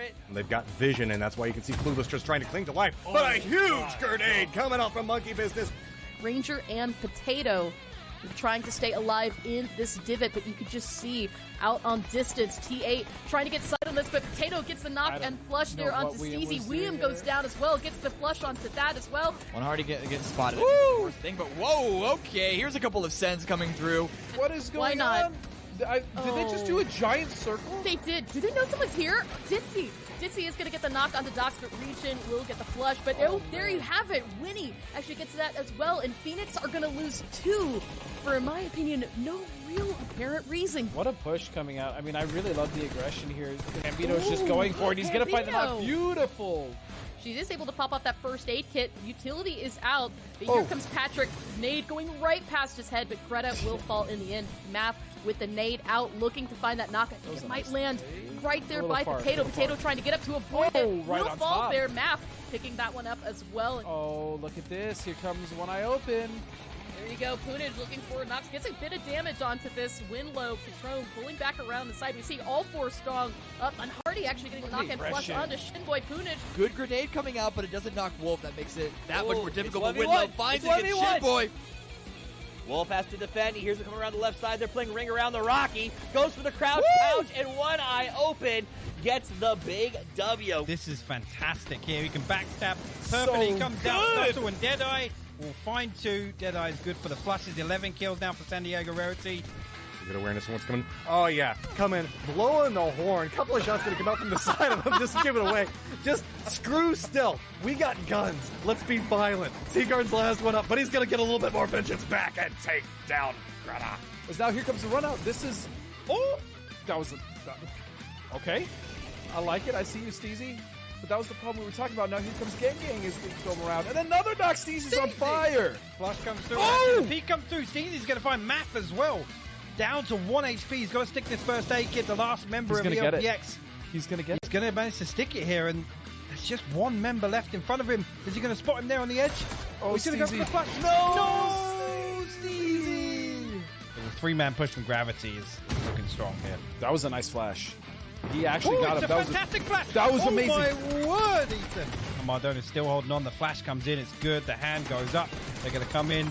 it. And they've got vision, and that's why you can see Clueless just trying to cling to life. But a huge grenade coming off from Monkey Business. Ranger and Potato trying to stay alive in this divot, but you could just see out on distance, T8 trying to get sight on this, but Potato gets the knock and flush there onto Steezy. William goes down as well, gets the flush onto that as well. One hard to get spotted. Woo! Thing, but whoa, okay, here's a couple of sends coming through. What is going Why not? on? Did they just do a giant circle? They did. Do they know someone's here? Ditzy. Ditzy is going to get the knock onto Docs, but Region will get the flush. But there you have it. Winnie actually gets that as well. And Phoenix are going to lose 2 for, in my opinion, no real apparent reason. What a push coming out. I mean, I really love the aggression here. Gambito's just going for it. He's going to find the knock. Beautiful. She is able to pop off that first aid kit. Utility is out. But here comes Patrick. Nade going right past his head, but Greta will fall in the end. Math with the nade out, looking to find that knock. It might land right there by Potato. Potato trying to get up to avoid it. Right will on fall top. there. Math picking that one up as well. Oh, look at this. Here comes One Eye Open. There you go. Punage looking for Nox. Gets a bit of damage onto this. Winlow, Patron pulling back around the side. We see all 4 strong up. And Hardy actually getting a knock and flush onto Shinboy Punage. Good grenade coming out, but it doesn't knock Wolf. That makes it that much more difficult. But 1v1. Winlow finds it against Shinboy. Wolf has to defend. He hears it coming around the left side. They're playing ring around the Rocky. Goes for the crouch, and One Eye Open gets the big W. This is fantastic here. He can backstab perfectly. He comes down Subtle and Deadeye will find 2. Deadeye is good for the flushes. 11 kills now for San Diego Rarity. Good awareness of what's coming. Oh, yeah. Coming, blowing the horn. Couple of shots going to come out from the side of him. Just give it away. Just screw stealth. We got guns. Let's be violent. Seaguard's the last one up, but he's going to get a little bit more vengeance back and take down Greta. As now here comes the run out. This is... Oh! That was... Okay. I like it. I see you, Steezy. But that was the problem we were talking about. Now here comes Gang Gang is being thrown around. And another knock. Steezy's on fire. Flush comes through. Oh! The peek comes through. Steezy's going to find Math as well. Down to 1 HP. He's got to stick this first aid kit, the last member of the LPX. He's going to get it. He's going to manage to stick it here, and there's just 1 member left in front of him. Is he going to spot him there on the edge? Oh, he's going to go for the flash. No! Steezy! The 3-man push from Gravity is looking strong here. That was a nice flash. He actually got him. It's a fantastic flash. That was amazing. Oh my word, Ethan. Mardona's still holding on. The flash comes in. It's good. The hand goes up. They're going to come in.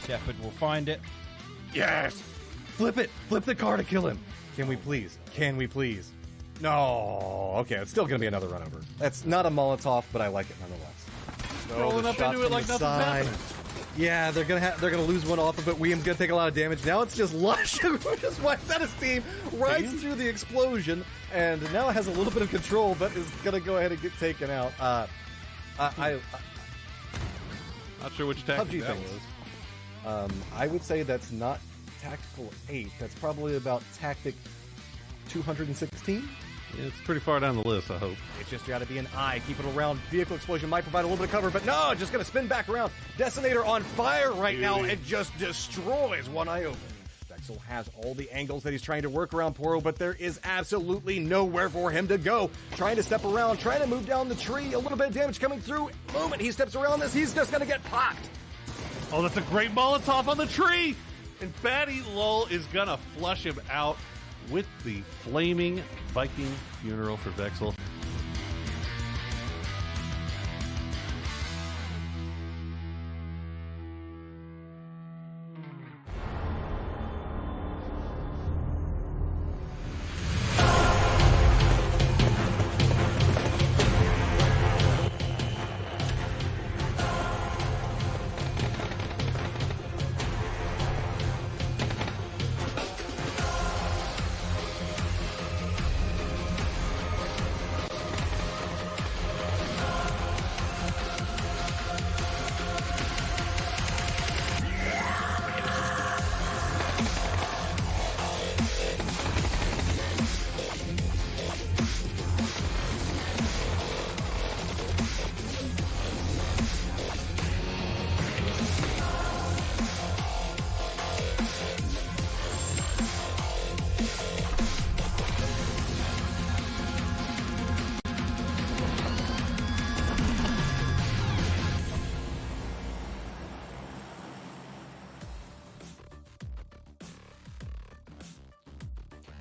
Shepard will find it. Yes! Flip it! Flip the car to kill him! Can we please? Can we please? No! Okay, it's still gonna be another run over. That's not a Molotov, but I like it nonetheless. Rolling up into it like nothing's happening. Yeah, they're gonna lose one off of it. William's gonna take a lot of damage. Now it's just Lush who just wipes out his team, rides through the explosion, and now has a little bit of control, but is gonna go ahead and get taken out. Not sure which tactic PUBG that thing was. is. I would say that's not Tactical 8. That's probably about Tactic 216. It's pretty far down the list, I hope. It's just got to be an eye. Keep it around. Vehicle explosion might provide a little bit of cover, but no, just going to spin back around. Detonator on fire right now and just destroys One Eye Open. Vexel has all the angles that he's trying to work around Poro, but there is absolutely nowhere for him to go. Trying to step around, trying to move down the tree. A little bit of damage coming through. The moment he steps around this, he's just going to get popped. Oh, that's a great Molotov on the tree! And Batty Lull is gonna flush him out with the flaming Viking funeral for Vexel.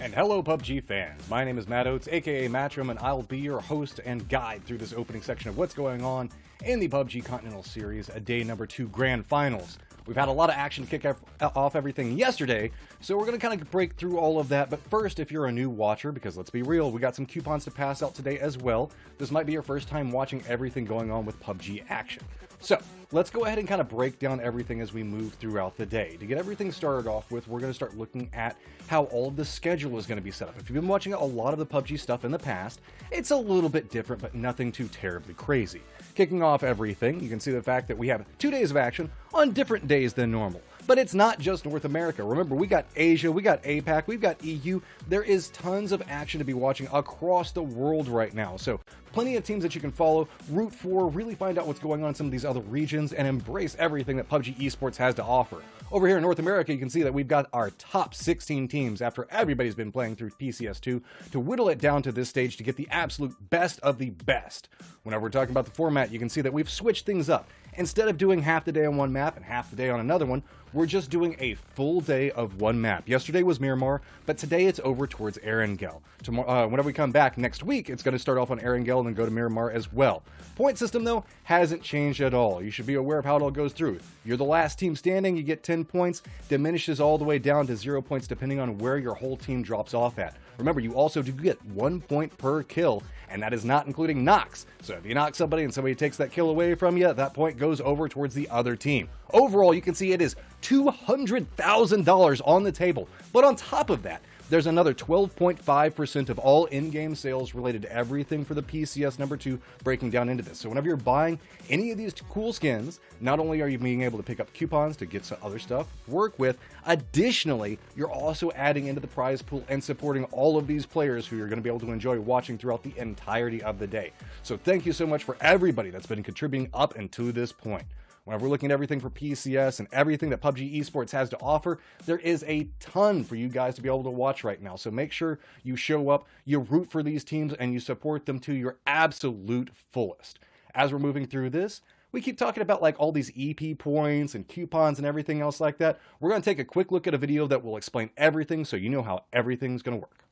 And hello PUBG fans, my name is Matt Oates, aka Matchroom, and I'll be your host and guide through this opening section of what's going on in the PUBG Continental Series, day number 2 Grand Finals. We've had a lot of action to kick off everything yesterday, so we're going to kind of break through all of that. But first, if you're a new watcher, because let's be real, we got some coupons to pass out today as well. This might be your first time watching everything going on with PUBG action. So, let's go ahead and kind of break down everything as we move throughout the day. To get everything started off with, we're going to start looking at how all of the schedule is going to be set up. If you've been watching a lot of the PUBG stuff in the past, it's a little bit different, but nothing too terribly crazy. Kicking off everything, you can see the fact that we have 2 days of action on different days than normal. But it's not just North America. Remember, we got Asia, we got APAC, we've got EU. There is tons of action to be watching across the world right now. So plenty of teams that you can follow, root for, really find out what's going on in some of these other regions, and embrace everything that PUBG Esports has to offer. Over here in North America, you can see that we've got our top 16 teams after everybody's been playing through PCS2 to whittle it down to this stage to get the absolute best of the best. Whenever we're talking about the format, you can see that we've switched things up. Instead of doing half the day on one map and half the day on another one, we're just doing a full day of one map. Yesterday was Miramar, but today it's over towards Erangel. Tomorrow, whenever we come back next week, it's going to start off on Erangel and then go to Miramar as well. Point system, though, hasn't changed at all. You should be aware of how it all goes through. You're the last team standing, you get 10 points, diminishes all the way down to 0 points depending on where your whole team drops off at. Remember, you also do get 1 point per kill, and that is not including knocks. So if you knock somebody and somebody takes that kill away from you, that point goes over towards the other team. Overall, you can see it is $200,000 on the table. But on top of that, there's another 12.5% of all in-game sales related to everything for the PCS number 2 breaking down into this. So whenever you're buying any of these cool skins, not only are you being able to pick up coupons to get some other stuff to work with, additionally, you're also adding into the prize pool and supporting all of these players who you're going to be able to enjoy watching throughout the entirety of the day. So thank you so much for everybody that's been contributing up until this point. Whenever we're looking at everything for PCS and everything that PUBG Esports has to offer, there is a ton for you guys to be able to watch right now. So make sure you show up, you root for these teams, and you support them to your absolute fullest. As we're moving through this, we keep talking about like all these EP points and coupons and everything else like that. We're going to take a quick look at a video that will explain everything so you know how everything's going to work.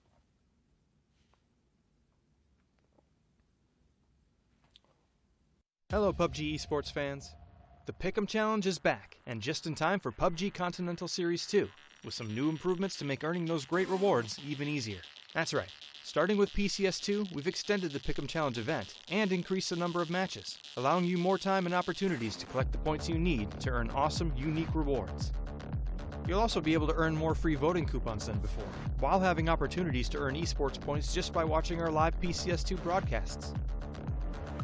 Hello PUBG Esports fans. The Pickham Challenge is back, and just in time for PUBG Continental Series 2, with some new improvements to make earning those great rewards even easier. That's right, starting with PCS2, we've extended the Pickham Challenge event and increased the number of matches, allowing you more time and opportunities to collect the points you need to earn awesome, unique rewards. You'll also be able to earn more free voting coupons than before, while having opportunities to earn esports points just by watching our live PCS2 broadcasts.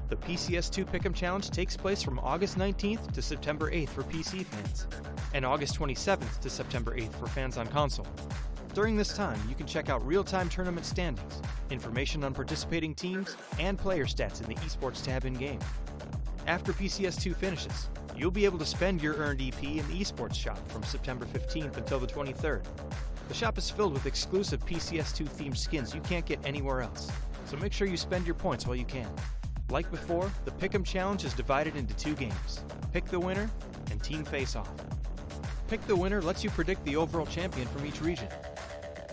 The PCS2 Pickham Challenge takes place from August 19th to September 8th for PC fans, and August 27th to September 8th for fans on console. During this time, you can check out real-time tournament standings, information on participating teams, and player stats in the Esports tab in-game. After PCS2 finishes, you'll be able to spend your earned EP in the Esports shop from September 15th until the 23rd. The shop is filled with exclusive PCS2 themed skins you can't get anywhere else, so make sure you spend your points while you can. Like before, the Pickham Challenge is divided into 2 games, Pick the Winner and Team Face-Off. Pick the Winner lets you predict the overall champion from each region.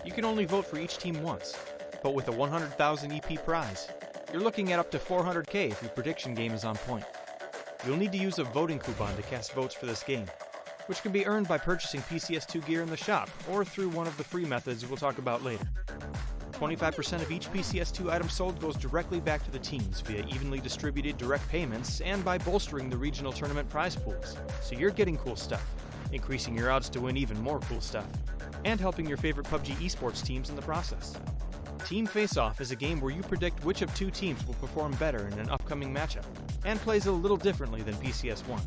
You can only vote for each team once, but with a 100,000 EP prize, you're looking at up to 400k if your prediction game is on point. You'll need to use a voting coupon to cast votes for this game, which can be earned by purchasing PCS2 gear in the shop or through one of the free methods we'll talk about later. 25% of each PCS2 item sold goes directly back to the teams via evenly distributed direct payments and by bolstering the regional tournament prize pools, so you're getting cool stuff, increasing your odds to win even more cool stuff, and helping your favorite PUBG Esports teams in the process. Team Face-Off is a game where you predict which of 2 teams will perform better in an upcoming matchup, and plays a little differently than PCS1.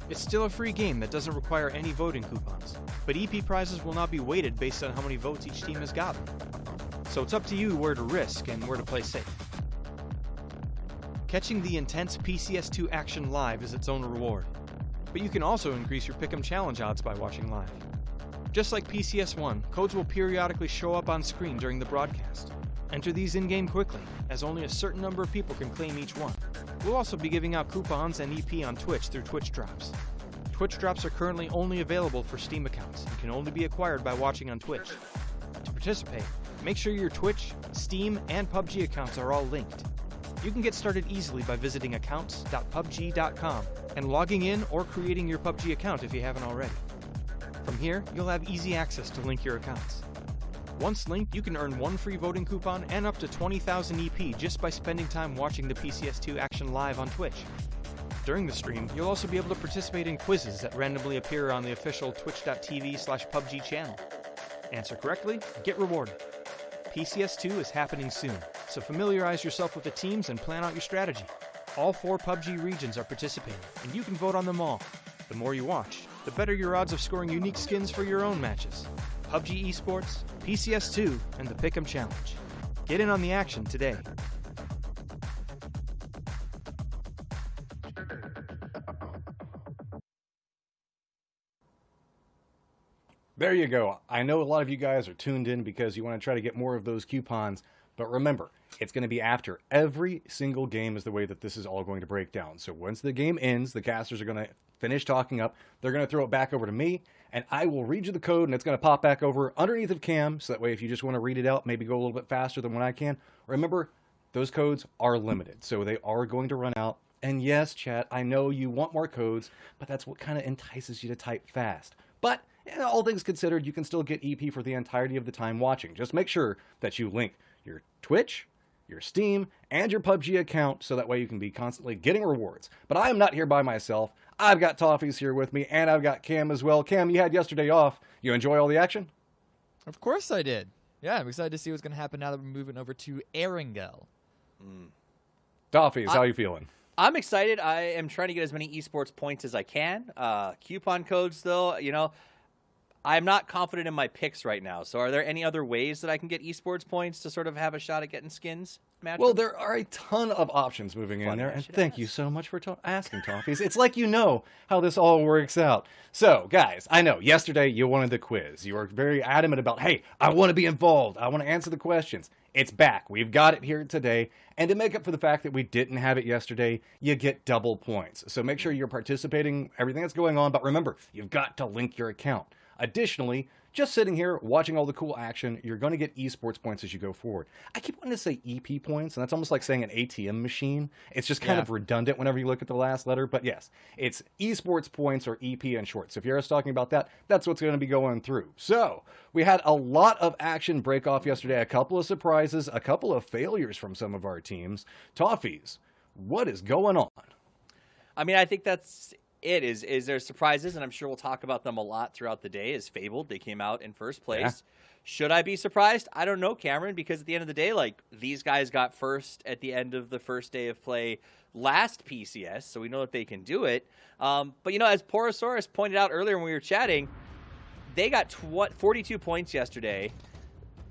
It's still a free game that doesn't require any voting coupons, but EP prizes will not be weighted based on how many votes each team has gotten. So it's up to you where to risk and where to play safe. Catching the intense PCS2 action live is its own reward, but you can also increase your Pickham Challenge odds by watching live. Just like PCS1, codes will periodically show up on screen during the broadcast. Enter these in-game quickly, as only a certain number of people can claim each one. We'll also be giving out coupons and EP on Twitch through Twitch Drops. Twitch Drops are currently only available for Steam accounts and can only be acquired by watching on Twitch. To participate, Make sure your Twitch, Steam, and PUBG accounts are all linked. You can get started easily by visiting accounts.pubg.com and logging in or creating your PUBG account if you haven't already. From here, you'll have easy access to link your accounts. Once linked, you can earn 1 free voting coupon and up to 20,000 EP just by spending time watching the PCS2 action live on Twitch. During the stream, you'll also be able to participate in quizzes that randomly appear on the official twitch.tv/PUBG channel. Answer correctly, get rewarded. PCS2 is happening soon, so familiarize yourself with the teams and plan out your strategy. All 4 PUBG regions are participating, and you can vote on them all. The more you watch, the better your odds of scoring unique skins for your own matches. PUBG Esports, PCS2, and the Pickham Challenge. Get in on the action today. There you go. I know a lot of you guys are tuned in because you want to try to get more of those coupons, but remember, it's going to be after every single game is the way that this is all going to break down. So once the game ends, the casters are going to finish talking up, they're going to throw it back over to me, and I will read you the code, and it's going to pop back over underneath of Cam, so that way if you just want to read it out, maybe go a little bit faster than when I can. Remember, those codes are limited, so they are going to run out. And yes, chat, I know you want more codes, but that's what kind of entices you to type fast. But all things considered, you can still get EP for the entirety of the time watching. Just make sure that you link your Twitch, your Steam, and your PUBG account, so that way you can be constantly getting rewards. But I am not here by myself. I've got Toffees here with me, and I've got Cam as well. Cam, you had yesterday off. You enjoy all the action? Of course I did. Yeah, I'm excited to see what's going to happen now that we're moving over to Erangel. Toffees, how you feeling? I'm excited. I am trying to get as many esports points as I can. Coupon codes, though, you know, I'm not confident in my picks right now. So are there any other ways that I can get esports points to sort of have a shot at getting skins? Well, there are a ton of options moving in there, and thank you so much for asking, Toffees. It's like you know how this all works out. So, guys, I know, yesterday you wanted the quiz. You were very adamant about, hey, I want to be involved. I want to answer the questions. It's back. We've got it here today. And to make up for the fact that we didn't have it yesterday, you get double points. So make sure you're participating, everything that's going on. But remember, you've got to link your account. Additionally, just sitting here watching all the cool action, you're going to get esports points as you go forward. I keep wanting to say EP points, and that's almost like saying an ATM machine. It's just kind of redundant whenever you look at the last letter. But yes, it's esports points, or EP in short. So if you're us talking about that, that's what's going to be going through. So we had a lot of action break off yesterday, a couple of surprises, a couple of failures from some of our teams. Toffees, what is going on? I mean, I think that's it. Is there surprises, and I'm sure we'll talk about them a lot throughout the day. Is Fabled, they came out in first place. Yeah. Should I be surprised? I don't know, Cameron, because at the end of the day, like, these guys got first at the end of the first day of play last PCS, so we know that they can do it. But, you know, as Porosaurus pointed out earlier when we were chatting, they got 42 points yesterday.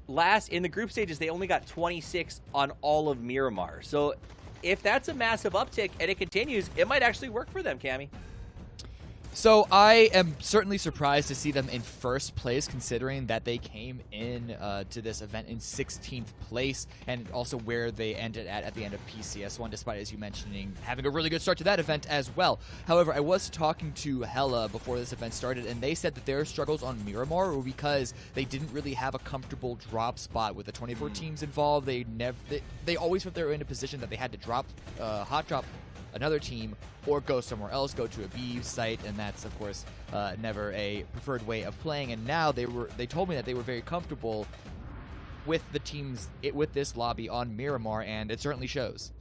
Last, in the group stages, they only got 26 on all of Miramar. So if that's a massive uptick and it continues, it might actually work for them, Cammy. So I am certainly surprised to see them in first place, considering that they came in to this event in 16th place, and also where they ended at the end of PCS1, despite, as you mentioning, having a really good start to that event as well. However, I was talking to Hella before this event started, and they said that their struggles on Miramar were because they didn't really have a comfortable drop spot with the 24 teams involved. They always put them in a position that they had to drop, hot drop another team or go somewhere else, go to a B site, and that's of course never a preferred way of playing. And now they told me that they were very comfortable with the teams with this lobby on Miramar, and it certainly shows.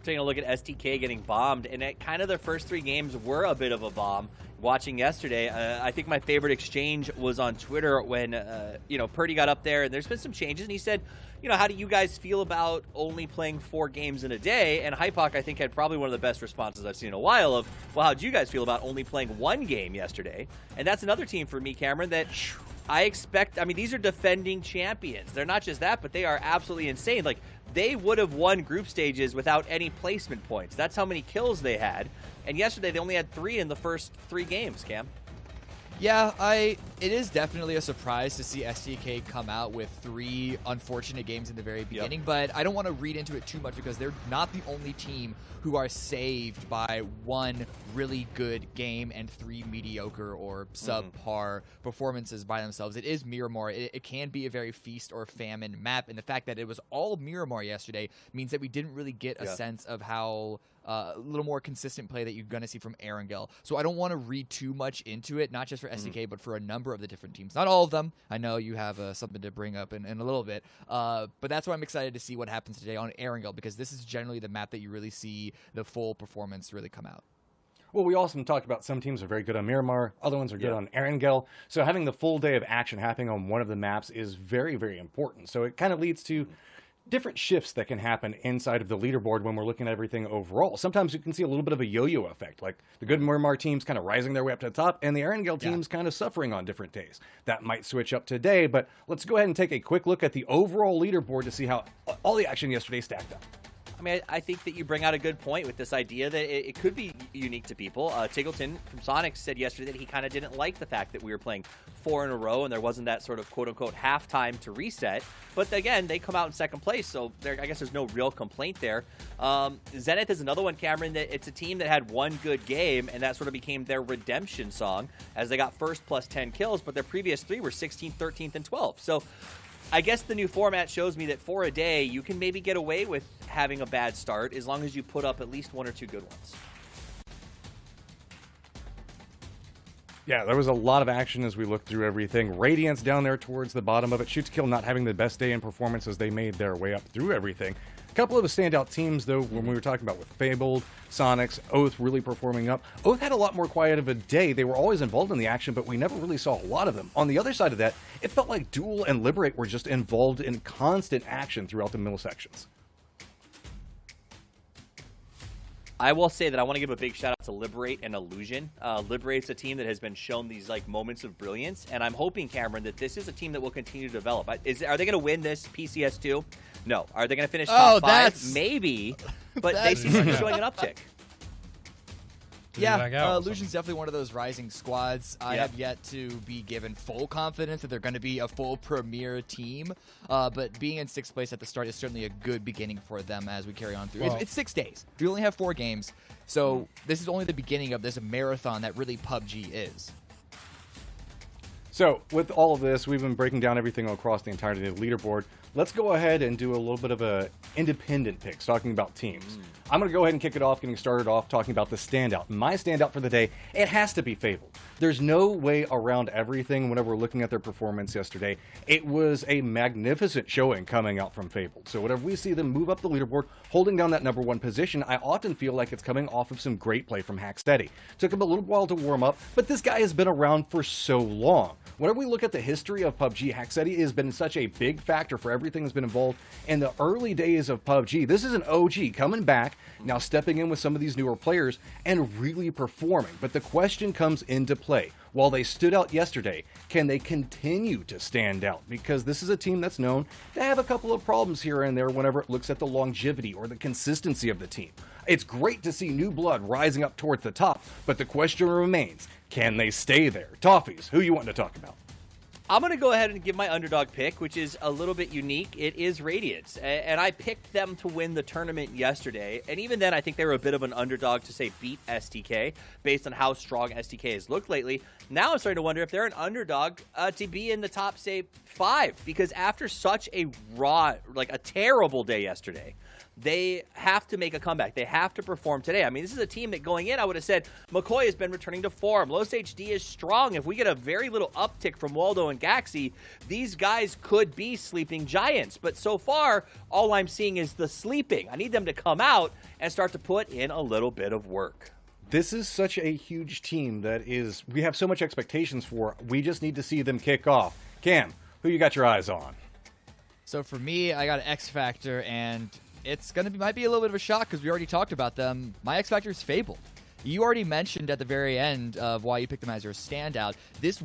Taking a look at STK getting bombed, and kind of their first 3 games were a bit of a bomb. Watching yesterday, I think my favorite exchange was on Twitter when you know, Purdy got up there, and there's been some changes, and he said, you know, how do you guys feel about only playing 4 games in a day? And Hypoc, I think, had probably one of the best responses I've seen in a while of, well, how'd you guys feel about only playing 1 game yesterday? And that's another team for me, Cameron, that I expect, I mean, these are defending champions. They're not just that, but they are absolutely insane. Like, they would have won group stages without any placement points. That's how many kills they had. And yesterday, they only had 3 in the first 3 games, Cam. Yeah, I It is definitely a surprise to see STK come out with 3 unfortunate games in the very beginning, but I don't want to read into it too much because they're not the only team who are saved by 1 really good game and 3 mediocre or subpar performances by themselves. It is Miramar. It can be a very feast or famine map, and the fact that it was all Miramar yesterday means that we didn't really get a sense of how a little more consistent play that you're going to see from Erangel. So I don't want to read too much into it, not just for SDK, but for a number of the different teams. Not all of them. I know you have something to bring up in a little bit. But that's why I'm excited to see what happens today on Erangel, because this is generally the map that you really see the full performance really come out. Well, we also talked about some teams are very good on Miramar, other ones are good on Erangel. So having the full day of action happening on one of the maps is very, very important. So it kind of leads to different shifts that can happen inside of the leaderboard when we're looking at everything overall. Sometimes you can see a little bit of a yo-yo effect, like the good Miramar teams kind of rising their way up to the top and the Erangel teams kind of suffering on different days. That might switch up today, but let's go ahead and take a quick look at the overall leaderboard to see how all the action yesterday stacked up. I mean, I think that you bring out a good point with this idea that it could be unique to people. Tiggleton from Sonic said yesterday that he kind of didn't like the fact that we were playing 4 in a row and there wasn't that sort of quote-unquote halftime to reset. But again, they come out in second place, so I guess there's no real complaint there. Zenith is another one, Cameron, that it's a team that had 1 good game, and that sort of became their redemption song as they got first plus 10 kills, but their previous 3 were 16th, 13th, and 12th. So I guess the new format shows me that for a day, you can maybe get away with having a bad start as long as you put up at least 1 or 2 good ones. Yeah, there was a lot of action as we looked through everything. Radiance down there towards the bottom of it. Shoot to Kill not having the best day in performance as they made their way up through everything. A couple of the standout teams, though, when we were talking about with Fabled, Sonics, Oath really performing up. Oath had a lot more quiet of a day. They were always involved in the action, but we never really saw a lot of them. On the other side of that, it felt like Duel and Liberate were just involved in constant action throughout the middle sections. I will say that I want to give a big shout out to Liberate and Illusion. Liberate's a team that has been shown these like moments of brilliance, and I'm hoping, Cameron, that this is a team that will continue to develop. Are they going to win this PCS2? No. Are they going to finish top 5? Maybe, but they seem to be showing an uptick. Yeah, Illusion's definitely one of those rising squads. I have yet to be given full confidence that they're going to be a full premier team, but being in 6th place at the start is certainly a good beginning for them as we carry on through. It's 6 days. We only have 4 games, so this is only the beginning of this marathon that really PUBG is. So, with all of this, we've been breaking down everything across the entirety of the leaderboard. Let's go ahead and do a little bit of a independent picks, talking about teams. I'm going to go ahead and kick it off, getting started off talking about the standout. My standout for the day, it has to be Fabled. There's no way around everything whenever we're looking at their performance yesterday. It was a magnificent showing coming out from Fabled. So whenever we see them move up the leaderboard, holding down that #1 position, I often feel like it's coming off of some great play from Hacksteady. Took him a little while to warm up, but this guy has been around for so long. Whenever we look at the history of PUBG, Hacksteady has been such a big factor for everything that's been involved in the early days of PUBG. This is an OG coming back, now stepping in with some of these newer players and really performing. But the question comes into play. While they stood out yesterday, can they continue to stand out? Because this is a team that's known to have a couple of problems here and there whenever it looks at the longevity or the consistency of the team. It's great to see new blood rising up towards the top, but the question remains, can they stay there? Toffees, who you want to talk about? I'm going to go ahead and give my underdog pick, which is a little bit unique. It is Radiance, and I picked them to win the tournament yesterday, and even then I think they were a bit of an underdog to, say, beat STK based on how strong STK has looked lately. Now I'm starting to wonder if they're an underdog to be in the top, say, 5, because after such a a terrible day yesterday, they have to make a comeback. They have to perform today. I mean, this is a team that going in, I would have said, McCoy has been returning to form. Los HD is strong. If we get a very little uptick from Waldo and Gaxi, these guys could be sleeping giants. But so far, all I'm seeing is the sleeping. I need them to come out and start to put in a little bit of work. This is such a huge team that we have so much expectations for. We just need to see them kick off. Cam, who you got your eyes on? So for me, I got an X Factor, and it's might be a little bit of a shock because we already talked about them. My X Factor is Fabled. You already mentioned at the very end of why you picked them as your standout. This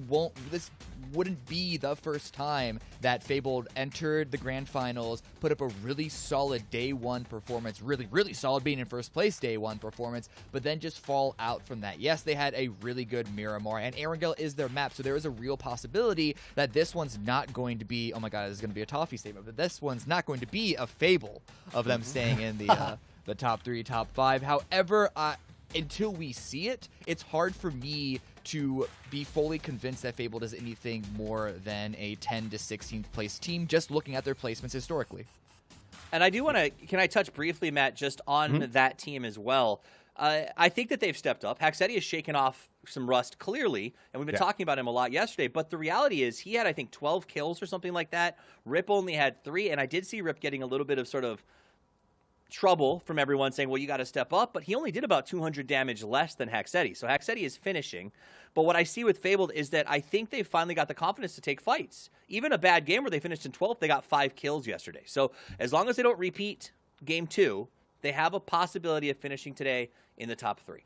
wouldn't be the first time that Fabled entered the Grand Finals, put up a really solid day one performance, really solid being in first place day one performance, but then just fall out from that. Yes, they had a really good Miramar, and Erangel is their map, so there is a real possibility that this one's not going to be, oh my god, this is going to be a Toffee statement, but this one's not going to be a Fable of them staying in the top 3, top 5. However, until we see it, it's hard for me to be fully convinced that Fabled is anything more than a 10 to 16th place team, just looking at their placements historically. And I do want to, can I touch briefly, Matt, just on that team as well? I think that they've stepped up. Haxetti has shaken off some rust, clearly, and we've been talking about him a lot yesterday, but the reality is he had, I think, 12 kills or something like that. Rip only had 3, and I did see Rip getting a little bit of sort of trouble from everyone saying, well, you got to step up, but he only did about 200 damage less than Haxetti, so Haxetti is finishing. But what I see with Fabled is that I think they finally got the confidence to take fights. Even a bad game where they finished in 12th, they got 5 kills yesterday. So as long as they don't repeat game 2, they have a possibility of finishing today in the top 3.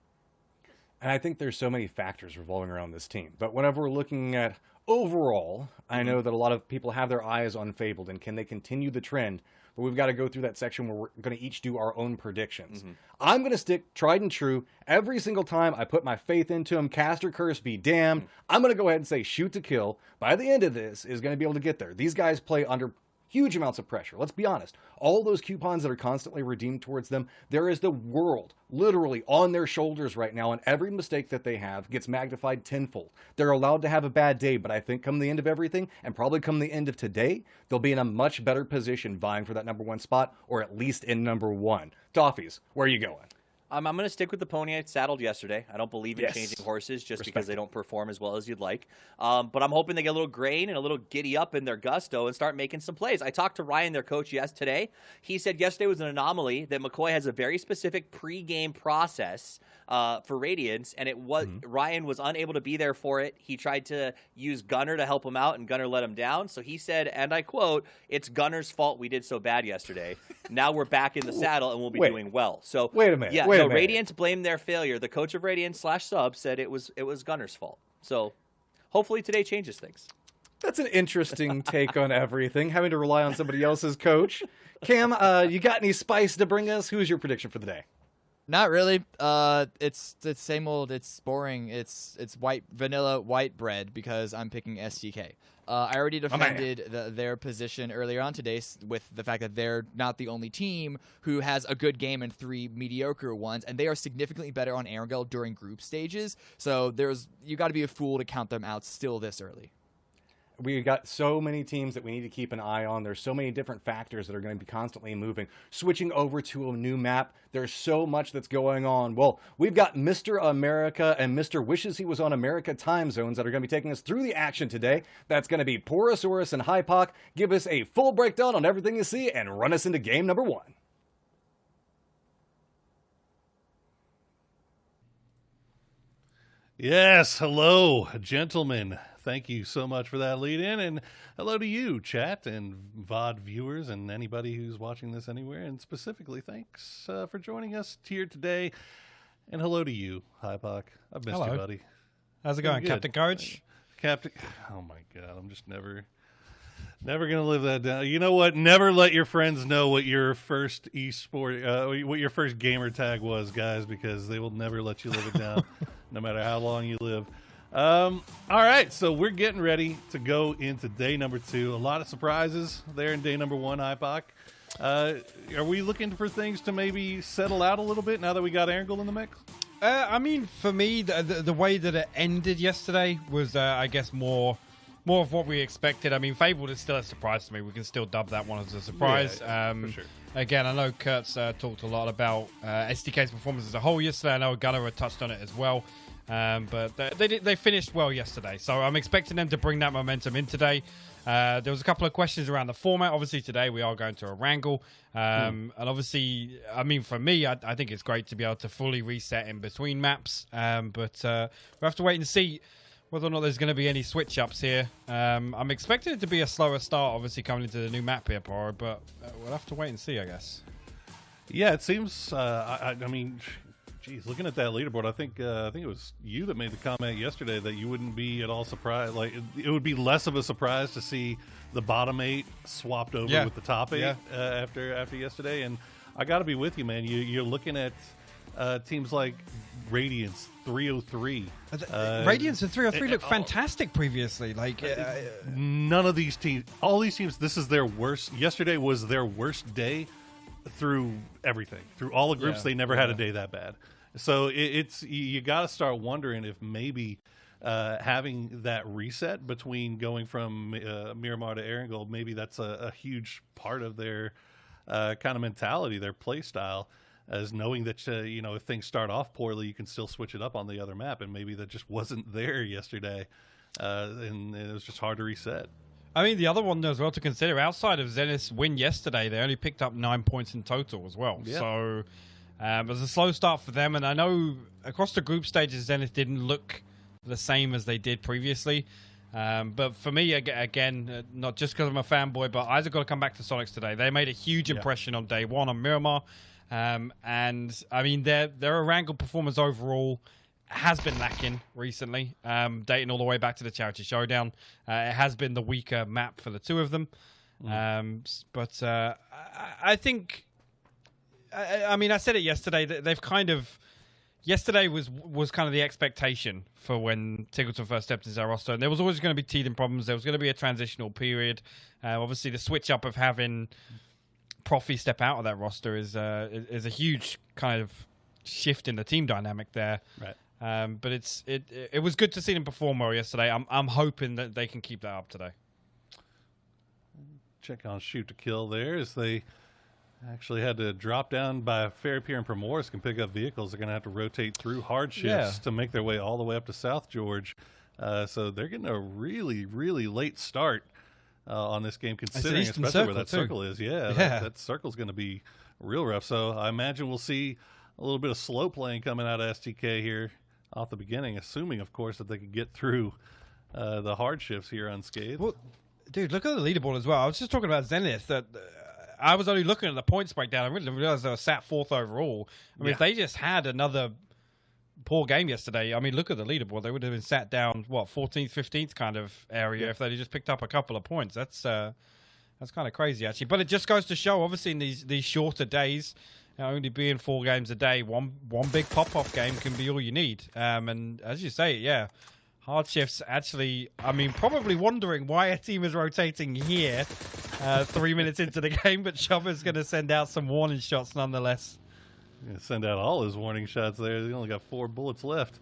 And I think there's so many factors revolving around this team. But whenever we're looking at overall, I know that a lot of people have their eyes on Fabled, and can they continue the trend? But we've got to go through that section where we're going to each do our own predictions. I'm going to stick tried and true. Every single time I put my faith into him, cast or curse be damned, I'm going to go ahead and say shoot to kill. By the end of this, is going to be able to get there. These guys play under huge amounts of pressure. Let's be honest. All those coupons that are constantly redeemed towards them, there is the world literally on their shoulders right now, and every mistake that they have gets magnified tenfold. They're allowed to have a bad day, but I think come the end of everything, and probably come the end of today, they'll be in a much better position vying for that #1 spot, or at least in #1. Toffees, where are you going? I'm going to stick with the pony I saddled yesterday. I don't believe in changing horses just because they don't perform as well as you'd like. But I'm hoping they get a little grain and a little giddy up in their gusto and start making some plays. I talked to Ryan, their coach, today. He said yesterday was an anomaly, that McCoy has a very specific pre-game process for Radiance, and it was Ryan was unable to be there for it. He tried to use Gunner to help him out, and Gunner let him down. So he said, and I quote, "It's Gunner's fault we did so bad yesterday. Now we're back in the saddle, and we'll be doing well." So wait a minute. Yeah, wait a no, minute. Radiance blamed their failure. The coach of Radiance /sub said it was Gunner's fault. So hopefully today changes things. That's an interesting take on everything, having to rely on somebody else's coach. Cam, you got any spice to bring us? Who's your prediction for the day? Not really. It's the same old. It's boring. It's vanilla white bread because I'm picking STK. I already defended their position earlier on today with the fact that they're not the only team who has a good game and 3 mediocre ones, and they are significantly better on Erangel during group stages. So you got to be a fool to count them out still this early. We got so many teams that we need to keep an eye on. There's so many different factors that are going to be constantly moving. Switching over to a new map, there's so much that's going on. Well, we've got Mr. America and Mr. Wishes He Was on America time zones that are going to be taking us through the action today. That's going to be Porosaurus and Hypoc. Give us a full breakdown on everything you see and run us into game #1. Yes, hello, gentlemen. Thank you so much for that lead in, and hello to you, chat and VOD viewers, and anybody who's watching this anywhere. And specifically, thanks for joining us here today. And hello to you, Hypoc. I've missed you, buddy. How's it going, Good. Captain Coach? Captain. Oh my God, I'm just never gonna live that down. You know what? Never let your friends know what your first what your first gamer tag was, guys, because they will never let you live it down, no matter how long you live. All right, so we're getting ready to go into day #2. A lot of surprises there in day #1, Hypoc. Are we looking for things to maybe settle out a little bit now that we got Erangel in the mix? I mean, for me, the way that it ended yesterday was, I guess, more of what we expected. I mean, Fabled is still a surprise to me. We can still dub that one as a surprise. Yeah, for sure. Again, I know Kurt's talked a lot about SDK's performance as a whole yesterday. I know Gunnar had touched on it as well. But they finished well yesterday, so I'm expecting them to bring that momentum in today. There was a couple of questions around the format. Obviously, today we are going to a wrangle. And obviously, I mean, for me, I think it's great to be able to fully reset in between maps. But we'll have to wait and see whether or not there's going to be any switch-ups here. I'm expecting it to be a slower start, obviously, coming into the new map here, Poro, but we'll have to wait and see, I guess. Yeah, it seems, I mean, Geez, looking at that leaderboard, I think it was you that made the comment yesterday that you wouldn't be at all surprised. Like it would be less of a surprise to see the bottom 8 swapped over with the top 8 after yesterday. And I got to be with you, man. You're looking at teams like Radiance 303. Radiance and 303 looked fantastic previously. Like none of these teams, all these teams, this is their worst. Yesterday was their worst day through everything, through all the groups. They never had a day that bad. So it's you got to start wondering if maybe having that reset between going from Miramar to Erangel, maybe that's a huge part of their kind of mentality, their play style, as knowing that if things start off poorly, you can still switch it up on the other map, and maybe that just wasn't there yesterday, and it was just hard to reset. I mean, the other one as well to consider, outside of Zenith's win yesterday, they only picked up 9 points in total as well. Yeah. So it was a slow start for them, and I know across the group stages, Zenith didn't look the same as they did previously. But for me, again, not just because I'm a fanboy, but Isaac got to come back to Sonics today. They made a huge impression on day one on Miramar. And I mean, their Erangel performance overall has been lacking recently, dating all the way back to the Charity Showdown. It has been the weaker map for the two of them. But I think, I mean, I said it yesterday, that they've kind of, yesterday was kind of the expectation for when Tiggleton first stepped into their roster. And there was always going to be teething problems. There was going to be a transitional period. Obviously, the switch up of having Profi step out of that roster is a huge kind of shift in the team dynamic there. Right. But it was good to see them perform well yesterday. I'm hoping that they can keep that up today. Check on shoot to kill there as they actually had to drop down by Fair Pier and Primoris can pick up vehicles. They're going to have to rotate through hardships to make their way all the way up to South George. So they're getting a really, really late start on this game, considering especially where that circle is. That circle's going to be real rough. So I imagine we'll see a little bit of slow playing coming out of STK here off the beginning, assuming, of course, that they can get through the hardships here unscathed. Well, dude, look at the leaderboard as well. I was just talking about Zenith. That I was only looking at the points breakdown. I really didn't realize they were sat 4th overall. I mean, if they just had another poor game yesterday, I mean, look at the leaderboard. They would have been sat down, 14th, 15th kind of area if they'd just picked up a couple of points. That's kind of crazy, actually. But it just goes to show, obviously, in these shorter days, only being 4 games a day, one big pop-off game can be all you need. And as you say, hard shifts actually, I mean, probably wondering why a team is rotating here 3 minutes into the game, but Shubba's going to send out some warning shots nonetheless. Going to send out all his warning shots there. They only got 4 bullets left.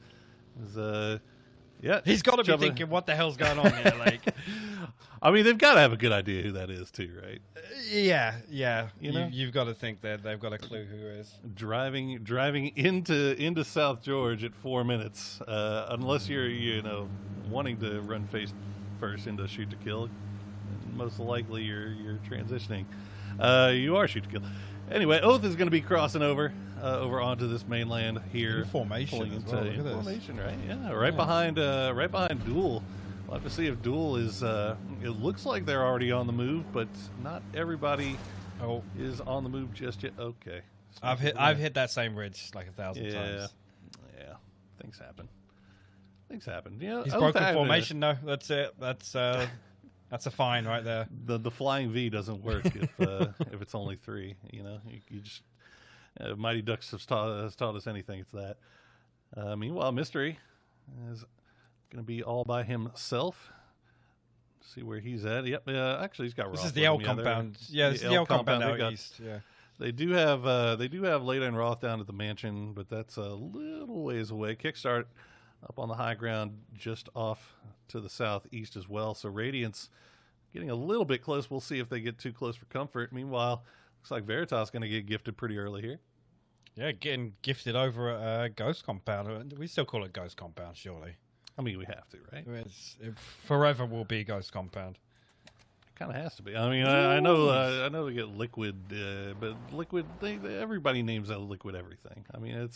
He's got to be thinking, what the hell's going on here? Like, I mean, they've got to have a good idea who that is too, right? Yeah. You've got to think that they've got a clue who it is. Driving into South George at 4 minutes, unless you're wanting to run face first into shoot to kill. Most likely you're transitioning. You are shoot to kill. Anyway, Oath is going to be crossing over onto this mainland here. In formation as well. Look at this. Formation, right? Yeah, right behind Duel. We'll have to see if Duel is. It looks like they're already on the move, but not everybody is on the move just yet. Okay, I've hit that same ridge like 1,000 times. Yeah, things happen. Yeah, he's broken formation. No, that's it. That's a fine right there. The flying V doesn't work if it's only 3. You just Mighty Ducks has taught us anything. It's that. Meanwhile, Mystery is going to be all by himself. See where he's at. Yep. Actually, he's got. This is the L compound. Yeah, this is the L compound out east. Yeah. They do have Leda and Roth down at the mansion, but that's a little ways away. Kickstart up on the high ground just off to the southeast as well. So Radiance getting a little bit close. We'll see if they get too close for comfort. Meanwhile, looks like Veritas going to get gifted pretty early here. Yeah, getting gifted over at Ghost Compound. We still call it Ghost Compound, surely. I mean, we have to, right? It forever will be Ghost Compound. It kind of has to be. I mean, I know they get Liquid, but Liquid, everybody names that Liquid everything. I mean,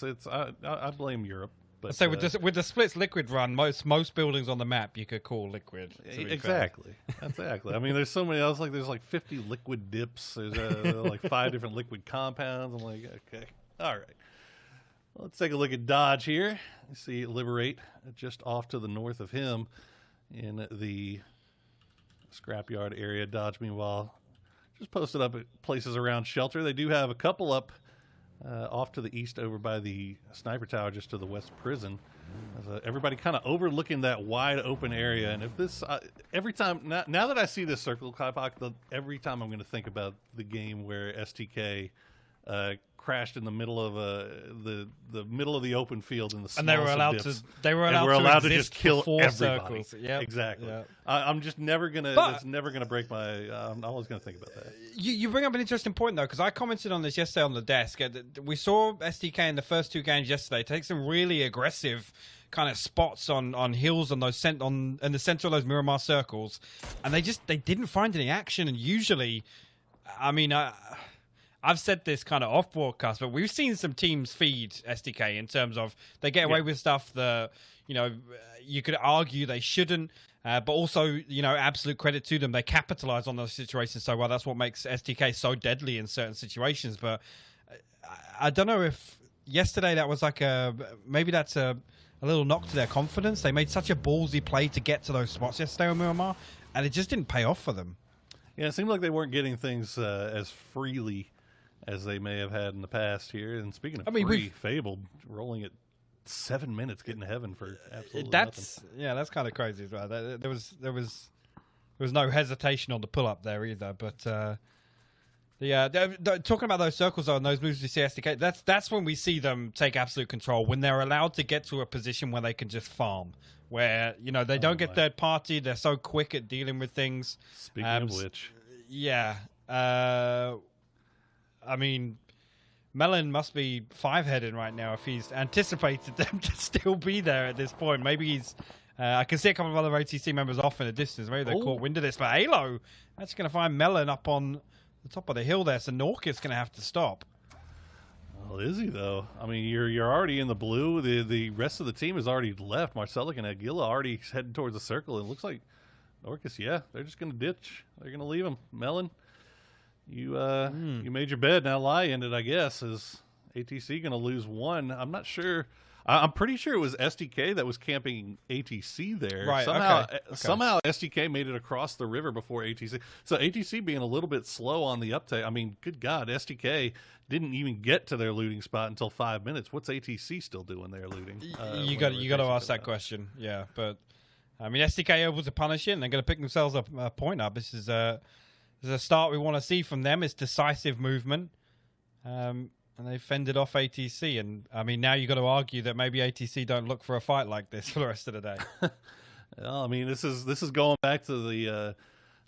I blame Europe. But so with the splits Liquid run, most buildings on the map you could call Liquid. Exactly. I mean, there's so many else. Like there's like 50 liquid dips. There's like 5 different liquid compounds. I'm like, okay, all right. Let's take a look at Dodge here. You see Liberate just off to the north of him in the scrapyard area. Dodge, meanwhile, just posted up at places around Shelter. They do have a couple up off to the east over by the Sniper Tower just to the West Prison. Everybody kind of overlooking that wide open area. And if this, every time, now that I see this circle, every time I'm going to think about the game where STK crashed in the middle of the middle of the open field in the smallest and they were allowed to just kill everybody. Yep. Exactly. Yep. I'm just never gonna. It's never gonna break my. I'm always gonna think about that. You bring up an interesting point though, because I commented on this yesterday on the desk. We saw STK in the first 2 games yesterday take some really aggressive kind of spots on hills on those in the center of those Miramar circles, and they didn't find any action. And usually, I mean, I've said this kind of off broadcast, but we've seen some teams feed STK in terms of they get away with stuff that, you know, you could argue they shouldn't, but also, you know, absolute credit to them. They capitalize on those situations so well. That's what makes STK so deadly in certain situations. But I don't know if yesterday that was like maybe that's a little knock to their confidence. They made such a ballsy play to get to those spots yesterday on Miramar, and it just didn't pay off for them. Yeah, it seemed like they weren't getting things as freely as they may have had in the past here. And speaking of Fabled rolling at 7 minutes, getting to heaven for absolutely nothing. Yeah, that's kind of crazy as well. There was no hesitation on the pull up there either. But talking about those circles though, and those moves we see STK, that's when we see them take absolute control, when they're allowed to get to a position where they can just farm, where, you know, they don't get third party. They're so quick at dealing with things. Speaking of which, yeah. I mean, Melon must be 5-headed right now if he's anticipated them to still be there at this point. Maybe he's... I can see a couple of other OTC members off in the distance. Maybe they caught wind of this. But Halo, that's going to find Melon up on the top of the hill there. So Norkit's going to have to stop. Well, is he, though? I mean, you're already in the blue. The rest of the team has already left. Marcelic and Aguila already heading towards the circle. It looks like Norkis, they're just going to ditch. They're going to leave him. Melon, you made your bed, now lie in it, I guess. Is ATC going to lose one? I'm not sure. I'm pretty sure it was SDK that was camping ATC there. Right, somehow SDK made it across the river before ATC. So ATC being a little bit slow on the uptake. I mean, good God, SDK didn't even get to their looting spot until 5 minutes. What's ATC still doing there looting? You got to ask that question. Yeah, but I mean, SDK able to punish it, and they're going to pick themselves a point up. This is a start we want to see from them. It's decisive movement. And they fended off ATC, and I mean, now you got to argue that maybe ATC don't look for a fight like this for the rest of the day. Well, I mean, this is going back to the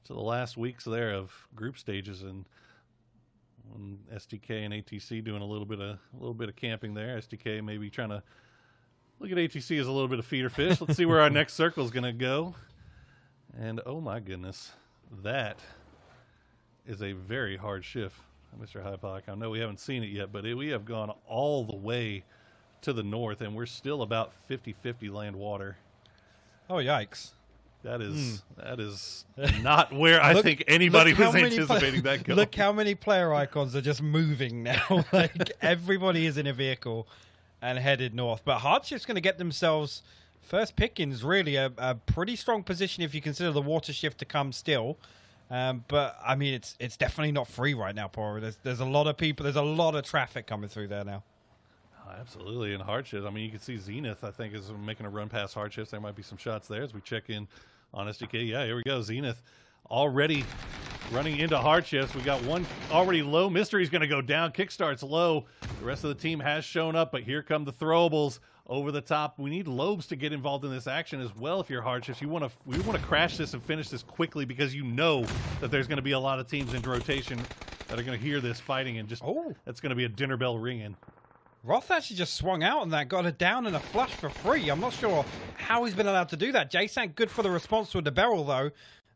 last weeks there of group stages, and when SDK and ATC doing a little bit of camping there. SDK maybe trying to look at ATC as a little bit of feeder fish. Let's see where our next circle is going to go. And oh my goodness, that is a very hard shift, Mr. Hypoc. I know we haven't seen it yet, but we have gone all the way to the north, and we're still about 50-50 land-water. Oh, yikes. That is not where I think anybody was anticipating that going. Look how many player icons are just moving now. Like, everybody is in a vehicle and headed north. But Hardship's going to get themselves first pickings, really, a pretty strong position if you consider the water shift to come still. But I mean, it's definitely not free right now, Poro. There's a lot of people. There's a lot of traffic coming through there now. Oh, absolutely, and Hardships. I mean, you can see Zenith, I think, is making a run past Hardships. There might be some shots there as we check in on SDK. Yeah, here we go. Zenith already running into Hardships. We got one already low. Mystery's going to go down. Kickstart's low. The rest of the team has shown up, but here come the throwables over the top. We need Lobes to get involved in this action as well. If you're Hardships, we want to crash this and finish this quickly, because you know that there's going to be a lot of teams in rotation that are going to hear this fighting, and just that's going to be a dinner bell ringing. Roth actually just swung out on that, got it down in a flush for free. I'm not sure how he's been allowed to do that. J-Sank good for the response with the barrel, though.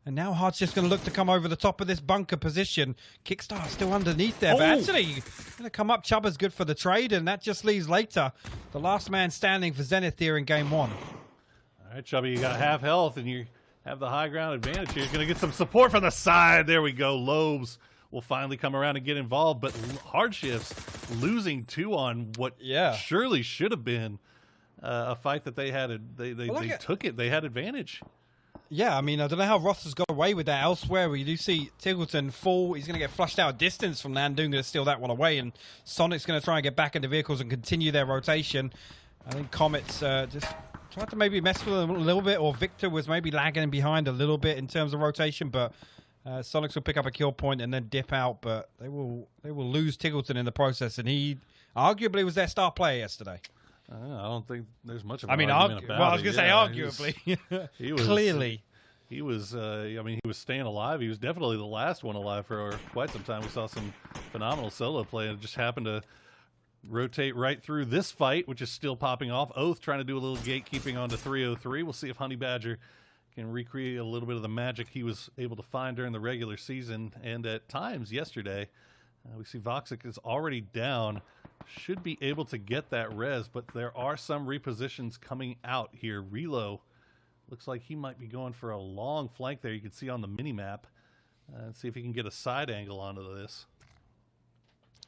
And now Hart's just going to look to come over the top of this bunker position. Kickstar still underneath there, but actually going to come up. Chubba's good for the trade, and that just leaves later the last man standing for Zenith here in game one. All right, Chubby, you got half health, and you have the high ground advantage here. He's going to get some support from the side. There we go. Lobes will finally come around and get involved. But Hardships losing 2 on what surely should have been a fight that they had. They took it. They had advantage. Yeah, I mean, I don't know how Roth has got away with that elsewhere. We do see Tiggleton fall. He's going to get flushed out of distance from Landoon, going to steal that one away. And Sonic's going to try and get back into vehicles and continue their rotation. I think Comet's just tried to maybe mess with them a little bit, or Victor was maybe lagging behind a little bit in terms of rotation. But Sonics will pick up a kill point and then dip out. But they will lose Tiggleton in the process. And he arguably was their star player yesterday. I don't think there's much of an argument about it. Well, I was going to say arguably. He was clearly. He was, I mean, he was staying alive. He was definitely the last one alive for quite some time. We saw some phenomenal solo play, and it just happened to rotate right through this fight, which is still popping off. Oath trying to do a little gatekeeping onto 303. We'll see if Honey Badger can recreate a little bit of the magic he was able to find during the regular season and at times yesterday. We see Voxic is already down. Should be able to get that res, but there are some repositions coming out here. Relo looks like he might be going for a long flank there. You can see on the mini-map. And see if he can get a side angle onto this.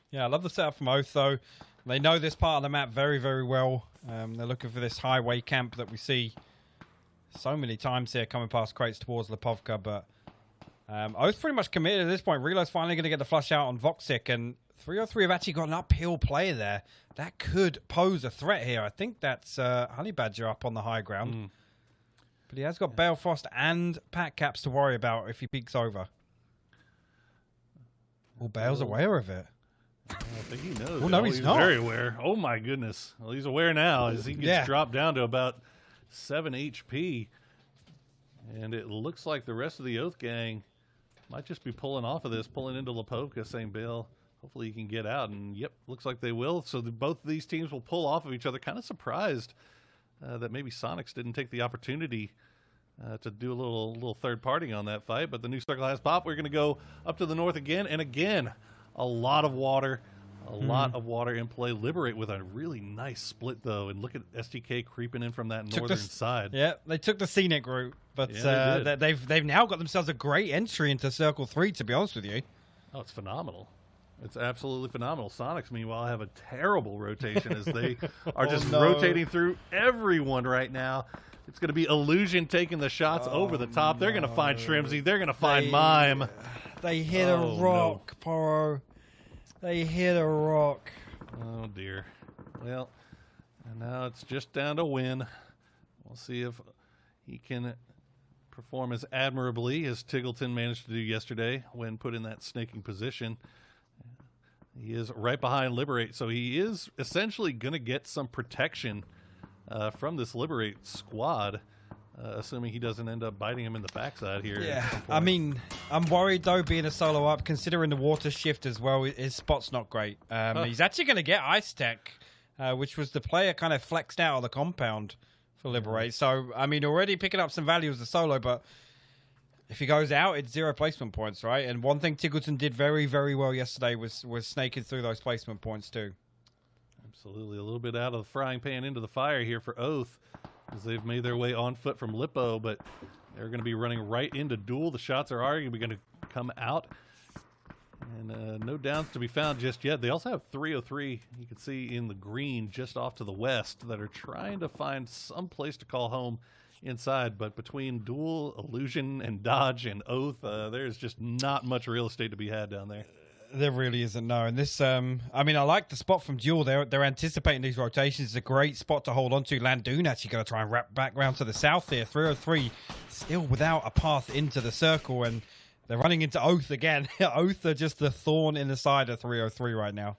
Yeah, I love the setup from Oath, though. They know this part of the map very, very well. They're looking for this highway camp that we see so many times here coming past crates towards Lipovka, but Oath's pretty much committed at this point. Relo's finally going to get the flush out on Voxic, and 303 have actually got an uphill play there. That could pose a threat here. I think that's Honey Badger up on the high ground. But he has got Balefrost and Pack Caps to worry about if he peeks over. Well, Bale's aware of it. I think he knows. Oh, no, he's not. Very aware. Oh, my goodness. Well, he's aware now as he gets dropped down to about 7 HP. And it looks like the rest of the Oath gang might just be pulling off of this, pulling into Lipovka, saying, Bale, hopefully you can get out. And, yep, looks like they will. So both of these teams will pull off of each other. Kind of surprised that maybe Sonics didn't take the opportunity to do a little third party on that fight. But the new circle has popped. We're going to go up to the north again. And again, a lot of water. A lot of water in play. Liberate with a really nice split, though. And look at STK creeping in from that northern side. Yeah, they took the scenic route. But they've now got themselves a great entry into Circle 3, to be honest with you. Oh, it's phenomenal. It's absolutely phenomenal. Sonics, meanwhile, have a terrible rotation as they are just rotating through everyone right now. It's going to be Illusion taking the shots over the top. They're going to find Shrimsy. They're going to find Mime. They hit a rock, Poro. They hit a rock. Oh, dear. Well, and now it's just down to Win. We'll see if he can perform as admirably as Tiggleton managed to do yesterday when put in that snaking position. He is right behind Liberate, so he is essentially going to get some protection from this Liberate squad, assuming he doesn't end up biting him in the backside here. Yeah, I mean, I'm worried, though, being a solo up, considering the water shift as well, his spot's not great. He's actually going to get Ice Tech, which was the player kind of flexed out of the compound for Liberate. So, I mean, already picking up some value as a solo, but if he goes out, it's 0 placement points, right? And one thing Tiggleton did very, very well yesterday was snaking through those placement points too. Absolutely. A little bit out of the frying pan into the fire here for Oath as they've made their way on foot from Lippo, but they're going to be running right into Duel. The shots are already going to come out. And no downs to be found just yet. They also have 303, you can see in the green just off to the west, that are trying to find some place to call home inside, but between Duel, Illusion, and Dodge and Oath, there's just not much real estate to be had down there. There really isn't, no. And this, I mean, I like the spot from Duel. They're anticipating these rotations. It's a great spot to hold on to. Landoon actually going to try and wrap back round to the south here. 303 still without a path into the circle, and they're running into Oath again. Oath are just the thorn in the side of 303 right now.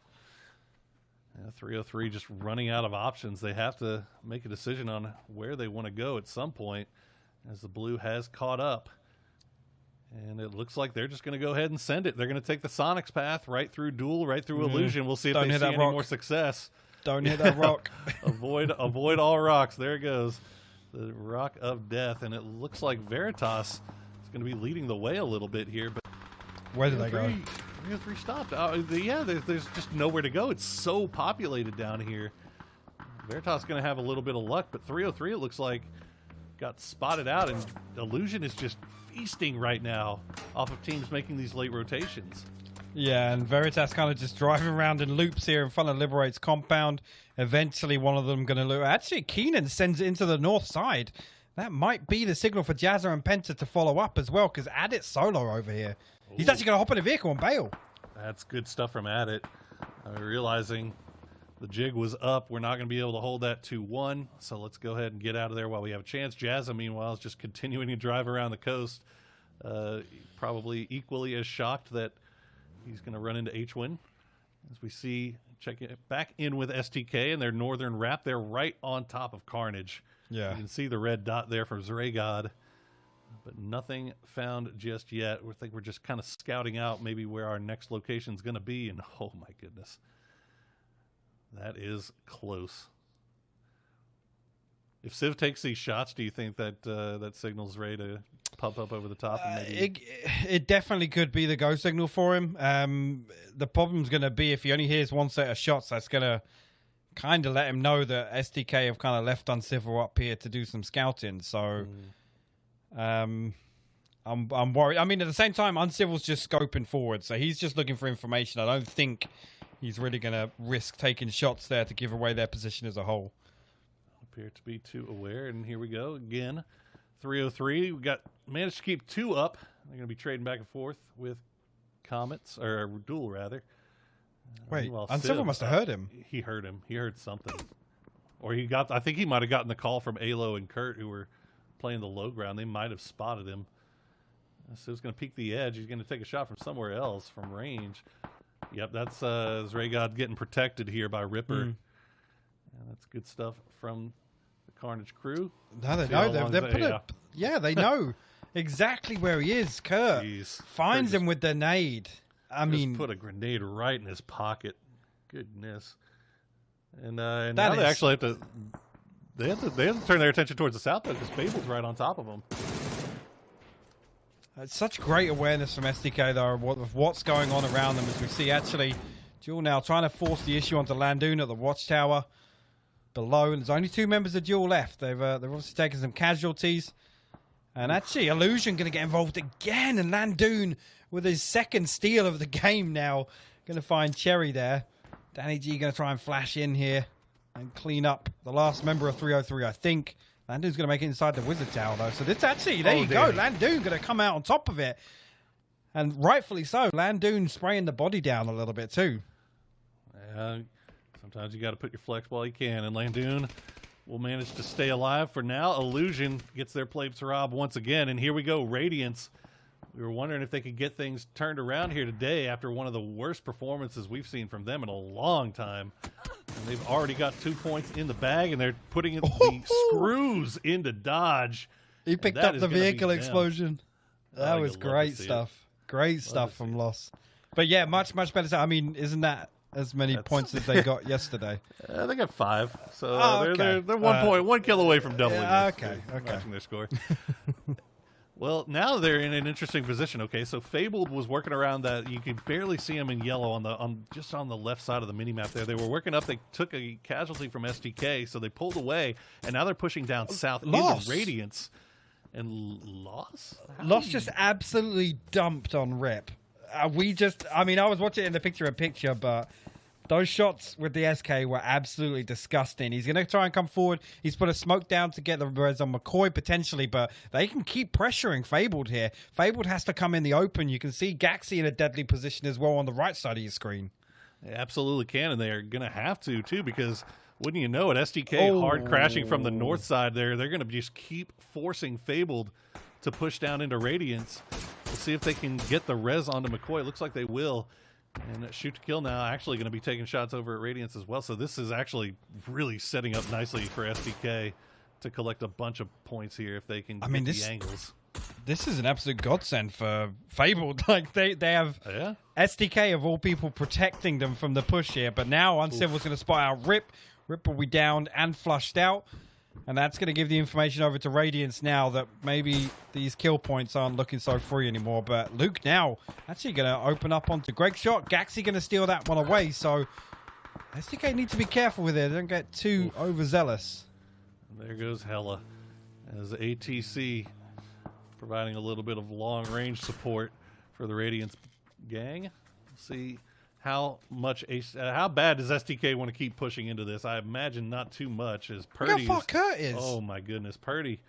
Yeah, 303 just running out of options. They have to make a decision on where they want to go at some point, as the blue has caught up. And it looks like they're just going to go ahead and send it. They're going to take the Sonics path right through Duel, right through Illusion. We'll see if they see any more success. Don't hit that rock. avoid all rocks. There it goes. The rock of death. And it looks like Veritas is going to be leading the way a little bit here. But where did they go? 303 stopped. Yeah, there's just nowhere to go. It's so populated down here. Veritas going to have a little bit of luck, but 303, it looks like, got spotted out, and Illusion is just feasting right now off of teams making these late rotations. Yeah, and Veritas kind of just driving around in loops here in front of Liberate's compound. Eventually, one of them going to loot. Actually, Keenan sends it into the north side. That might be the signal for Jazza and Penta to follow up as well, because Adit's solo over here. He's actually going to hop in a vehicle and bail. That's good stuff from Adit. Realizing the jig was up, we're not going to be able to hold that 2-1, so let's go ahead and get out of there while we have a chance. Jazza, meanwhile, is just continuing to drive around the coast. Probably equally as shocked that he's going to run into H-Win. As we see, check it back in with STK and their northern wrap. They're right on top of Carnage. Yeah. You can see the red dot there from Zregod, but nothing found just yet. We think we're just kind of scouting out maybe where our next location is going to be, and oh my goodness, that is close. If Civ takes these shots, do you think that that signal's ready to pump up over the top? And maybe... it definitely could be the go signal for him. The problem's going to be if he only hears one set of shots, that's going to kind of let him know that SDK have kind of left Uncivil up here to do some scouting. So I'm worried. I mean, at the same time, Uncivil's just scoping forward, so he's just looking for information. I don't think he's really going to risk taking shots there to give away their position as a whole. Appear to be too aware, and here we go again. 303. We managed to keep 2 up. They're going to be trading back and forth with Comets, or Duel rather. Wait, Uncivil must have heard him. He heard him. He heard something, or he got. I think he might have gotten the call from Alo and Kurt, who were playing the low ground. They might have spotted him. So he's going to peek the edge. He's going to take a shot from somewhere else from range. Yep, that's Zregod getting protected here by Ripper. And that's good stuff from the Carnage crew. No, they know. They're put up. Yeah, they know exactly where he is. Kurt finds him with the nade. I mean, put a grenade right in his pocket. Goodness. And now they actually have to. They have to turn their attention towards the south though, because Fable's right on top of them. It's such great awareness from SDK though of what's going on around them, as we see actually Duel now trying to force the issue onto Landoon at the watchtower below, and there's only 2 members of Duel left. They've obviously taken some casualties, and actually Illusion going to get involved again, and Landoon with his second steal of the game now going to find Cherry there. Danny G going to try and flash in here and clean up the last member of 303, I think. Landoon's going to make it inside the Wizard Tower, though. So this actually, there you go. Landoon going to come out on top of it. And rightfully so. Landoon spraying the body down a little bit, too. Sometimes you got to put your flex while you can. And Landoon will manage to stay alive for now. Illusion gets their plates robbed once again. And here we go. Radiance. We were wondering if they could get things turned around here today after one of the worst performances we've seen from them in a long time. And they've already got 2 points in the bag, and they're putting the screws into Dodge. He picked up the vehicle explosion. That was great stuff. Great stuff from Loss. But yeah, much better. I mean, isn't that as many points as they got yesterday? They got 5. So they're 1 kill away from doubling. Okay. Matching their score. Well, now they're in an interesting position. Okay, so Fabled was working around that. You could barely see them in yellow just on the left side of the minimap there. They were working up. They took a casualty from STK, so they pulled away, and now they're pushing down south into Radiance. And Loss? Loss just absolutely dumped on Rip. I mean, I was watching it in the picture-in-picture, but those shots with the SK were absolutely disgusting. He's going to try and come forward. He's put a smoke down to get the res on McCoy potentially, but they can keep pressuring Fabled here. Fabled has to come in the open. You can see Gaxi in a deadly position as well on the right side of your screen. They absolutely can, and they are going to have to, too, because wouldn't you know it, SDK hard crashing from the north side there. They're going to just keep forcing Fabled to push down into Radiance. We'll see if they can get the res onto McCoy. It looks like they will. And Shoot to Kill now actually going to be taking shots over at Radiance as well. So this is actually really setting up nicely for SDK to collect a bunch of points here if they can get the angles. This is an absolute godsend for Fabled. Like they have SDK of all people protecting them from the push here. But now Uncivil's going to spot out Rip. Rip will be downed and flushed out. And that's going to give the information over to Radiance now that maybe these kill points aren't looking so free anymore. But Luke now actually going to open up onto Greg's shot. Gaxi going to steal that one away. So SDK need to be careful with it. They don't get too overzealous. There goes Hella as ATC providing a little bit of long-range support for the Radiance gang. See how much how bad does STK want to keep pushing into this? I imagine not too much. As Purdy, Look how far Kurt is. Oh my goodness, Purdy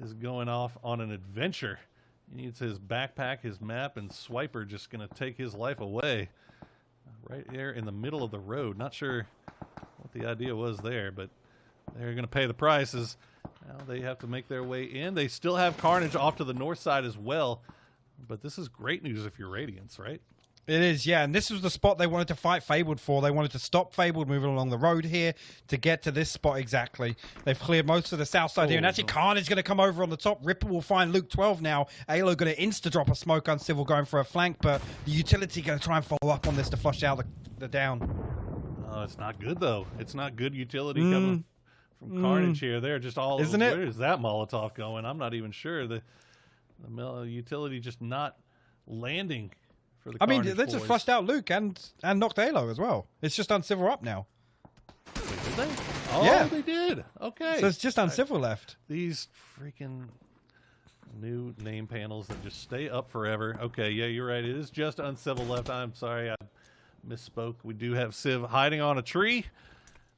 is going off on an adventure. He needs his backpack, his map, and Swiper just going to take his life away. Right there in the middle of the road. Not sure what the idea was there, but they're going to pay the prices. Now they have to make their way in. They still have Carnage off to the north side as well. But this is great news if you're Radiance, right? It is, yeah, and this was the spot they wanted to fight Fabled for. They wanted to stop Fabled moving along the road here to get to this spot exactly. They've cleared most of the south side here, and actually Carnage going to come over on the top. Ripper will find Luke 12 now. Alo going to insta-drop a smoke on Civil going for a flank, but the utility going to try and follow up on this to flush out the down. Oh, it's not good, though. It's not good utility coming from Carnage here. They're just all... Isn't it? Where is that Molotov going? I'm not even sure. The utility just not landing. I mean, they just flushed out Luke and knocked Alo as well. It's just Uncivil up now. Wait, did they? Oh, yeah. They did. Okay. So it's just Uncivil left. These freaking new name panels that just stay up forever. Okay, yeah, you're right. It is just Uncivil left. I'm sorry, I misspoke. We do have Civ hiding on a tree.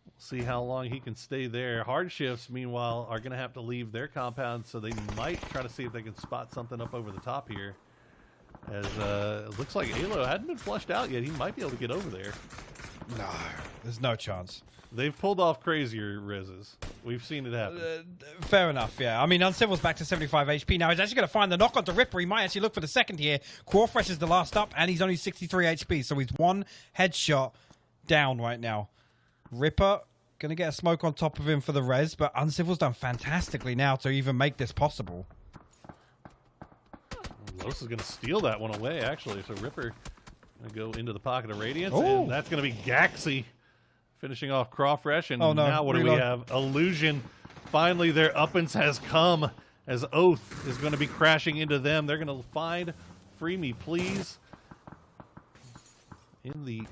We'll see how long he can stay there. Hard Shifts, meanwhile, are going to have to leave their compound, so they might try to see if they can spot something up over the top here. As it looks like Alo hadn't been flushed out yet. He might be able to get over there. No, there's no chance. They've pulled off crazier reses. We've seen it happen. Fair enough, yeah. I mean, Uncivil's back to 75 HP. Now he's actually going to find the knock onto Ripper. He might actually look for the second here. Quorfresh is the last up, and he's only 63 HP, so he's one headshot down right now. Ripper going to get a smoke on top of him for the res, but Uncivil's done fantastically now to even make this possible. Los is going to steal that one away, actually. So Ripper going to go into the pocket of Radiance, and that's going to be Gaxi finishing off Crawfresh. And now what do we have? Illusion. Finally, their uppance has come as Oath is going to be crashing into them. They're going to find Free Me, please, in the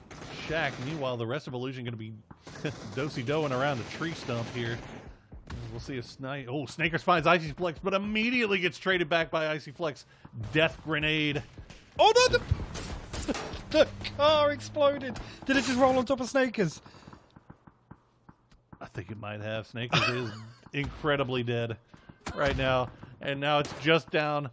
shack. Meanwhile, the rest of Illusion going to be do-si-doing around the tree stump here. We'll see if Snakers finds Icy Flex, but immediately gets traded back by Icy Flex. Death Grenade. Oh no, the car exploded. Did it just roll on top of Snakers? I think it might have. Snakers is incredibly dead right now. And now it's just down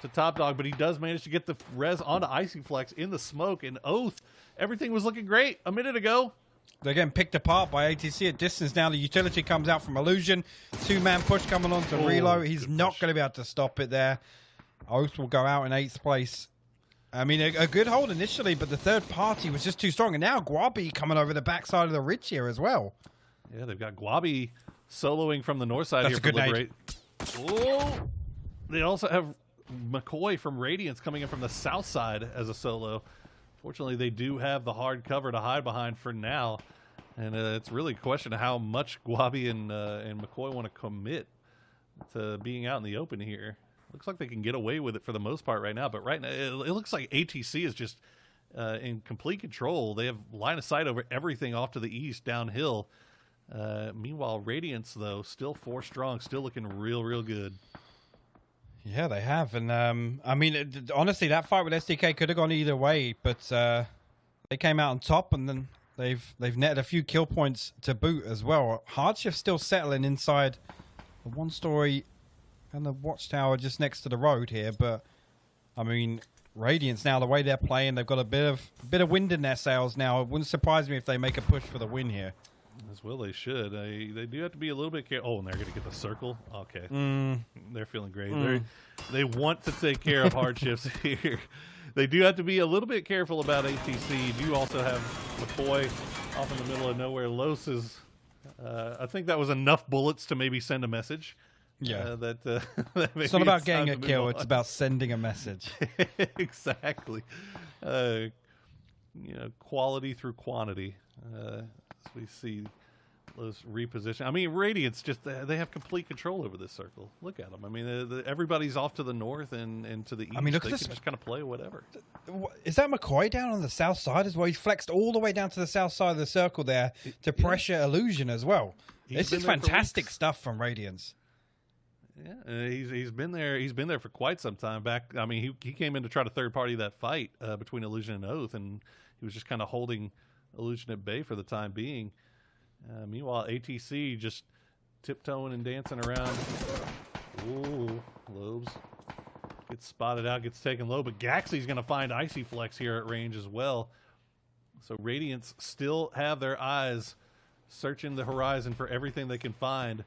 to Top Dog, but he does manage to get the res onto Icy Flex in the smoke. And Oath, everything was looking great a minute ago. They're getting picked apart by ATC at distance now. The utility comes out from Illusion. Two-man push coming on to Reload. He's not going to be able to stop it there. Oath will go out in 8th place. I mean, a good hold initially, but the third party was just too strong. And now Guabi coming over the backside of the ridge here as well. Yeah, they've got Guabi soloing from the north side. That's here a good nade. Oh! They also have McCoy from Radiance coming in from the south side as a solo. Fortunately, they do have the hard cover to hide behind for now. And it's really a question of how much Guabi and McCoy want to commit to being out in the open here. Looks like they can get away with it for the most part right now. But right now, it looks like ATC is just in complete control. They have line of sight over everything off to the east, downhill. Meanwhile, Radiance, though, still 4 strong, still looking real, real good. Yeah, they have. And, I mean, honestly, that fight with SDK could have gone either way. But they came out on top, and then they've netted a few kill points to boot as well. Hardshift's still settling inside the 1-story and the watchtower just next to the road here. But, I mean, Radiance now, the way they're playing, they've got a bit of wind in their sails now. It wouldn't surprise me if they make a push for the win here. As well they should. They do have to be a little bit careful. Oh, and they're going to get the circle. Okay. They're feeling great. They want to take care of Hardships here. They do have to be a little bit careful about ATC. You do also have McCoy off in the middle of nowhere. Los is, I think that was enough bullets to maybe send a message. Yeah. That it's not about getting a kill. It's about sending a message. Exactly. Quality through quantity. As we see those reposition. I mean, Radiance just they have complete control over this circle. Look at them. I mean, everybody's off to the north and to the east. I mean, look they at this. can just kind of play whatever. Is that McCoy down on the south side as well? He's flexed all the way down to the south side of the circle there to pressure Illusion as well. This is fantastic stuff from Radiance. Yeah, he's been there. He's been there for quite some time. Back, I mean, he came in to try to third party that fight between Illusion and Oath, and he was just kind of holding Illusion at bay for the time being. Meanwhile, ATC just tiptoeing and dancing around. Ooh, Lobes gets spotted out, gets taken low, but Gaxley's going to find Icy Flex here at range as well. So Radiance still have their eyes searching the horizon for everything they can find.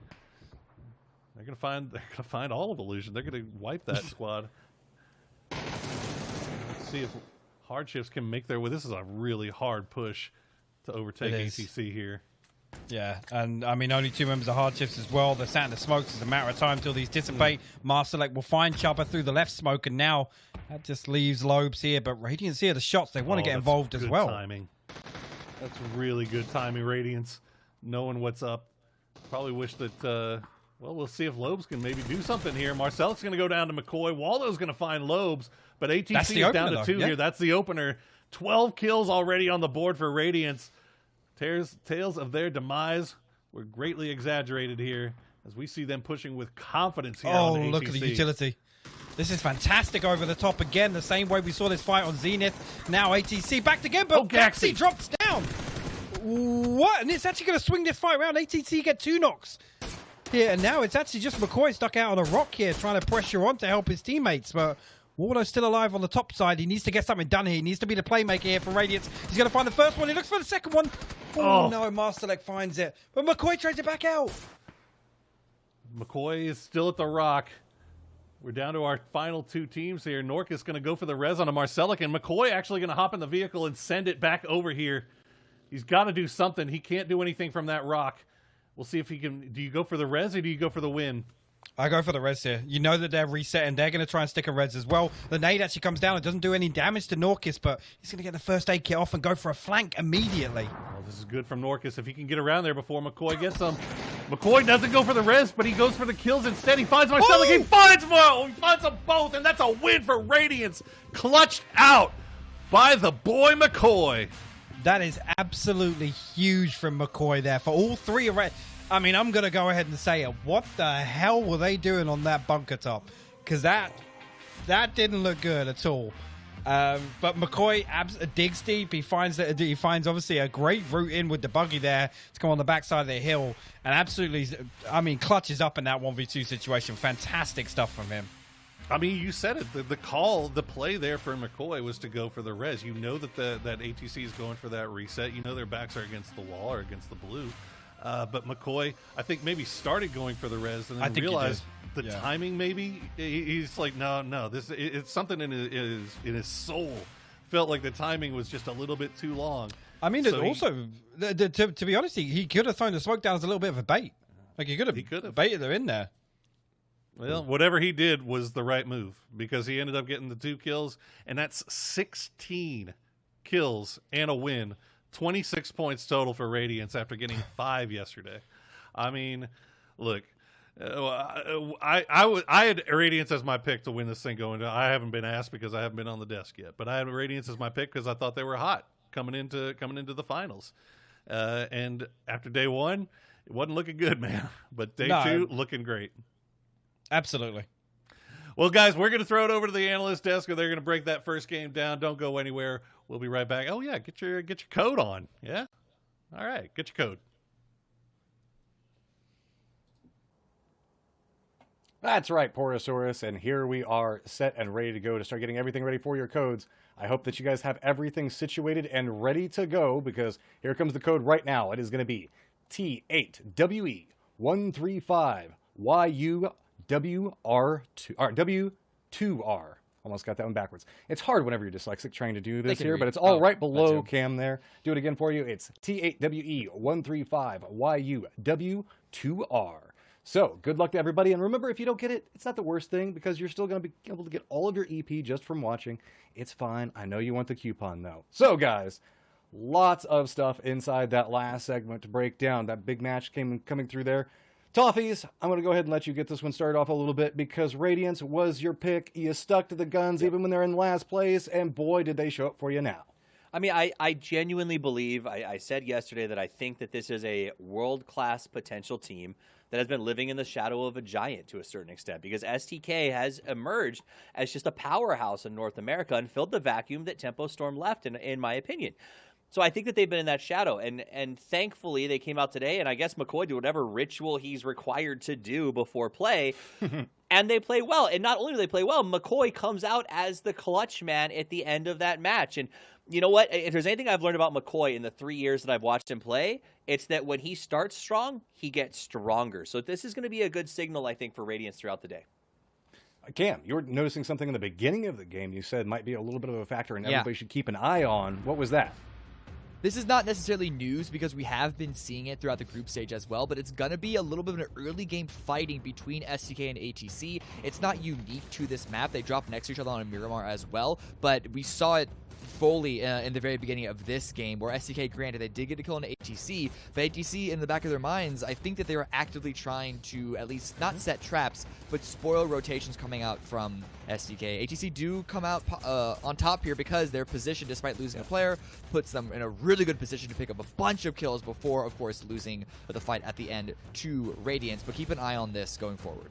They're gonna find all of Illusion. They're gonna wipe that squad. Let's see if Hardships can make their way. This is a really hard push to overtake ATC here. Yeah, and I mean, only 2 members of Hardships as well. They're sat in the smokes. It's a matter of time until these dissipate. Marselect will find Chubba through the left smoke, and now that just leaves Lobes here. But Radiance here, the shots, they want to get involved as well. Timing. That's really good timing, Radiance. Knowing what's up. Probably wish that, well, we'll see if Lobes can maybe do something here. Marcelic's going to go down to McCoy. Waldo's going to find Lobes, but ATC is down to 2 here. That's the opener. 12 kills already on the board for Radiance. Tales of their demise were greatly exaggerated here as we see them pushing with confidence here on ATC. Oh, look at the utility. This is fantastic over the top again, the same way we saw this fight on Zenith. Now ATC backed again, but Gaxi drops down. What? And it's actually going to swing this fight around. ATC get 2 knocks here, and now it's actually just McCoy stuck out on a rock here trying to pressure on to help his teammates, but Waldo's still alive on the top side. He needs to get something done here. He needs to be the playmaker here for Radiance. He's going to find the first one. He looks for the second one. Oh, no, Marselect finds it. But McCoy trades it back out. McCoy is still at the rock. We're down to our final 2 teams here. Norcus going to go for the res on a Marcelic, and McCoy actually going to hop in the vehicle and send it back over here. He's got to do something. He can't do anything from that rock. We'll see if he can. Do you go for the res or do you go for the win? I go for the res here. You know that they're resetting. They're going to try and stick a res as well. The nade actually comes down. It doesn't do any damage to Norcus, but he's going to get the first aid kit off and go for a flank immediately. Well, this is good from Norcus if he can get around there before McCoy gets him. McCoy doesn't go for the res, but he goes for the kills instead. He finds Marcelic. He finds Mo. He finds them both, and that's a win for Radiance. Clutched out by the boy McCoy. That is absolutely huge from McCoy there for all 3 of I mean, I'm going to go ahead and say it. What the hell were they doing on that bunker top? Because that didn't look good at all. But McCoy digs deep. He finds obviously a great route in with the buggy there to come on the backside of the hill. And absolutely, I mean, clutches up in that 1v2 situation. Fantastic stuff from him. I mean, you said it. The play there for McCoy was to go for the res. You know that that ATC is going for that reset. You know their backs are against the wall or against the blue. But McCoy, I think, maybe started going for the res and then realized the timing. Maybe he's like, no, it's something in his soul. Felt like the timing was just a little bit too long. I mean, so to be honest, he could have thrown the smoke down as a little bit of a bait. Like he could have baited them in there. Well, whatever he did was the right move because he ended up getting the 2 kills, and that's 16 kills and a win. 26 points total for Radiance after getting 5 yesterday. I mean, look, I had Radiance as my pick to win this thing going. I haven't been asked because I haven't been on the desk yet, but I had Radiance as my pick because I thought they were hot coming into the finals. And after day 1, it wasn't looking good, man. But day 2, looking great. Absolutely. Well, guys, we're going to throw it over to the analyst desk, or they're going to break that first game down. Don't go anywhere. We'll be right back. Oh, yeah, get your code on. Yeah? All right, get your code. That's right, Porosaurus, and here we are set and ready to go to start getting everything ready for your codes. I hope that you guys have everything situated and ready to go because here comes the code right now. It is going to be T8WE135YUWR2R. Almost got that one backwards. It's hard whenever you're dyslexic trying to do this here, but it's all right below Cam there. Do it again for you. It's T8WE135YUW2R. So, good luck to everybody, and remember, if you don't get it, it's not the worst thing, because you're still going to be able to get all of your EP just from watching. It's fine. I know you want the coupon, though. So, guys, lots of stuff inside that last segment to break down. That big match coming through there. Toffees, I'm going to go ahead and let you get this one started off a little bit, because Radiance was your pick. You stuck to the guns even when they're in last place, and boy, did they show up for you now. I mean, I genuinely believe, I said yesterday that I think that this is a world-class potential team that has been living in the shadow of a giant to a certain extent, because STK has emerged as just a powerhouse in North America and filled the vacuum that Tempo Storm left, in my opinion. So I think that they've been in that shadow, and thankfully they came out today, and I guess McCoy did whatever ritual he's required to do before play, and they play well. And not only do they play well, McCoy comes out as the clutch man at the end of that match. And you know what? If there's anything I've learned about McCoy in the 3 years that I've watched him play, it's that when he starts strong, he gets stronger. So this is going to be a good signal, I think, for Radiance throughout the day. Cam, you were noticing something in the beginning of the game you said might be a little bit of a factor and everybody should keep an eye on. What was that? This is not necessarily news because we have been seeing it throughout the group stage as well, but it's going to be a little bit of an early game fighting between STK and ATC. It's not unique to this map. They dropped next to each other on Miramar as well, but we saw it fully in the very beginning of this game, where STK, granted, they did get a kill on ATC, but ATC, in the back of their minds, I think that they were actively trying to at least not set traps, but spoil rotations coming out from STK. ATC do come out on top here because their position, despite losing a player, puts them in a really good position to pick up a bunch of kills before, of course, losing the fight at the end to Radiance. But keep an eye on this going forward.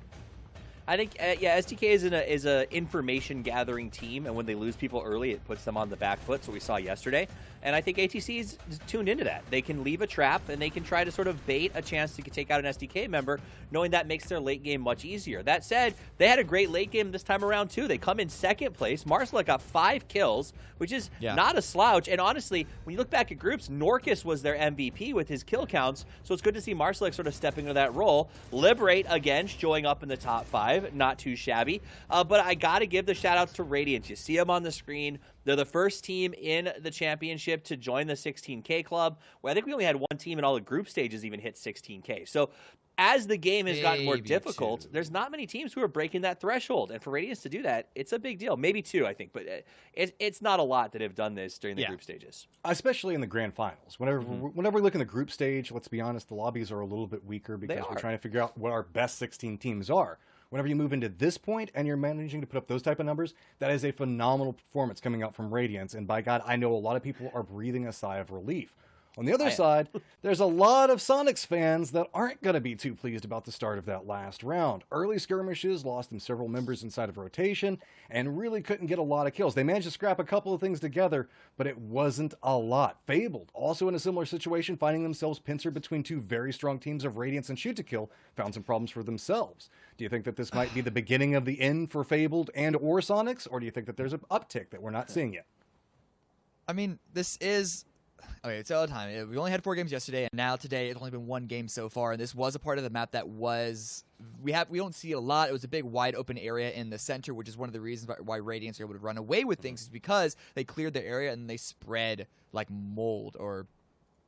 I think, yeah, STK is a information gathering team, and when they lose people early, it puts them on the back foot. So we saw yesterday, and I think ATC is tuned into that. They can leave a trap, and they can try to sort of bait a chance to take out an STK member, knowing that makes their late game much easier. That said, they had a great late game this time around too. They come in second place. Marsalek got 5 kills, which is not a slouch. And honestly, when you look back at groups, Norcus was their MVP with his kill counts. So it's good to see Marsalek sort of stepping into that role. Liberate again, showing up in the top 5. Not too shabby, but I gotta give the shout outs to Radiance. You see them on the screen. They're the first team in the championship to join the 16K club, where I think we only had one team in all the group stages even hit 16K. So as the game has gotten more difficult, there's not many teams who are breaking that threshold, and for Radiance to do that, it's a big deal. Maybe 2, I think, but it's not a lot that have done this during the group stages, especially in the grand finals. Whenever we look in the group stage, let's be honest, the lobbies are a little bit weaker because we're trying to figure out what our best 16 teams are. Whenever you move into this point and you're managing to put up those type of numbers, that is a phenomenal performance coming out from Radiance. And by God, I know a lot of people are breathing a sigh of relief. On the other side, there's a lot of Sonics fans that aren't going to be too pleased about the start of that last round. Early skirmishes lost them several members inside of rotation and really couldn't get a lot of kills. They managed to scrap a couple of things together, but it wasn't a lot. Fabled, also in a similar situation, finding themselves pincered between 2 very strong teams of Radiance and Shoot to Kill, found some problems for themselves. Do you think that this might be the beginning of the end for Fabled and or Sonics, or do you think that there's an uptick that we're not seeing yet? I mean, this is... Okay, it's all the time. We only had 4 games yesterday, and now today it's only been 1 game so far. And this was a part of the map that was we don't see it a lot. It was a big wide open area in the center, which is one of the reasons why Radiance are able to run away with things, is because they cleared their area and they spread like mold. Or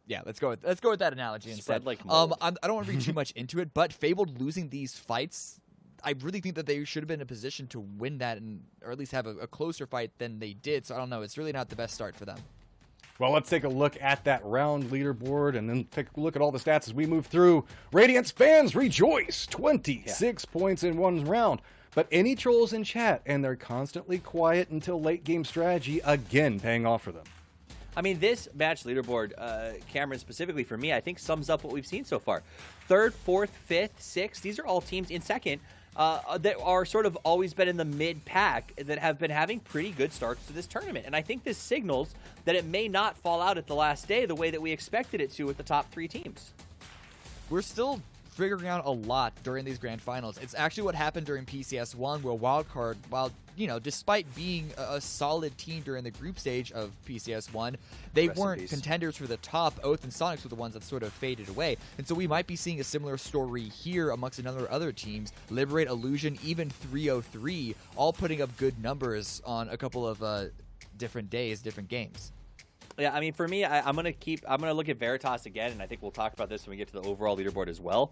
yeah, let's go with that analogy instead. Spread like mold. I don't want to read too much into it, but Fabled losing these fights, I really think that they should have been in a position to win that, or at least have a closer fight than they did. So I don't know. It's really not the best start for them. Well, let's take a look at that round leaderboard and then take a look at all the stats as we move through. Radiance fans rejoice! 26 points in 1 round. But any trolls in chat, and they're constantly quiet until late game strategy, again paying off for them. I mean, this match leaderboard, Cameron, specifically for me, I think sums up what we've seen so far. 3rd, 4th, 5th, 6th, these are all teams in 2nd. That are sort of always been in the mid-pack that have been having pretty good starts to this tournament. And I think this signals that it may not fall out at the last day the way that we expected it to with the top 3 teams. We're still figuring out a lot during these grand finals. It's actually what happened during PCS1, where Wildcard, while, despite being a solid team during the group stage of PCS1, they weren't contenders for the top. Oath and Sonics were the ones that sort of faded away. And so we might be seeing a similar story here amongst other teams. Liberate, Illusion, even 303, all putting up good numbers on a couple of different days, different games. Yeah, I mean, for me, I'm gonna look at Veritas again, and I think we'll talk about this when we get to the overall leaderboard as well.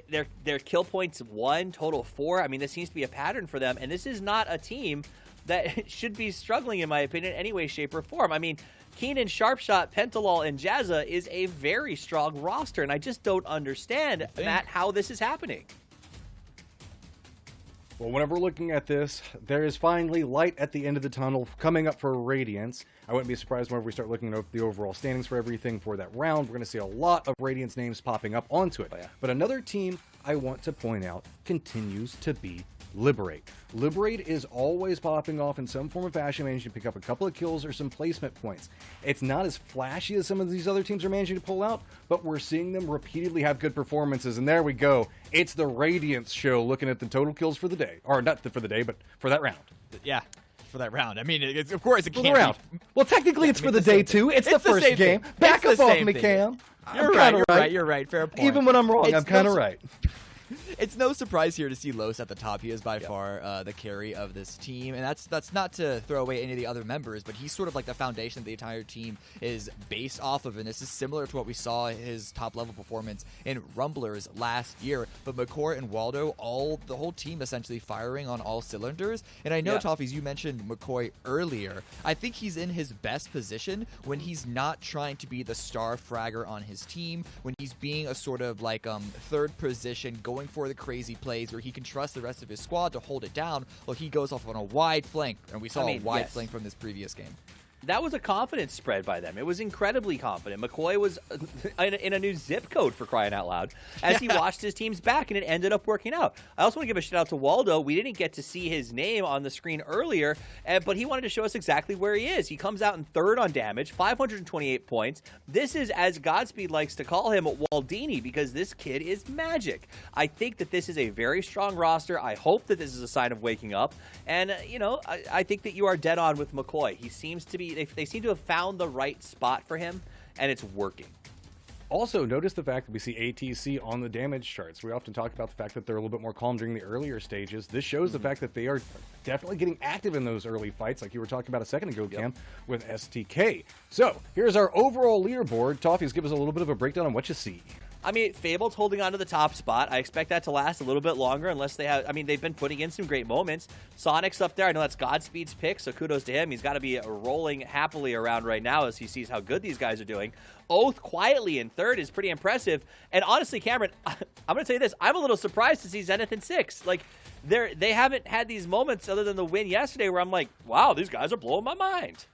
Their kill points 1, total 4. I mean, this seems to be a pattern for them, and this is not a team that should be struggling, in my opinion, in any way, shape, or form. I mean, Keenan, Sharpshot, Pentalol, and Jazza is a very strong roster, and I just don't understand, Matt, how this is happening. Well, whenever we're looking at this, there is finally light at the end of the tunnel coming up for Radiance. I wouldn't be surprised whenever we start looking at the overall standings for everything for that round. We're going to see a lot of Radiance names popping up onto it. But another team I want to point out continues to be Liberate. Liberate is always popping off in some form of fashion, managing to pick up a couple of kills or some placement points. It's not as flashy as some of these other teams are managing to pull out, but we're seeing them repeatedly have good performances, and there we go. It's the Radiance show looking at the total kills for the day. Or not for the day, but for that round. Yeah, for that round. I mean, it's, of course, it For can't the round. be. Well, technically it's for the day, too. It's the first same game. thing. Back It's the up off same me, thing. Cam. You're right. You're right. Fair point. Even when I'm wrong, It's I'm kind of no- right. It's no surprise here to see Los at the top. He is by far the carry of this team, and that's not to throw away any of the other members, but he's sort of like the foundation that the entire team is based off of, and this is similar to what we saw his top-level performance in Rumblers last year. But McCoy and Waldo, the whole team essentially firing on all cylinders, and I know, Toffees, you mentioned McCoy earlier. I think he's in his best position when he's not trying to be the star fragger on his team, when he's being a sort of like third position, going for the crazy plays where he can trust the rest of his squad to hold it down while he goes off on a wide flank, and we saw a wide flank from this previous game. That was a confidence spread by them. It was incredibly confident. McCoy was in a new zip code, for crying out loud, as he watched his teams back, and it ended up working out. I also want to give a shout out to Waldo. We didn't get to see his name on the screen earlier, but he wanted to show us exactly where he is. He comes out in third on damage, 528 points. This is, as Godspeed likes to call him, Waldini, because this kid is magic. I think that this is a very strong roster. I hope that this is a sign of waking up. And, I think that you are dead on with McCoy. He seems to be... They seem to have found the right spot for him, and it's working. Also, notice the fact that we see ATC on the damage charts. We often talk about the fact that they're a little bit more calm during the earlier stages. This shows the fact that they are definitely getting active in those early fights, like you were talking about a second ago, Cam, with STK. So, here's our overall leaderboard. Toffees, give us a little bit of a breakdown on what you see. I mean, Fabled's holding on to the top spot. I expect that to last a little bit longer unless they have... I mean, they've been putting in some great moments. Sonic's up there. I know that's Godspeed's pick, so kudos to him. He's got to be rolling happily around right now as he sees how good these guys are doing. Oath quietly in third is pretty impressive. And honestly, Cameron, I'm going to tell you this. I'm a little surprised to see Zenith in sixth. Like, they haven't had these moments other than the win yesterday where I'm like, wow, these guys are blowing my mind.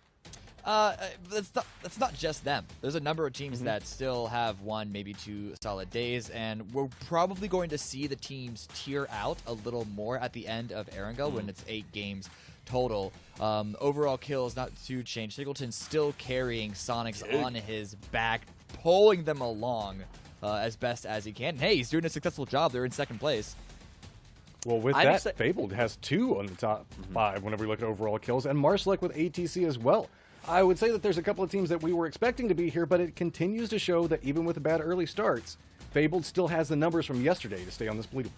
That's not just them. There's a number of teams that still have 1, maybe 2 solid days, and we're probably going to see the teams tier out a little more at the end of Erangel when it's 8 games total. Overall kills, not too changed. Singleton's still carrying Sonics on his back, pulling them along as best as he can. Hey, he's doing a successful job. They're in second place. Well, with that, Fabled has 2 on the top 5 whenever we look at overall kills, and Marslek with ATC as well. I would say that there's a couple of teams that we were expecting to be here, but it continues to show that even with the bad early starts, Fabled still has the numbers from yesterday to stay on this leaderboard.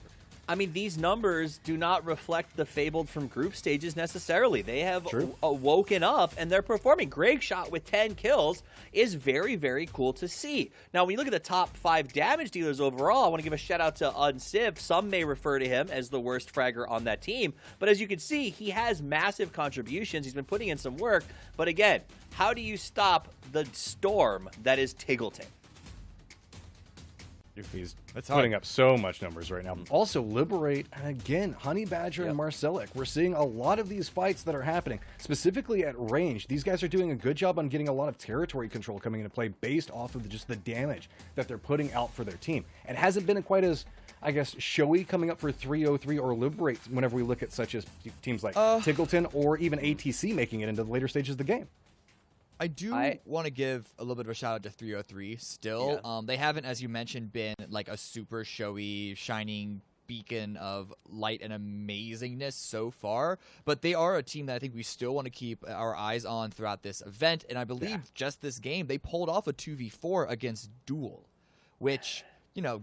I mean, these numbers do not reflect the Fabled from group stages necessarily. They have woken up, and they're performing. Greg shot with 10 kills is very, very cool to see. Now, when you look at the top 5 damage dealers overall, I want to give a shout-out to Unciv. Some may refer to him as the worst fragger on that team. But as you can see, he has massive contributions. He's been putting in some work. But again, how do you stop the storm that is Tiggleton? He's putting up so much numbers right now. Also, Liberate, and again, Honey Badger and Marcelic. We're seeing a lot of these fights that are happening, specifically at range. These guys are doing a good job on getting a lot of territory control coming into play based off of just the damage that they're putting out for their team. It hasn't been quite as, I guess, showy coming up for 303 or Liberate whenever we look at such as teams like Tiggleton or even ATC making it into the later stages of the game. I do want to give a little bit of a shout out to 303 still. Yeah. They haven't, as you mentioned, been like a super showy, shining beacon of light and amazingness so far, but they are a team that I think we still want to keep our eyes on throughout this event, and I believe just this game, they pulled off a 2v4 against Duel, which,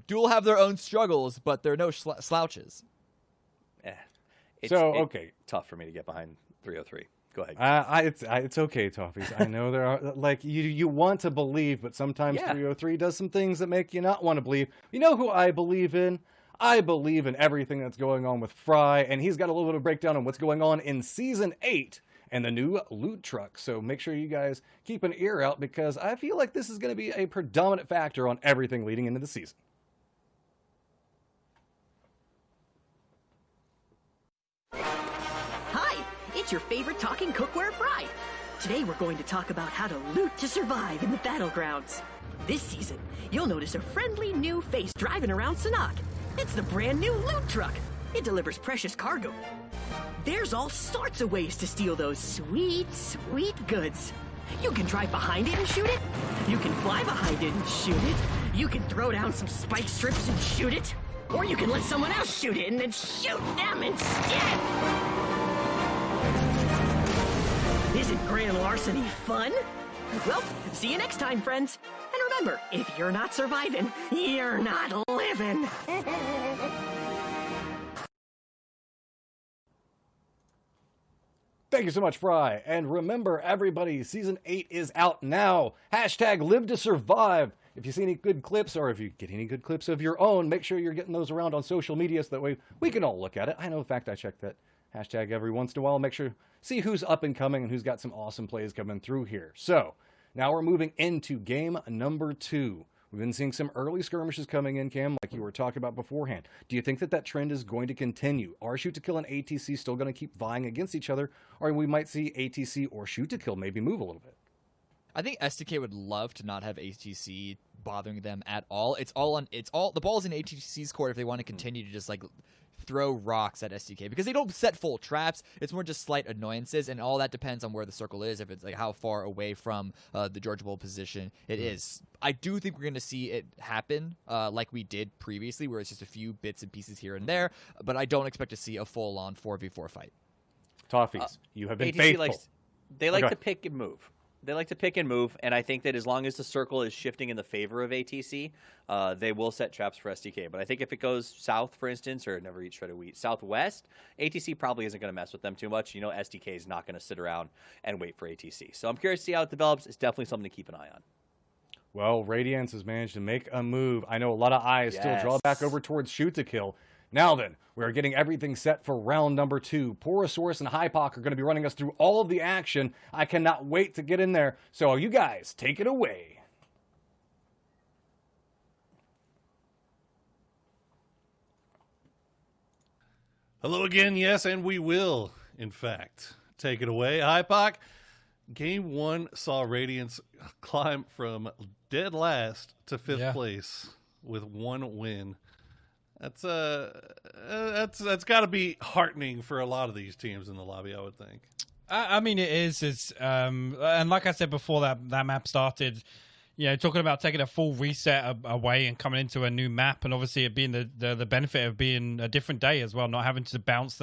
Duel have their own struggles, but they're no slouches. It's tough for me to get behind 303. Go ahead. It's okay, Toffees. I know there are, like, you want to believe, but sometimes 303 does some things that make you not want to believe. You know who I believe in? I believe in everything that's going on with Fry, and he's got a little bit of breakdown on what's going on in Season 8 and the new loot truck. So make sure you guys keep an ear out, because I feel like this is going to be a predominant factor on everything leading into the season. it's your favorite talking cookware fry. Today we're going to talk about how to loot to survive in the battlegrounds. This season, you'll notice a friendly new face driving around Sanhok. It's the brand new loot truck. It delivers precious cargo. There's all sorts of ways to steal those sweet, sweet goods. You can drive behind it and shoot it. You can fly behind it and shoot it. You can throw down some spike strips and shoot it. Or you can let someone else shoot it and then shoot them instead. Isn't grand larceny fun? Well, see you next time, friends. And remember, if you're not surviving, you're not living. Thank you so much, Fry. And remember, everybody, Season 8 is out now. Hashtag live to survive. If you see any good clips, or if you get any good clips of your own, make sure you're getting those around on social media so that way we can all look at it. I know, in fact, I check that hashtag every once in a while. Make sure, see who's up and coming and who's got some awesome plays coming through here. So, now we're moving into game number 2. We've been seeing some early skirmishes coming in, Cam, like you were talking about beforehand. Do you think that that trend is going to continue? Are Shoot to Kill and ATC still going to keep vying against each other? Or we might see ATC or Shoot to Kill maybe move a little bit? I think STK would love to not have ATC bothering them at all. The ball's in ATC's court if they want to continue to just like throw rocks at STK, because they don't set full traps. It's more just slight annoyances, and all that depends on where the circle is, if it's like how far away from the Georgia Bowl position it is. I do think we're going to see it happen like we did previously, where it's just a few bits and pieces here and there, but I don't expect to see a full-on 4v4 fight. Toffees, you have been ATC faithful. They like to pick and move. They like to pick and move, and I think that as long as the circle is shifting in the favor of ATC, they will set traps for STK. But I think if it goes south, for instance, or never eat shredded wheat, southwest, ATC probably isn't going to mess with them too much. You know, STK is not going to sit around and wait for ATC. So I'm curious to see how it develops. It's definitely something to keep an eye on. Well, Radiance has managed to make a move. I know a lot of eyes still draw back over towards Shoot to Kill. Now then, we're getting everything set for round number 2. Porosaurus and Hypoc are going to be running us through all of the action. I cannot wait to get in there. So you guys, take it away. Hello again, yes, and we will, in fact, take it away. Hypoc, Game 1 saw Radiance climb from dead last to 5th place with 1 win. That's got to be heartening for a lot of these teams in the lobby, I would think. I mean, it is. It's and like I said before that map started, you know, talking about taking a full reset away and coming into a new map, and obviously it being the benefit of being a different day as well, not having to bounce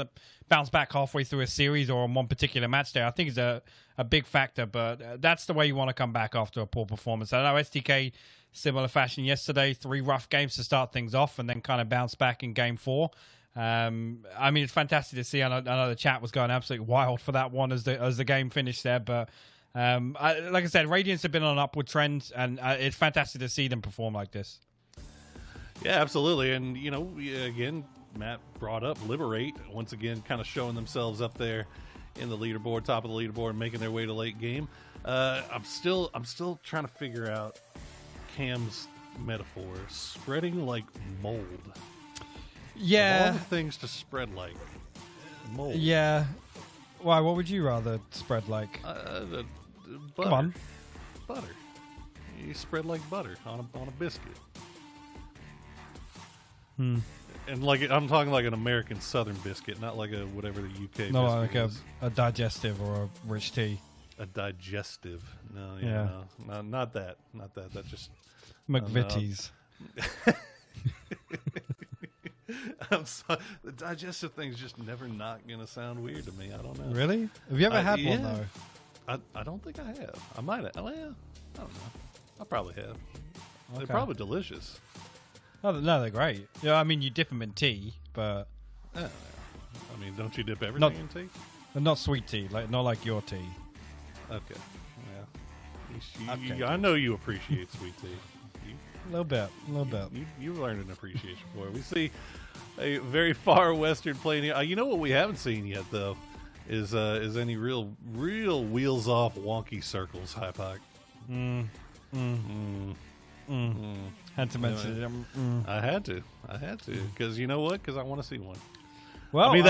back halfway through a series or on one particular match day, I think is a big factor. But that's the way you want to come back after a poor performance. I know STK, similar fashion yesterday, 3 rough games to start things off and then kind of bounce back in game 4. I mean, it's fantastic to see. I know the chat was going absolutely wild for that one as the game finished there. But like I said, Radiance have been on an upward trend, and it's fantastic to see them perform like this. Yeah, absolutely. And, you know, again, Matt brought up Liberate, once again kind of showing themselves up there in the leaderboard, top of the leaderboard, making their way to late game. I'm still trying to figure out Cam's metaphor, spreading like mold. Yeah. Of all the things to spread like mold. Yeah. Why? What would you rather spread like? Butter. Come on. Butter. You spread like butter on a biscuit. And like I'm talking like an American Southern biscuit, not like a whatever the UK. Not biscuit like is. a digestive or a rich tea. A digestive. No, no, not that. Not that. That just McVitie's. I'm sorry. The digestive thing's just never not gonna sound weird to me. I don't know. Really? Have you ever had one yeah. though? I don't think I have. I might have. Oh yeah. I don't know. I probably have. They're Okay. probably delicious. Oh no, they're great. Yeah, I mean you dip them in tea, but I mean, don't you dip everything in tea? not sweet tea, not like your tea. Okay. Yeah. Okay. I know you appreciate sweet tea. A little bit. You've learned an appreciation for it. We see a very far western plane here. You know what we haven't seen yet, though, is any real wheels off wonky circles, Hypoc. Had to mention it. I had to, because you know what? Because I want to see one. Well, I mean,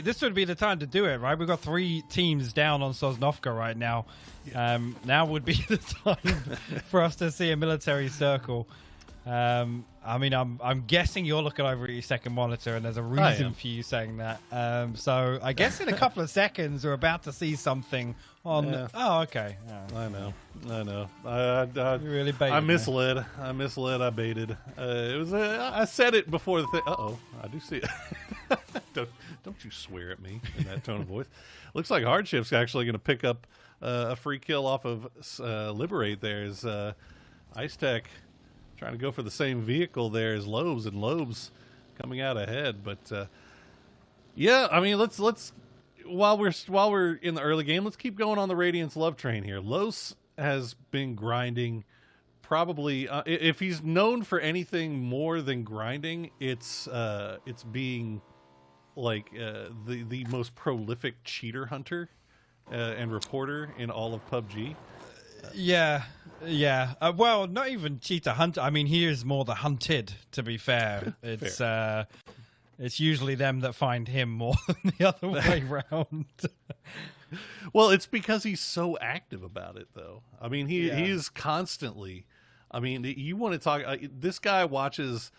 this would be the time to do it, right? We've got 3 teams down on Sosnovka right now. Now would be the time for us to see a military circle. I mean, I'm guessing you're looking over at your second monitor, and there's a reason for you saying that. So I guess in a couple of seconds we're about to see something on. Yeah. Oh, okay. I know. You really baited I me. misled. I baited. It was. I said it before the thing. I do see it. don't you swear at me in that tone of voice. Looks like Hardship's actually going to pick up a free kill off of Liberate. There's Ice Tech trying to go for the same vehicle there as Lobes, and Lobes coming out ahead. But yeah, I mean, let's while we're in the early game, let's keep going on the Radiance love train here. Los has been grinding. Probably, if he's known for anything more than grinding, it's being like the most prolific cheater hunter and reporter in all of PUBG. Yeah. Well, not even cheater hunter. I mean, he is more the hunted. To be fair, it's usually them that find him more than the other way around. Well, it's because he's so active about it, though. I mean, he is constantly. I mean, you want to talk. This guy watches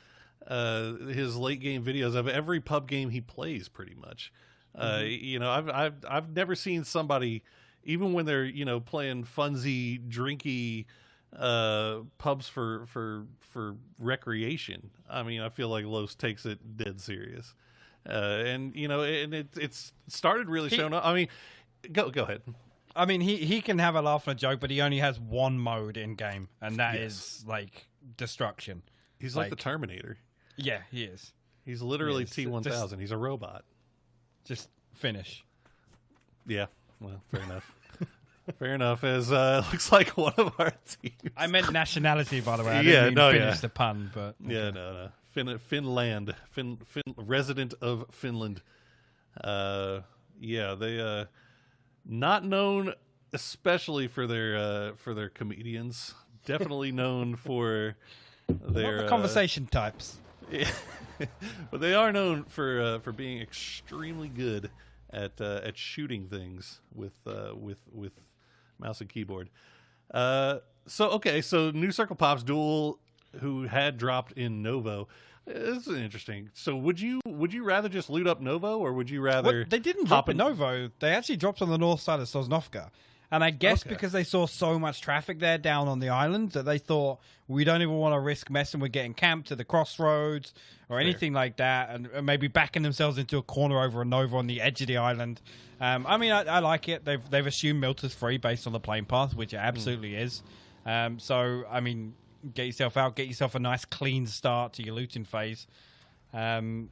his late game videos of every pub game he plays, pretty much. You know, I've never seen somebody, even when they're playing funsy, drinky pubs for recreation. I mean, I feel like Los takes it dead serious, and it's started really showing up. I mean, go ahead. I mean, he can have a laugh and a joke, but he only has one mode in game, and that is like destruction. He's like the Terminator. Yeah, he is. He's literally T-1000. He's a robot. Just finish. Yeah. Well, fair enough. Fair enough. As looks like one of our teams. I meant nationality, by the way. I didn't mean finish the pun, but okay. Yeah, no. Finland, resident of Finland. Yeah, they not known especially for their comedians. Definitely known for their conversation types. Yeah. But they are known for being extremely good at shooting things with mouse and keyboard. So New Circle Pops Duel, who had dropped in Novo. This is interesting. So would you rather just loot up Novo, or would you rather? Well, they didn't drop in Novo. They actually dropped on the north side of Sosnovka. And I guess because they saw so much traffic there down on the island that they thought, we don't even want to risk messing with getting camped to the crossroads or anything like that, and maybe backing themselves into a corner over a Nova on the edge of the island. I mean, I like it. They've assumed Milta's free based on the plane path, which it absolutely is. So, I mean, get yourself out, get yourself a nice clean start to your looting phase. I mean,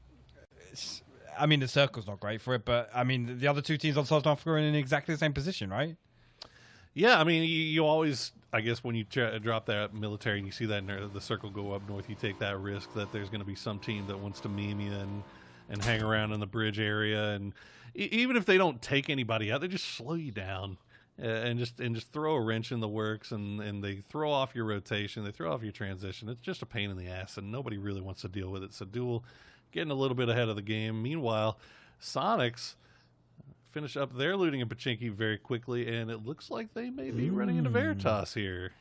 the circle's not great for it, but, I mean, the other two teams on Sosnovka are in exactly the same position, right? Yeah, I mean, you always, I guess, when you drop that military and you see that the circle go up north, you take that risk that there's going to be some team that wants to meme you and hang around in the bridge area, and even if they don't take anybody out, they just slow you down and just throw a wrench in the works, and they throw off your rotation, they throw off your transition. It's just a pain in the ass, and nobody really wants to deal with it. So Duel getting a little bit ahead of the game. Meanwhile, Sonics finish up their looting in Pachinki very quickly, and it looks like they may be running into Veritas here.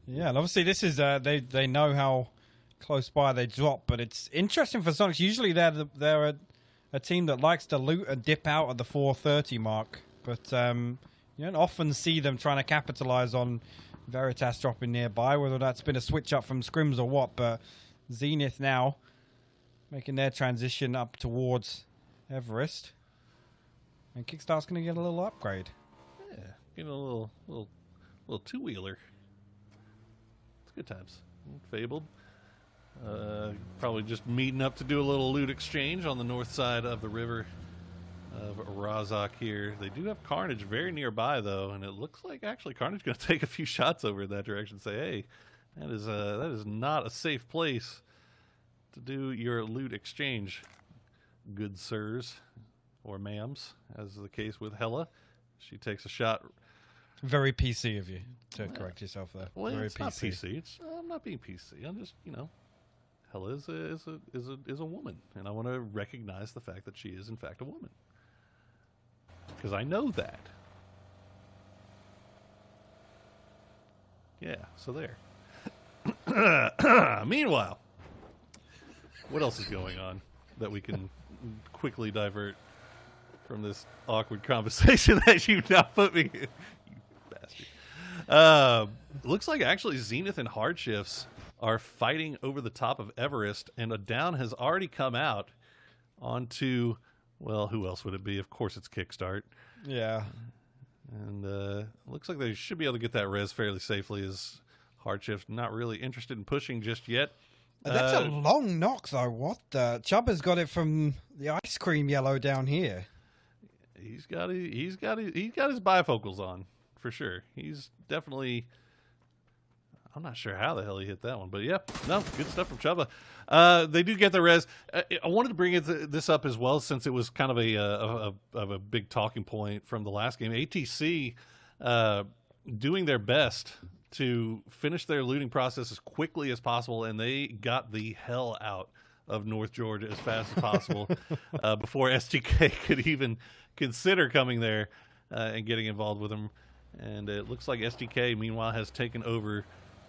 Yeah, and obviously this is they know how close by they drop, but it's interesting for Sonics. Usually they're a team that likes to loot and dip out at the 4:30 mark, but you don't often see them trying to capitalize on Veritas dropping nearby, whether that's been a switch up from scrims or what. But Zenith now making their transition up towards Everest. And Kickstart's going to get a little upgrade. Yeah, getting a little two-wheeler. It's good times. Fabled. Probably just meeting up to do a little loot exchange on the north side of the river of Razak here. They do have Carnage very nearby, though, and it looks like actually Carnage is going to take a few shots over in that direction and say, hey, that is not a safe place to do your loot exchange, good sirs. Or ma'ams, as is the case with Hella. She takes a shot. Very PC of you to correct yourself there. Well, Very it's PC. not PC. I'm not being PC. I'm just, Hella is a woman, and I want to recognize the fact that she is in fact a woman, because I know that. Yeah, so there. Meanwhile, what else is going on that we can quickly divert from this awkward conversation that you've now put me in? You bastard. Looks like actually Zenith and Hardshifts are fighting over the top of Everest, and a down has already come out onto, well, who else would it be? Of course it's Kickstart. Yeah. And looks like they should be able to get that res fairly safely, as Hardshift not really interested in pushing just yet. That's a long knock, though. What? Chubba's got it from the ice cream yellow down here. He's got his bifocals on for sure. He's definitely. I'm not sure how the hell he hit that one, but yeah, no, good stuff from Chubba. They do get the res. I wanted to bring this up as well, since it was kind of a big talking point from the last game. ATC doing their best to finish their looting process as quickly as possible, and they got the hell out of North Georgia as fast as possible before STK could even consider coming there and getting involved with them. And it looks like STK, meanwhile, has taken over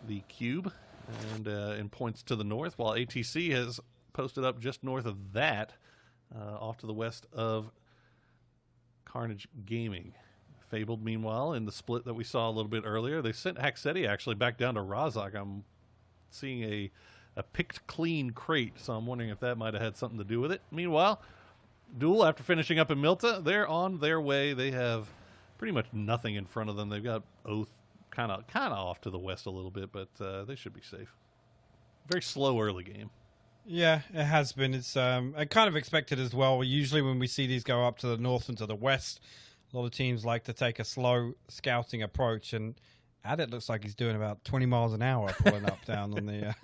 the cube and points to the north, while ATC has posted up just north of that, off to the west of Carnage Gaming. Fabled, meanwhile, in the split that we saw a little bit earlier, they sent Haxetti actually back down to Razak. I'm seeing a picked clean crate, so I'm wondering if that might have had something to do with it. Meanwhile, Duel, after finishing up in Milta, they're on their way. They have pretty much nothing in front of them. They've got Oath kind of off to the west a little bit, but they should be safe. Very slow early game. Yeah, it has been. It's I kind of expected as well. Usually when we see these go up to the north and to the west, a lot of teams like to take a slow scouting approach, and Adit looks like he's doing about 20 miles an hour pulling up down on the...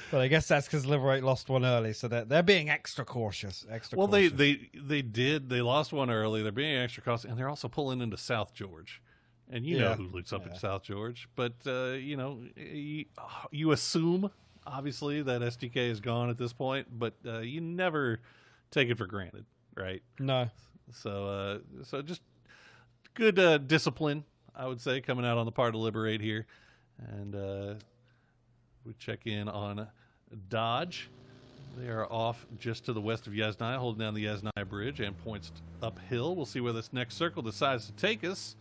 But I guess that's because Liberate lost one early, so they're being extra cautious. Well, cautious. They lost one early. They're being extra cautious, and they're also pulling into South George. And you know who loots up in South George. But, you assume, obviously, that SDK is gone at this point, but you never take it for granted, right? No. So just good discipline, I would say, coming out on the part of Liberate here. And we check in on Dodge. They are off just to the west of Yasnaya, holding down the Yasnaya Bridge and points uphill. We'll see where this next circle decides to take us.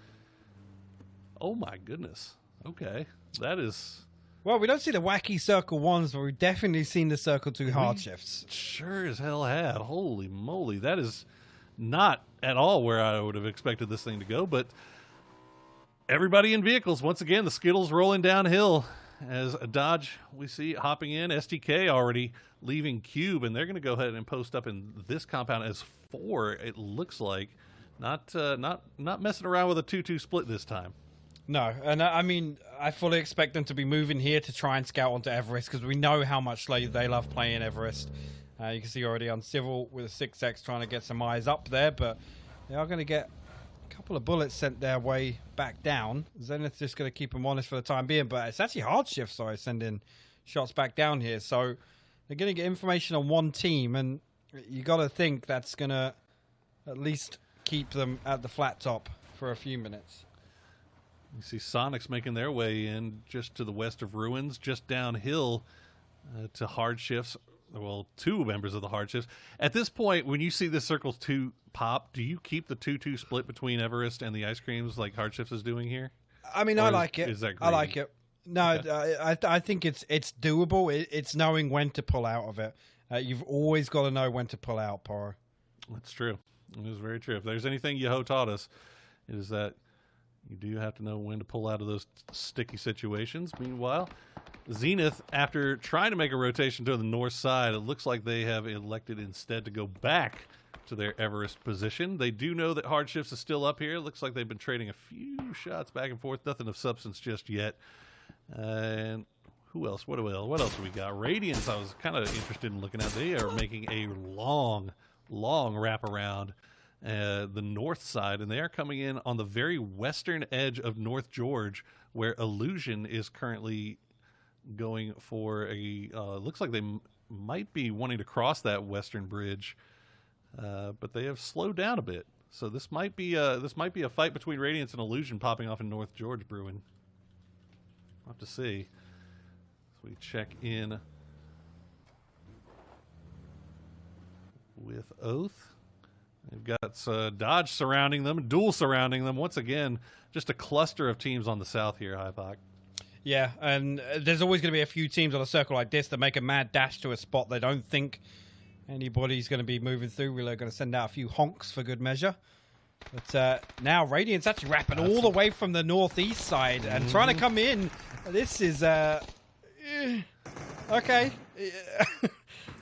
Oh, my goodness. Okay. That is... Well, we don't see the wacky Circle 1s, but we've definitely seen the Circle 2 hard shifts. Sure as hell have. Holy moly. That is not at all where I would have expected this thing to go, but everybody in vehicles. Once again, the Skittles rolling downhill as a Dodge we see hopping in. STK already leaving Cube, and they're going to go ahead and post up in this compound as 4, it looks like. Not messing around with a 2-2 split this time. No, and I mean, I fully expect them to be moving here to try and scout onto Everest, because we know how much they love playing Everest. You can see already on Civil with a 6X trying to get some eyes up there, but they are going to get a couple of bullets sent their way back down. Zenith's just going to keep them honest for the time being, but it's actually hard shift, sorry, sending shots back down here. So they're going to get information on one team, and you got to think that's going to at least keep them at the flat top for a few minutes. You see Sonics making their way in just to the west of Ruins, just downhill to Hard Shifts. Well, 2 members of the Hard Shifts. At this point, when you see the Circle 2 pop, do you keep the 2-2 split between Everest and the Ice Creams like Hard Shifts is doing here? I mean, I like it. Is that I like it. No, okay. I think it's doable. It's knowing when to pull out of it. You've always got to know when to pull out, Poro. That's true. It is very true. If there's anything Yoho taught us, it is that you do have to know when to pull out of those sticky situations. Meanwhile, Zenith, after trying to make a rotation to the north side, it looks like they have elected instead to go back to their Everest position. They do know that Hard Shifts is still up here. It looks like they've been trading a few shots back and forth. Nothing of substance just yet. And who else? What else do we got? Radiance, I was kind of interested in looking at. They are making a long wraparound the north side, and they are coming in on the very western edge of North George, where Illusion is currently going for a. Looks like they might be wanting to cross that western bridge, but they have slowed down a bit. So this might be a fight between Radiance and Illusion popping off in North George brewing. We'll have to see. So we check in with Oath. They've got Dodge surrounding them, Duel surrounding them. Once again, just a cluster of teams on the south here, Hypoc. Yeah, and there's always going to be a few teams on a circle like this that make a mad dash to a spot they don't think anybody's going to be moving through. We're going to send out a few honks for good measure. But now Radiant's actually wrapping all the way from the northeast side and trying to come in. This is... okay.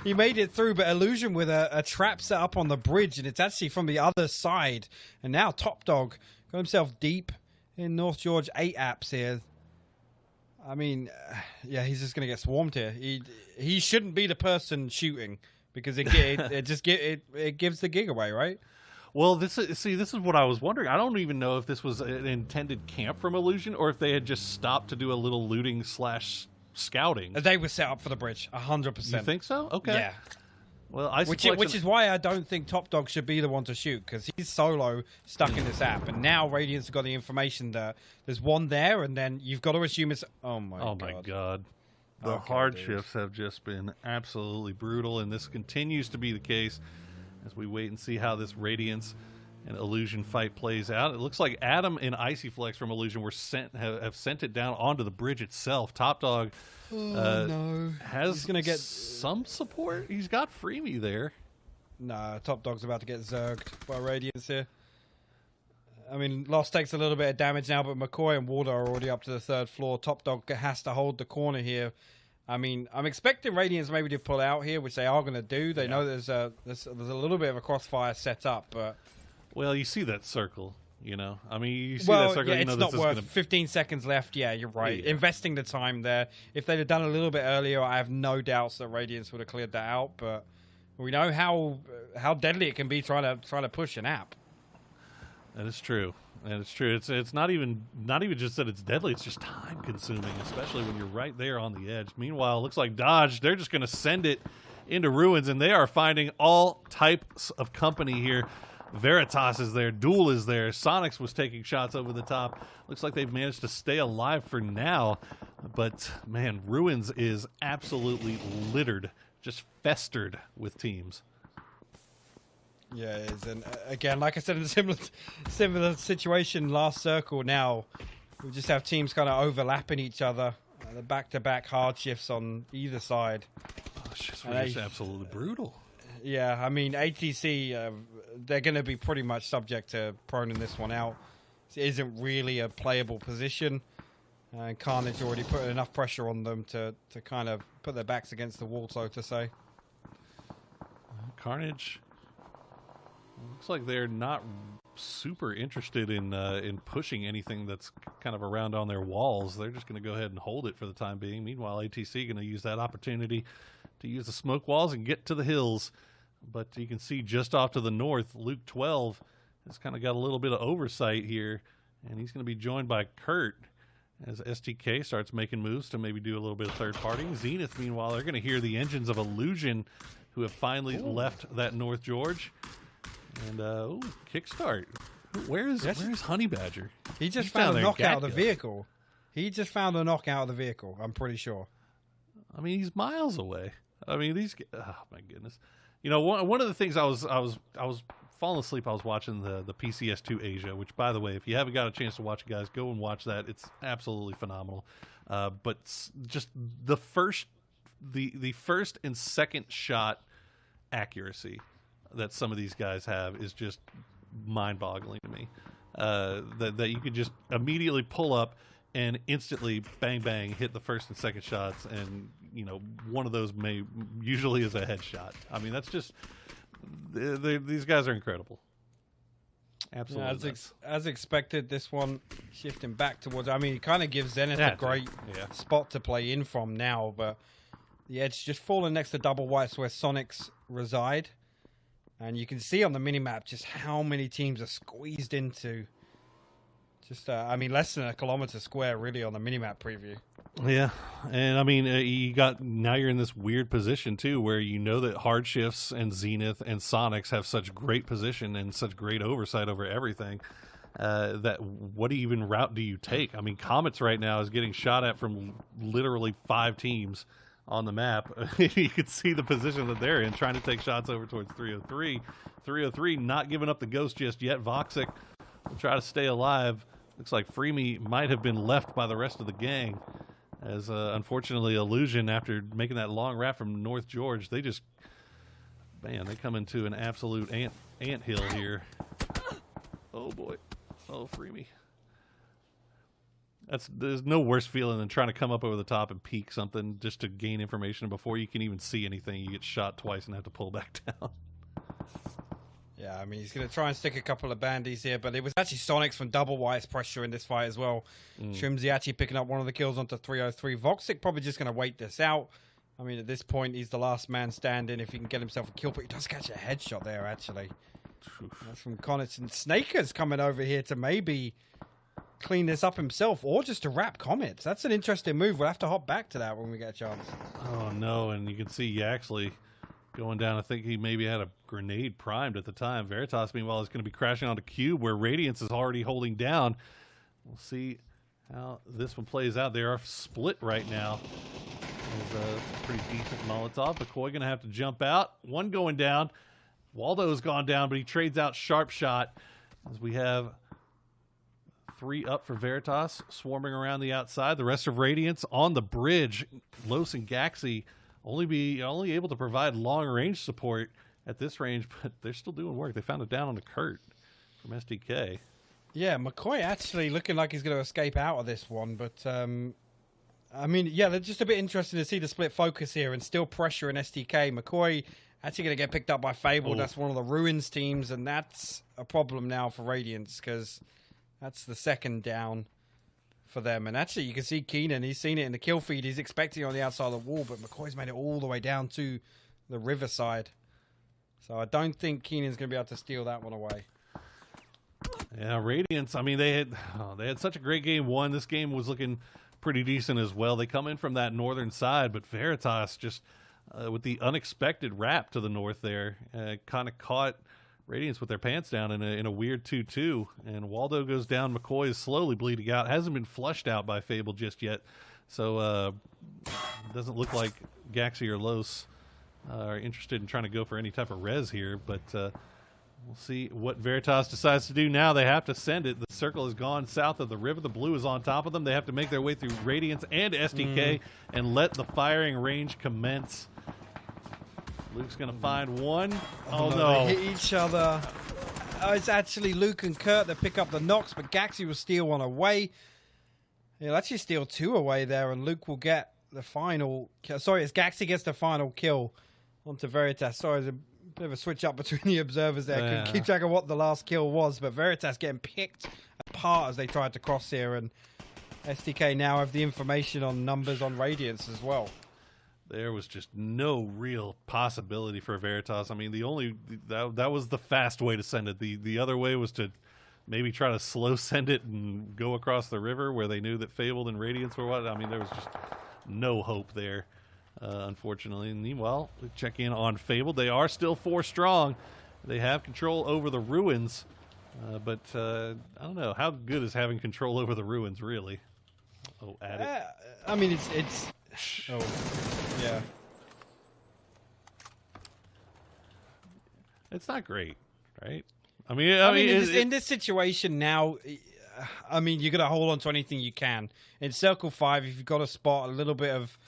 He made it through, but Illusion with a trap set up on the bridge, and it's actually from the other side. And now Top Dog got himself deep in North George. 8 apps here. I mean, yeah, he's just going to get swarmed here. He shouldn't be the person shooting because it gives the gig away, right? Well, this is what I was wondering. I don't even know if this was an intended camp from Illusion or if they had just stopped to do a little looting / scouting. They were set up for the bridge, 100%. You think so? Okay. Yeah. Well, which is why I don't think Top Dog should be the one to shoot, because he's solo stuck in this app, and now Radiant's got the information that there's one there, and then you've got to assume it's... Oh my god. The hardships have just been absolutely brutal, and this continues to be the case as we wait and see how this Radiance and Illusion fight plays out. It looks like Adam and Icy Flex from Illusion have sent it down onto the bridge itself. Top Dog has gonna get some support. He's got Freemy there. Nah, Top Dog's about to get zerged by Radiance here. I mean, Lost takes a little bit of damage now, but McCoy and Warder are already up to the 3rd floor. Top Dog has to hold the corner here. I mean, I'm expecting Radiance maybe to pull out here, which they are going to do. They know there's a little bit of a crossfire set up, but... Well, you see that circle, you know? I mean, you see that circle, yeah, you know it's this not worth 15 seconds left. Yeah, you're right. Yeah. Investing the time there. If they'd have done a little bit earlier, I have no doubts that Radiance would have cleared that out, but we know how deadly it can be trying to push an app. That is true. And it's true. It's not even just that it's deadly. It's just time consuming, especially when you're right there on the edge. Meanwhile, it looks like Dodge, they're just going to send it into ruins, and they are finding all types of company here. Veritas is there. Duel is there. Sonics was taking shots over the top. Looks like they've managed to stay alive for now. But, man, Ruins is absolutely littered, just festered with teams. Yeah, it is. And again, like I said, in a similar situation last circle now, we just have teams kind of overlapping each other. The back-to-back hard shifts on either side. Oh, it's just absolutely brutal. Yeah, I mean, ATC, they're going to be pretty much subject to proning this one out. It isn't really a playable position. And Carnage already put enough pressure on them to kind of put their backs against the wall, so to say. Carnage... Looks like they're not super interested in pushing anything that's kind of around on their walls. They're just going to go ahead and hold it for the time being. Meanwhile, ATC going to use that opportunity to use the smoke walls and get to the hills. But you can see just off to the north, Luke 12 has kind of got a little bit of oversight here, and he's going to be joined by Kurt as STK starts making moves to maybe do a little bit of third party. Zenith, meanwhile, they're going to hear the engines of Illusion, who have finally left that North George. And kickstart. Where is Honey Badger? He just found a knockout of the vehicle. He just found a knockout of the vehicle. I'm pretty sure. I mean, he's miles away. I mean, oh my goodness. You know, one of the things I was falling asleep. I was watching the PCS2 Asia, which, by the way, if you haven't got a chance to watch it, guys, go and watch that. It's absolutely phenomenal. But just the first and second shot accuracy that some of these guys have is just mind-boggling to me. That you could just immediately pull up and instantly bang bang hit the first and second shots, and you know one of those usually is a headshot. I mean, that's just these guys are incredible. Absolutely. Yeah, as expected, this one shifting back towards. I mean, it kind of gives Zenith a great spot to play in from now, but the edge just falling next to double whites where Sonics reside. And you can see on the minimap just how many teams are squeezed into just, I mean, less than a kilometer square, really, on the minimap preview. Yeah, and I mean, now you're in this weird position too, where you know that Hard Shifts and Zenith and Sonics have such great position and such great oversight over everything. That what even route do you take? I mean, Comets right now is getting shot at from literally 5 teams on the map. You can see the position that they're in, trying to take shots over towards 303. 303 not giving up the ghost just yet. Voxic will try to stay alive. Looks like Freemy might have been left by the rest of the gang. As unfortunately, Illusion, after making that long wrap from North George, they just, man, they come into an absolute anthill here. Oh boy, oh Freemy. There's no worse feeling than trying to come up over the top and peek something just to gain information. Before you can even see anything, you get shot twice and have to pull back down. Yeah, I mean, he's going to try and stick a couple of bandies here, but it was actually Sonics from Double White's pressure in this fight as well. Shrimsy actually picking up one of the kills onto 303. Voxic probably just going to wait this out. I mean, at this point, he's the last man standing if he can get himself a kill, but he does catch a headshot there, actually. That's from Connaughton. Snaker's coming over here to maybe clean this up himself or just to wrap Comets. That's an interesting move. We'll have to hop back to that when we get a chance. Oh, no, and you can see Yaxley going down. I think he maybe had a grenade primed at the time. Veritas, meanwhile, is going to be crashing onto Cube, where Radiance is already holding down. We'll see how this one plays out. They are split right now. There's a pretty decent Molotov. McCoy going to have to jump out. One going down. Waldo's gone down, but he trades out Sharp Shot as we have 3 up for Veritas, swarming around the outside. The rest of Radiance on the bridge. Los and Gaxi only able to provide long-range support at this range, but they're still doing work. They found it down on the Kurt from SDK. Yeah, McCoy actually looking like he's going to escape out of this one, but I mean, yeah, they're just a bit interesting to see the split focus here and still pressure in SDK. McCoy actually going to get picked up by Fable. Oh. That's one of the Ruins teams, and that's a problem now for Radiance because that's the second down for them. And actually, you can see Keenan. He's seen it in the kill feed. He's expecting it on the outside of the wall, but McCoy's made it all the way down to the riverside. So I don't think Keenan's going to be able to steal that one away. Yeah, Radiance, I mean, they had such a great game one. This game was looking pretty decent as well. They come in from that northern side, but Veritas just, with the unexpected wrap to the north there, kind of caught Radiance with their pants down in a weird 2-2. And Waldo goes down. McCoy is slowly bleeding out. Hasn't been flushed out by Fable just yet. So it doesn't look like Gaxi or Los are interested in trying to go for any type of res here, but we'll see what Veritas decides to do now. They have to send it. The circle has gone south of the river. The blue is on top of them. They have to make their way through Radiance and SDK and let the firing range commence. Luke's going to find one. Oh, no. They hit each other. It's actually Luke and Kurt that pick up the knocks, but Gaxi will steal one away. He'll actually steal 2 away there, and Luke will get the final kill. Sorry, it's Gaxi gets the final kill onto Veritas. Sorry, there's a bit of a switch up between the observers there. Couldn't keep track of what the last kill was, but Veritas getting picked apart as they tried to cross here, and SDK now have the information on numbers on Radiance as well. There was just no real possibility for Veritas. I mean, that was the fast way to send it. The other way was to maybe try to slow send it and go across the river where they knew that Fabled and Radiance were what. I mean, there was just no hope there, unfortunately. And meanwhile, we check in on Fabled. They are still 4 strong. They have control over the Ruins, but I don't know. How good is having control over the Ruins, really? Oh, add it. I mean, it's oh, yeah. It's not great, right? I mean, in this situation now, I mean, you're going to hold on to anything you can. In Circle 5, if you've got to spot a little bit of,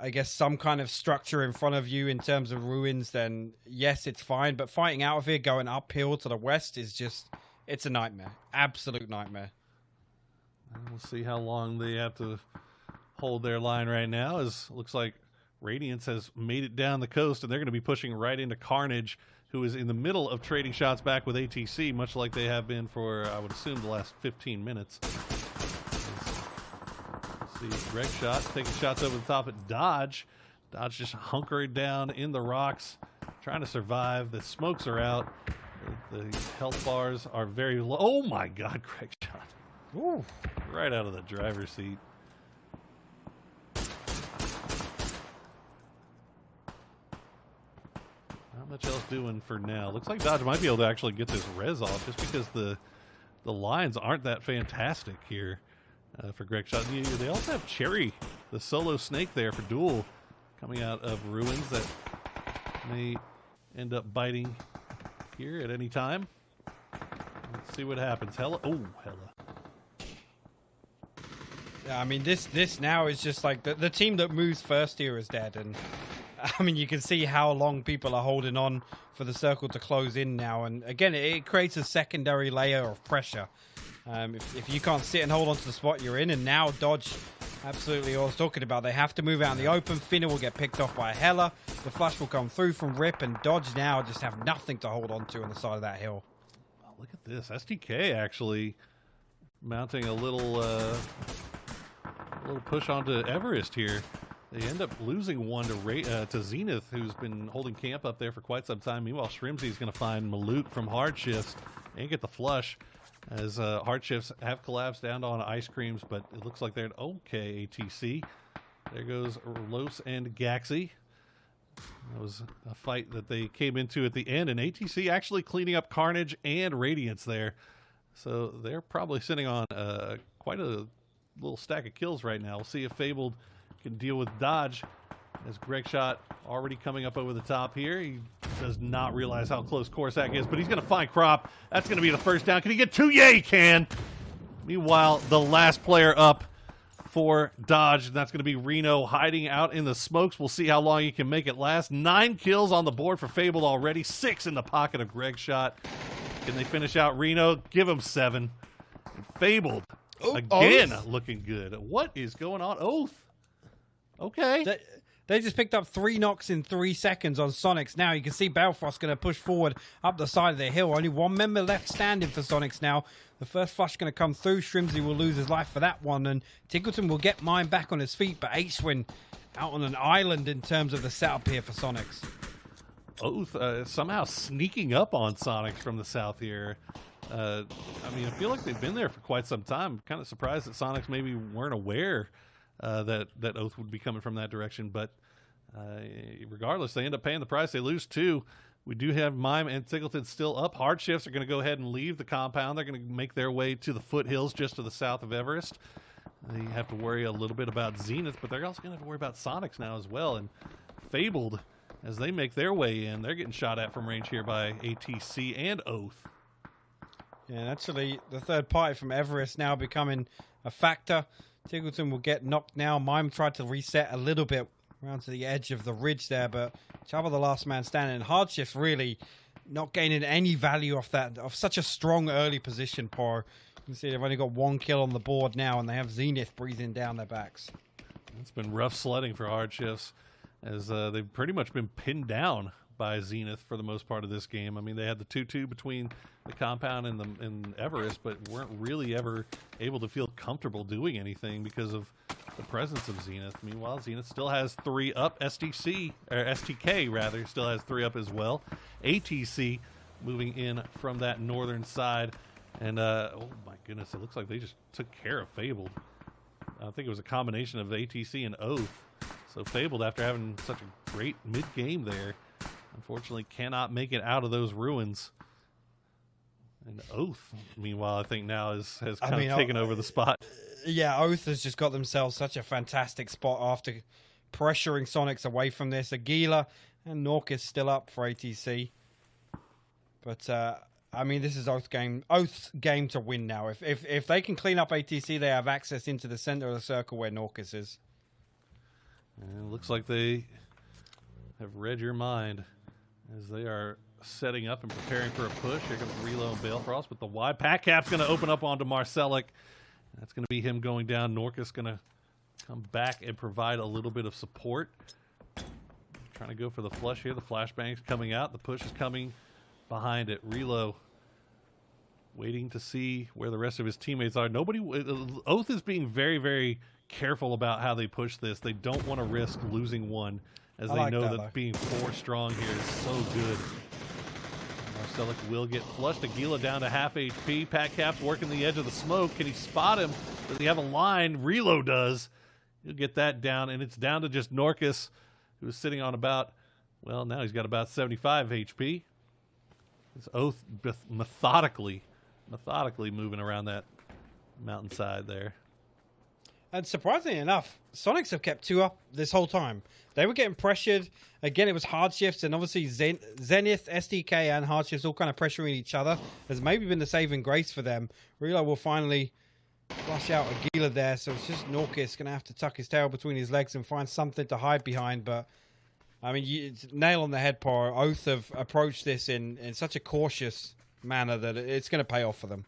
I guess, some kind of structure in front of you in terms of Ruins, then yes, it's fine. But fighting out of here, going uphill to the west is just, it's a nightmare. Absolute nightmare. We'll see how long they have to hold their line right now. As looks like Radiance has made it down the coast, and they're going to be pushing right into Carnage, who is in the middle of trading shots back with ATC, much like they have been for, I would assume, the last 15 minutes. Let's see, Greg Shot taking shots over the top at Dodge. Dodge just hunkering down in the rocks, trying to survive. The smokes are out. The health bars are very low. Oh my God, Greg Shot. Ooh, right out of the driver's seat. much else doing for now. Looks like Dodge might be able to actually get this res off just because the lines aren't that fantastic here for Greg Shot. They also have Cherry, the solo snake there for Duel, coming out of Ruins that may end up biting here at any time. Let's see what happens. Hella. Oh, Hella. Yeah, I mean, this now is just like the team that moves first here is dead. And I mean, you can see how long people are holding on for the circle to close in now. And again, it creates a secondary layer of pressure. If you can't sit and hold on to the spot you're in, and now Dodge, absolutely all I was talking about, they have to move out in the open. Finna will get picked off by Hella. The flush will come through from Rip, and Dodge now just have nothing to hold on to on the side of that hill. Oh, look at this. STK actually mounting a little push onto Everest here. They end up losing one to Zenith, who's been holding camp up there for quite some time. Meanwhile, Shrimsy is going to find Maloot from Hard Shifts and get the flush, as Hard Shifts have collapsed down on Ice Creams, but it looks like they're an okay ATC. There goes Los and Gaxi. That was a fight that they came into at the end, and ATC actually cleaning up Carnage and Radiance there. So they're probably sitting on quite a little stack of kills right now. We'll see if Fabled can deal with Dodge, as Greg Shot already coming up over the top here. He does not realize how close Corsac is, but he's going to find Crop. That's going to be the first down. Can he get two? Yeah, he can. Meanwhile, the last player up for Dodge, and that's going to be Reno hiding out in the smokes. We'll see how long he can make it last. 9 kills on the board for Fabled already. 6 in the pocket of Greg Shot. Can they finish out Reno? Give him 7. And Fabled, again, looking good. What is going on? Oath. Okay. They just picked up 3 knocks in 3 seconds on Sonics. Now you can see Balfrost going to push forward up the side of the hill. Only 1 member left standing for Sonics now. The first flush going to come through. Shrimsy will lose his life for that one, and Tiggleton will get mine back on his feet, but H-Win out on an island in terms of the setup here for Sonics. Oath somehow sneaking up on Sonics from the south here. I mean, I feel like they've been there for quite some time. I'm kind of surprised that Sonics maybe weren't aware that Oath would be coming from that direction, but regardless, they end up paying the price. They lose 2. We do have Mime and Tiggleton still up. Hard Shifts are going to go ahead and leave the compound. They're going to make their way to the foothills just to the south of Everest. They have to worry a little bit about Zenith, but they're also going to have to worry about Sonics now as well. And Fabled, as they make their way in, they're getting shot at from range here by ATC and Oath. Yeah, actually, the third party from Everest now becoming a factor. Tiggleton will get knocked now. Mime tried to reset a little bit around to the edge of the ridge there, but Chubba the last man standing. Hard Shift really not gaining any value off that, of such a strong early position. You can see they've only got 1 kill on the board now, and they have Zenith breathing down their backs. It's been rough sledding for Hard Shifts, as they've pretty much been pinned down by Zenith for the most part of this game. I mean, they had the 2-2 between the compound and Everest, but weren't really ever able to feel comfortable doing anything because of the presence of Zenith. Meanwhile, Zenith still has 3 up. STK rather still has 3 up as well. ATC moving in from that northern side, and oh my goodness, it looks like they just took care of Fabled. I think it was a combination of ATC and Oath. So Fabled, after having such a great mid-game there, unfortunately cannot make it out of those ruins. And Oath, meanwhile, I think now has kind of taken over the spot. Yeah, Oath has just got themselves such a fantastic spot after pressuring Sonics away from this. Aguila and Norkis still up for ATC. But, I mean, this is Oath's game to win now. If they can clean up ATC, they have access into the center of the circle where Norkis is. And it looks like they have read your mind as they are setting up and preparing for a push. Here comes Relo and Balefrost with the wide. Pack Cap's going to open up onto Marcelic. That's going to be him going down. Norkis going to come back and provide a little bit of support. Trying to go for the flush here. The flashbang's coming out. The push is coming behind it. Relo waiting to see where the rest of his teammates are. Oath is being very, very careful about how they push this. They don't want to risk losing one, as they know that being 4 strong here is so good. Marcelic will get flushed. Aguila down to half HP. Pat Cap's working the edge of the smoke. Can he spot him? Does he have a line? Relo does. He'll get that down, and it's down to just Norkis, who's sitting on about Well, now he's got about 75 HP. This Oath methodically moving around that mountainside there. And surprisingly enough, Sonics have kept 2 up this whole time. They were getting pressured. Again, it was hard shifts, and obviously Zenith, SDK, and hard shifts all kind of pressuring each other. Has maybe been the saving grace for them. Relo will finally flush out Aguila there, so it's just Norkis going to have to tuck his tail between his legs and find something to hide behind. But, I mean, it's nail on the head, Poro. Oath have approached this in such a cautious manner that it's going to pay off for them.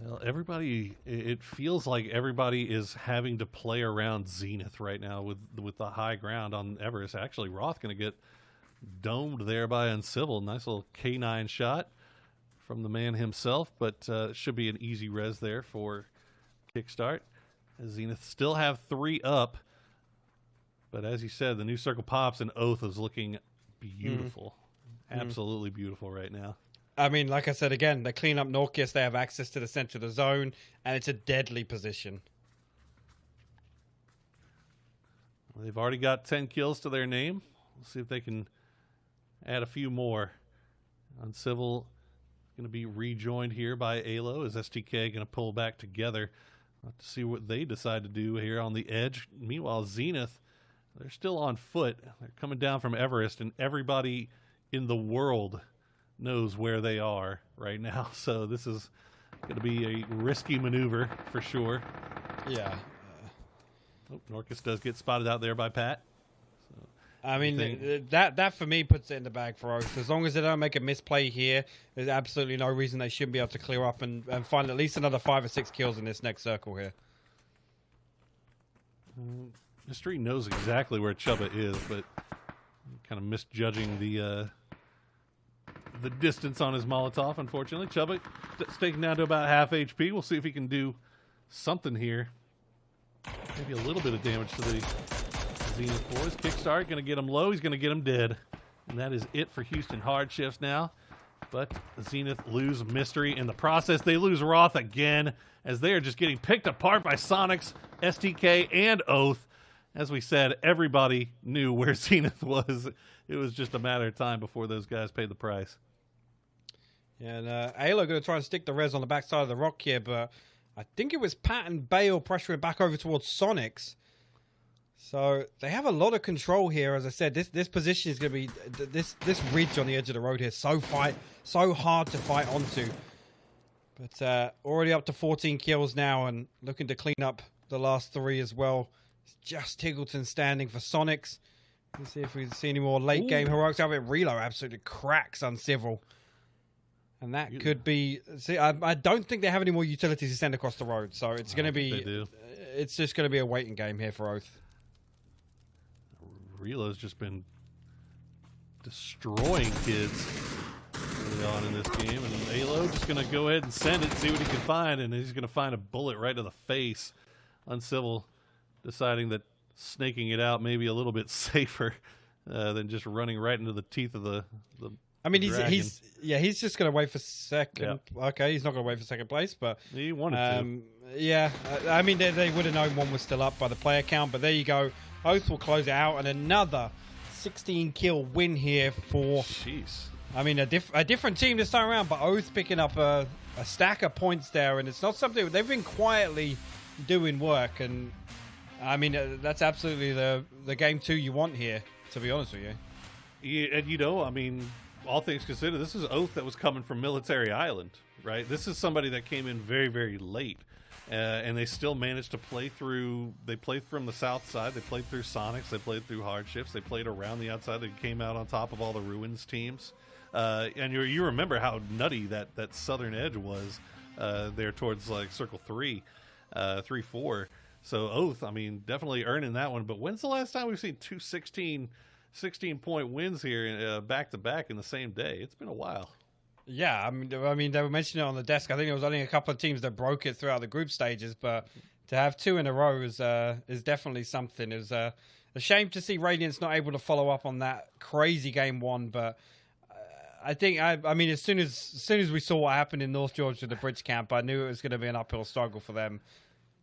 Well, it feels like everybody is having to play around Zenith right now with the high ground on Everest. Actually, Roth going to get domed there by Uncivil. Nice little K9 shot from the man himself, but should be an easy res there for Kickstart. Zenith still have 3 up, but as you said, the new circle pops and Oath is looking beautiful. Absolutely beautiful right now. I mean, like I said, again, they clean up Norkis, they have access to the center of the zone, and it's a deadly position. They've already got 10 kills to their name. We'll see if they can add a few more. Uncivil going to be rejoined here by Alo. Is STK going to pull back together? We'll have to see what they decide to do here on the edge. Meanwhile, Zenith, they're still on foot. They're coming down from Everest, and everybody in the world knows where they are right now. So this is going to be a risky maneuver for sure. Yeah. Norkis does get spotted out there by Pat. So I mean, that for me puts it in the bag for Oath. As long as they don't make a misplay here, there's absolutely no reason they shouldn't be able to clear up and find at least another 5 or 6 kills in this next circle here. Mystery knows exactly where Chubba is, but kind of misjudging the distance on his Molotov, unfortunately. Chubba taken down to about half HP. We'll see if he can do something here. Maybe a little bit of damage to the Zenith boys. Kickstart going to get him low. He's going to get him dead. And that is it for Houston hard shifts now. But Zenith lose Mystery in the process. They lose Roth again as they are just getting picked apart by Sonics, STK, and Oath. As we said, everybody knew where Zenith was. It was just a matter of time before those guys paid the price. Yeah, and Alo going to try and stick the res on the backside of the rock here, but I think it was Pat and Bale pressuring back over towards Sonics. So they have a lot of control here. As I said, this position is going to be this ridge on the edge of the road here. So hard to fight onto. But already up to 14 kills now and looking to clean up the last 3 as well. It's just Tiggleton standing for Sonics. Let's see if we see any more late game heroics out of it. Relo absolutely cracks Uncivil. And that could be... See, I don't think they have any more utilities to send across the road. So it's going to be... It's just going to be a waiting game here for Oath. Relo's just been destroying kids early on in this game. And Alo just going to go ahead and send it, see what he can find. And he's going to find a bullet right to the face. Uncivil deciding that snaking it out may be a little bit safer than just running right into the teeth of the I mean, he's just going to wait for second. Yeah. Okay, he's not going to wait for second place, but he wanted to. Yeah, I mean, they would have known one was still up by the player count, but there you go. Oath will close it out, and another 16-kill win here for... Jeez. I mean, a different team this time around, but Oath picking up a stack of points there, and it's not something... They've been quietly doing work, and I mean, that's absolutely the game 2 you want here, to be honest with you. Yeah, and I mean... All things considered, this is Oath that was coming from Military Island, right? This is somebody that came in very, very late, and they still managed to play through. They played from the south side. They played through Sonics. They played through Hardships. They played around the outside. They came out on top of all the Ruins teams. And you remember how nutty that southern edge was there towards like Circle 3, 3-4. So Oath, I mean, definitely earning that one. But when's the last time we've seen 2 16-point wins here back-to-back in the same day? It's been a while. Yeah, I mean, they were mentioning it on the desk. I think there was only a couple of teams that broke it throughout the group stages, but to have 2 in a row is definitely something. It was a shame to see Radiance not able to follow up on that crazy game 1, but I think, I mean, as soon as we saw what happened in North Georgia, the bridge camp, I knew it was going to be an uphill struggle for them.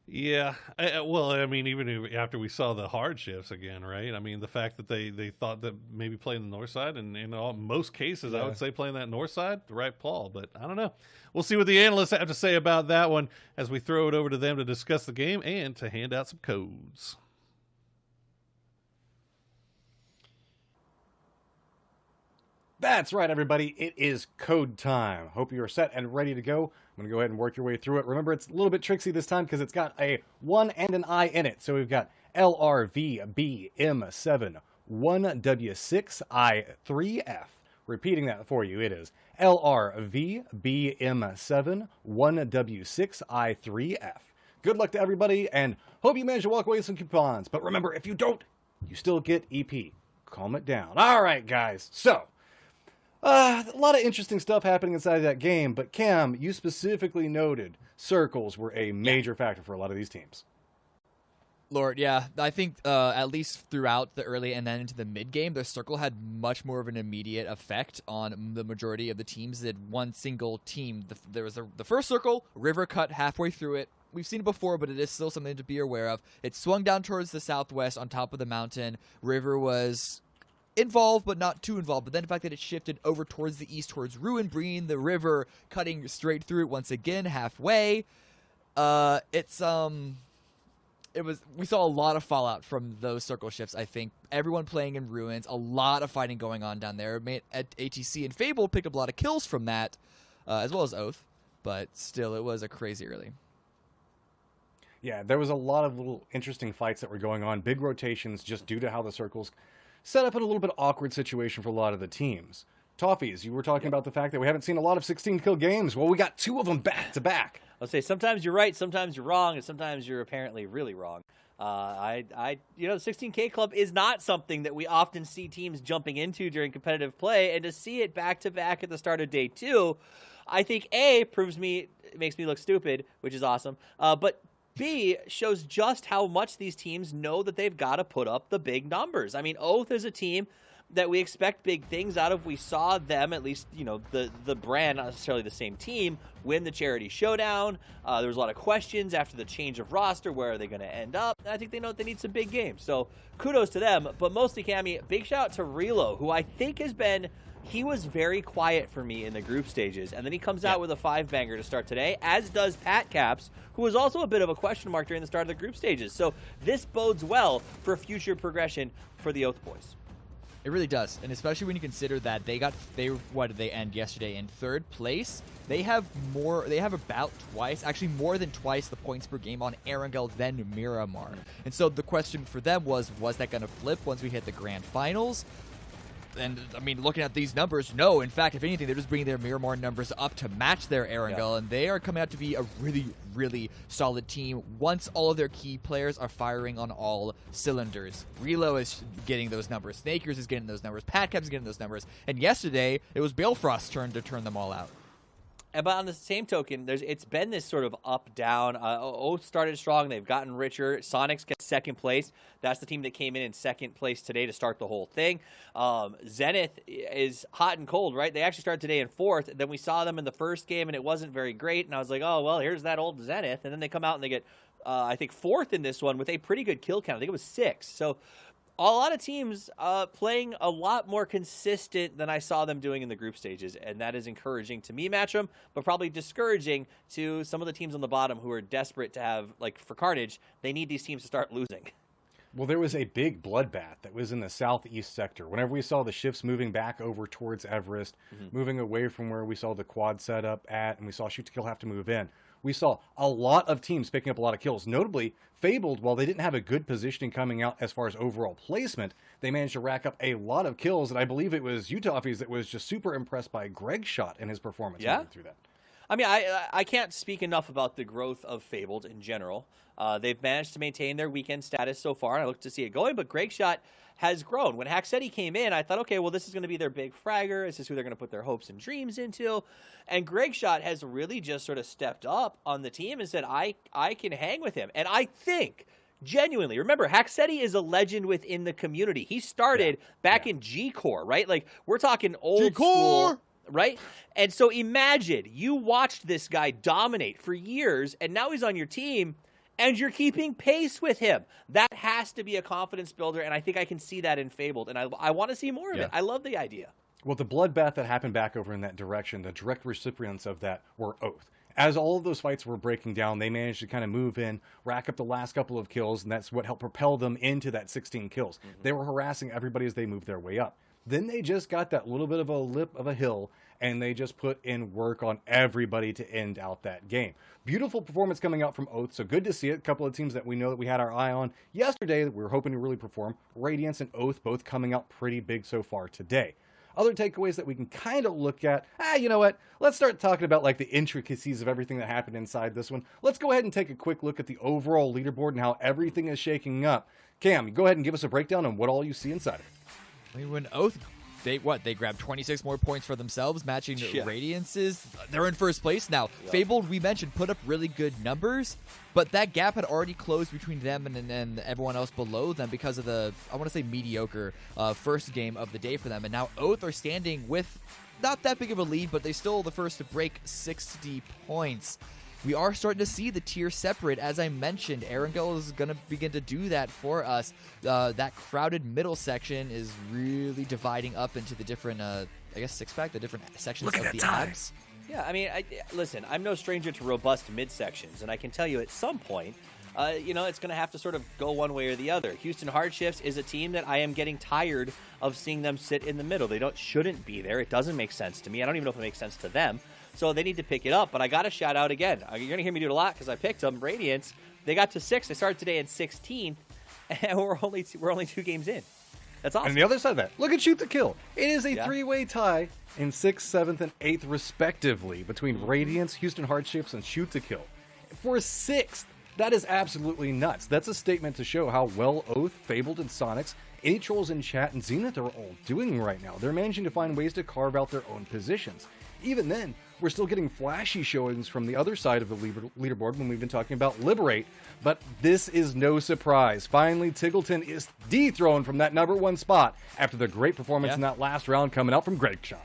Yeah, well, I mean, even after we saw the hardships again, right? I mean, the fact that they thought that maybe playing the north side, and in most cases, I would say playing that north side, the right call. But I don't know. We'll see what the analysts have to say about that one as we throw it over to them to discuss the game and to hand out some codes. That's right, everybody. It is code time. Hope you are set and ready to go. I'm going to go ahead and work your way through it. Remember, it's a little bit tricksy this time because it's got a 1 and an I in it. So we've got LRVBM7 1W6I3F. Repeating that for you, it is LRVBM7 1W6I3F. Good luck to everybody, and hope you manage to walk away with some coupons. But remember, if you don't, you still get EP. Calm it down. All right, guys. So, a lot of interesting stuff happening inside of that game, but Cam, you specifically noted circles were a major factor for a lot of these teams. Lord, yeah. I think at least throughout the early and then into the mid-game, the circle had much more of an immediate effect on the majority of the teams than one single team. There was the first circle, River cut halfway through it. We've seen it before, but it is still something to be aware of. It swung down towards the southwest on top of the mountain. River was involved, but not too involved. But then the fact that it shifted over towards the east, towards Ruin, bringing the river, cutting straight through it once again, halfway. We saw a lot of fallout from those circle shifts, I think. Everyone playing in Ruins, a lot of fighting going on down there. ATC and Fable picked up a lot of kills from that, as well as Oath. But still, it was a crazy early. Yeah, there was a lot of little interesting fights that were going on. Big rotations just due to how the circles set up in a little bit awkward situation for a lot of the teams. Toffees, you were talking about the fact that we haven't seen a lot of 16-kill games. Well, we got 2 of them back-to-back. I'll say sometimes you're right, sometimes you're wrong, and sometimes you're apparently really wrong. The 16K club is not something that we often see teams jumping into during competitive play, and to see it back-to-back at the start of day 2, I think A, makes me look stupid, which is awesome, but B, shows just how much these teams know that they've got to put up the big numbers. I mean, Oath is a team that we expect big things out of. We saw them, at least, the brand, not necessarily the same team, win the charity showdown. There was a lot of questions after the change of roster. Where are they going to end up? And I think they know that they need some big games. So kudos to them. But mostly, Cammy, big shout out to Relo, who I think he was very quiet for me in the group stages, and then he comes out with a 5-banger to start today, as does Pat Caps, who was also a bit of a question mark during the start of the group stages. So this bodes well for future progression for the Oath boys. It really does, and especially when you consider that what did they end yesterday in 3rd place? They have about twice, actually more than twice the points per game on Erangel than Miramar. And so the question for them was that going to flip once we hit the Grand Finals? And, I mean, looking at these numbers, no. In fact, if anything, they're just bringing their Miramar numbers up to match their Erangel, and they are coming out to be a really, really solid team once all of their key players are firing on all cylinders. Relo is getting those numbers. Snakers is getting those numbers. Patcap is getting those numbers. And yesterday, it was Balefrost's turn to turn them all out. But on the same token, it's been this sort of up-down. Oath started strong. They've gotten richer. Sonics gets 2nd place. That's the team that came in 2nd place today to start the whole thing. Zenith is hot and cold, right? They actually started today in 4th. Then we saw them in the first game, and it wasn't very great. And I was like, oh, well, here's that old Zenith. And then they come out and they get, I think, 4th in this one with a pretty good kill count. I think it was 6. So a lot of teams playing a lot more consistent than I saw them doing in the group stages, and that is encouraging to me, Matchroom, but probably discouraging to some of the teams on the bottom who are desperate to have, like for Carnage, they need these teams to start losing. Well, there was a big bloodbath that was in the southeast sector. Whenever we saw the shifts moving back over towards Everest, moving away from where we saw the quad set up at, and we saw Shoot to Kill have to move in, we saw a lot of teams picking up a lot of kills. Notably, Fabled, while they didn't have a good positioning coming out as far as overall placement, they managed to rack up a lot of kills, and I believe it was Utahfies that was just super impressed by Greg's shot and his performance moving through that. I mean, I can't speak enough about the growth of Fabled in general. They've managed to maintain their weekend status so far, and I look to see it going, but Greg's shot has grown. When Hacksetti came in, I thought, okay, well, this is going to be their big fragger. This is who they're going to put their hopes and dreams into. And Greg Shot has really just sort of stepped up on the team and said, I can hang with him. And I think, genuinely, remember, Hacksetti is a legend within the community. He started back in G-Core, right? Like, we're talking old school, right? And so imagine, you watched this guy dominate for years, and now he's on your team, and you're keeping pace with him. That has to be a confidence builder, and I think I can see that in Fabled, and I want to see more of it. I love the idea. Well, the bloodbath that happened back over in that direction, the direct recipients of that were Oath. As all of those fights were breaking down, they managed to kind of move in, rack up the last couple of kills, and that's what helped propel them into that 16 kills. They were harassing everybody as they moved their way up. Then they just got that little bit of a lip of a hill, and they just put in work on everybody to end out that game. Beautiful performance coming out from Oath, so good to see it. A couple of teams that we know that we had our eye on yesterday that we were hoping to really perform. Radiance and Oath both coming out pretty big so far today. Other takeaways that we can kind of look at, you know what? Let's start talking about like the intricacies of everything that happened inside this one. Let's go ahead and take a quick look at the overall leaderboard and how everything is shaking up. Cam, go ahead and give us a breakdown on what all you see inside of it. I mean, when Oath, they grabbed 26 more points for themselves, matching Radiance's. They're in first place now. Fabled, we mentioned, put up really good numbers, but that gap had already closed between them and everyone else below them because of the, I want to say, mediocre first game of the day for them. And now Oath are standing with not that big of a lead, but they still the first to break 60 points. We are starting to see the tier separate. As I mentioned, Erangel is going to begin to do that for us. That crowded middle section is really dividing up into the different, I guess, six-pack, the different sections of the abs. Yeah, I mean, listen, I'm no stranger to robust midsections, and I can tell you at some point, it's going to have to sort of go one way or the other. Houston Hardships is a team that I am getting tired of seeing them sit in the middle. They shouldn't be there. It doesn't make sense to me. I don't even know if it makes sense to them. So they need to pick it up. But I got to shout out again. You're going to hear me do it a lot because I picked them. Radiance, they got to 6th. They started today in 16th, and we're only 2 games in. That's awesome. And the other side of that, look at Shoot to Kill. It is a three-way tie in 6th, 7th, and 8th, respectively, between Radiance, Houston Hardships, and Shoot to Kill. For 6th, that is absolutely nuts. That's a statement to show how well Oath, Fabled, and Sonics, any trolls in chat, and Zenith are all doing right now. They're managing to find ways to carve out their own positions. Even then, we're still getting flashy showings from the other side of the leaderboard when we've been talking about Liberate, but this is no surprise. Finally, Tiggleton is dethroned from that #1 spot after the great performance in that last round coming out from Gregshot.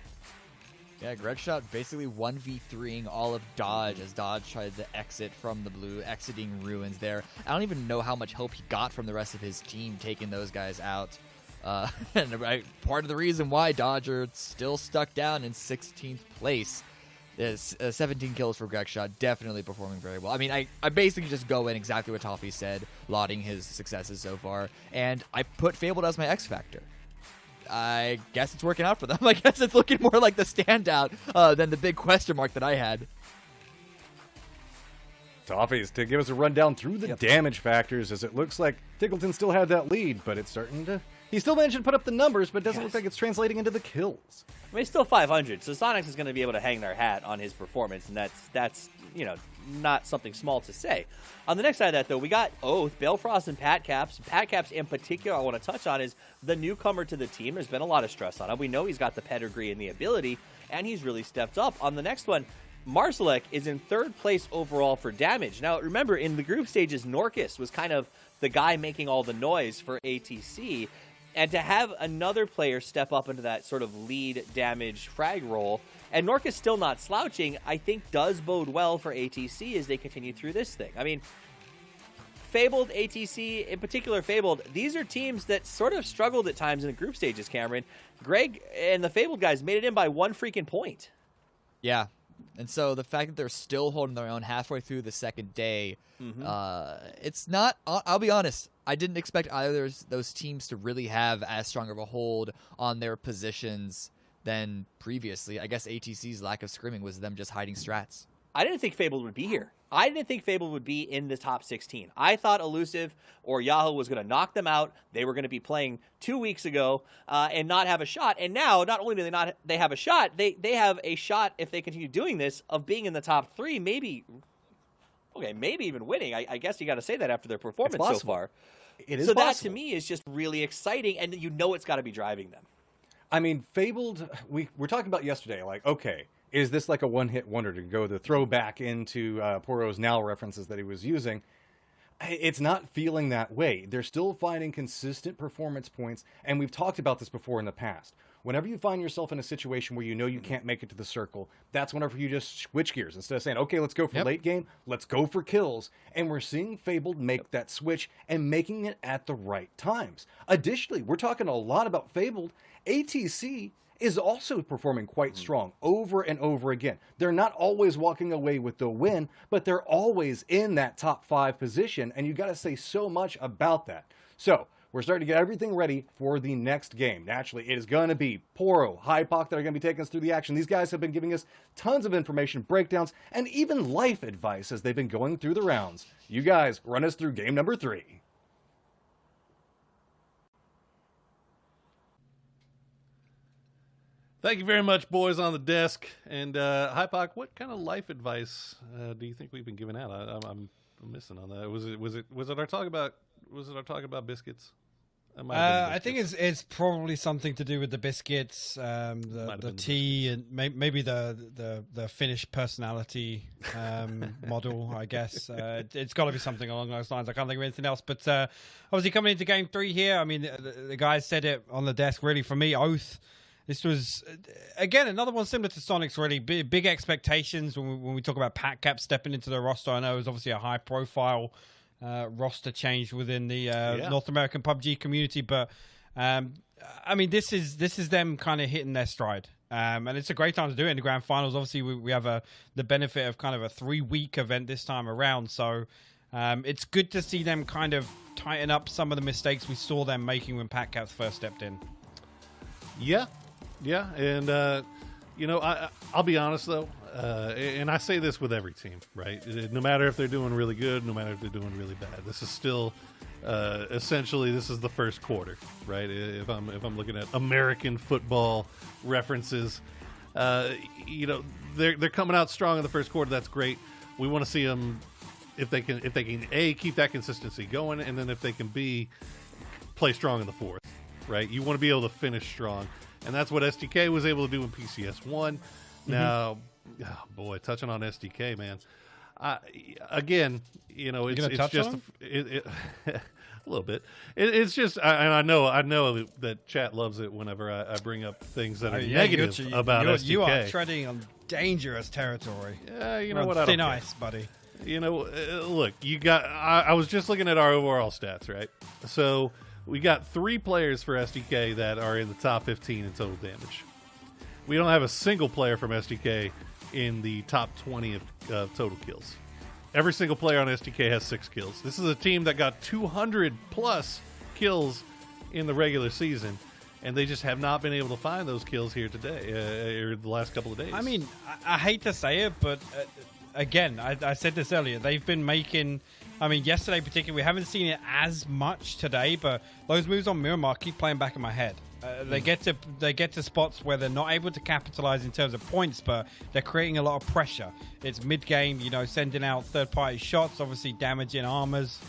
Yeah, Gregshot basically 1v3ing all of Dodge as Dodge tried to exit from the blue, exiting Ruins there. I don't even know how much help he got from the rest of his team taking those guys out. And part of the reason why Dodge are still stuck down in 16th place is 17 kills for Gregshot, definitely performing very well. I mean, I basically just go in exactly what Toffee said, lauding his successes so far, and I put Fabled as my X Factor. I guess it's working out for them. I guess it's looking more like the standout than the big question mark that I had. Toffees to give us a rundown through the damage factors, as it looks like Tiggleton still had that lead, but it's starting to... He still managed to put up the numbers, but it doesn't look like it's translating into the kills. I mean, it's still 500, so Sonics is going to be able to hang their hat on his performance, and that's not something small to say. On the next side of that, though, we got Oath, Balefrost, and Pat Caps. Pat Caps in particular I want to touch on is the newcomer to the team. There's been a lot of stress on him. We know he's got the pedigree and the ability, and he's really stepped up. On the next one, Marsalek is in 3rd place overall for damage. Now, remember, in the group stages, Norcus was kind of the guy making all the noise for ATC. And to have another player step up into that sort of lead damage frag role, and Norcus still not slouching, I think does bode well for ATC as they continue through this thing. I mean, Fabled, ATC, in particular Fabled, these are teams that sort of struggled at times in the group stages, Cameron. Greg and the Fabled guys made it in by 1 freaking point. Yeah. And so the fact that they're still holding their own halfway through the second day, it's not, I'll be honest, I didn't expect either of those teams to really have as strong of a hold on their positions than previously. I guess ATC's lack of scrimming was them just hiding strats. I didn't think Fabled would be here. I didn't think Fabled would be in the top 16. I thought Elusive or Yahoo was going to knock them out. They were going to be playing 2 weeks ago and not have a shot. And now, not only do they have a shot, they have a shot, if they continue doing this, of being in the top 3, maybe even winning. I guess you got to say that after their performance so far. It is so possible. That, to me, is just really exciting, and it's got to be driving them. I mean, Fabled, we were talking about yesterday, like, okay, is this like a one-hit wonder to go the throwback into Poro's Now references that he was using? It's not feeling that way. They're still finding consistent performance points, and we've talked about this before in the past. Whenever you find yourself in a situation where you know you can't make it to the circle, that's whenever you just switch gears. Instead of saying, okay, let's go for late game, let's go for kills. And we're seeing Fabled make that switch and making it at the right times. Additionally, we're talking a lot about Fabled. ATC is also performing quite strong over and over again. They're not always walking away with the win, but they're always in that top 5 position, and you got to say so much about that. So we're starting to get everything ready for the next game. Naturally, it is going to be Poro, Hypoc that are going to be taking us through the action. These guys have been giving us tons of information, breakdowns, and even life advice as they've been going through the rounds. You guys run us through game number 3. Thank you very much, boys on the desk. And Hypoc, what kind of life advice do you think we've been giving out? I'm missing on that. Was it our talk about biscuits? I think it's probably something to do with the biscuits, the tea, and maybe the Finnish personality model. I guess it's got to be something along those lines. I can't think of anything else. But obviously, coming into game 3 here, I mean, the guys said it on the desk. Really, for me, Oath. This was, again, another one similar to Sonic's, really. Big expectations when we talk about PatCap stepping into the roster. I know it was obviously a high-profile roster change within the North American PUBG community. But, I mean, this is them kind of hitting their stride. And it's a great time to do it in the Grand Finals. Obviously, we have the benefit of kind of a 3-week event this time around. So it's good to see them kind of tighten up some of the mistakes we saw them making when PatCap first stepped in. Yeah, and you know, I'll be honest though, and I say this with every team, right? No matter if they're doing really good, no matter if they're doing really bad, this is still essentially this is the first quarter, right? If I'm looking at American football references, you know, they're coming out strong in the first quarter. That's great. We want to see them if they can A, keep that consistency going, and then if they can B, play strong in the fourth, right? You want to be able to finish strong. And that's what SDK was able to do in PCS1. Now, oh boy, touching on SDK, man. Again, you know, it's just a little bit. It's just, and I know that chat loves it whenever I bring up things that are negative about SDK. You are treading on dangerous territory. Yeah, you know what? Thin ice, buddy. You know, look, you got. I was just looking at our overall stats, right? So. We got 3 players for SDK that are in the top 15 in total damage. We don't have a single player from SDK in the top 20 of total kills. Every single player on SDK has 6 kills. This is a team that got 200 plus kills in the regular season, and they just have not been able to find those kills here today, or the last couple of days. I mean, I hate to say it, but again, I said this earlier, they've been making... I mean, yesterday particularly, we haven't seen it as much today, but those moves on Miramar keep playing back in my head. They get to spots where they're not able to capitalize in terms of points, but they're creating a lot of pressure. It's mid-game, you know, sending out third-party shots, obviously damaging armors,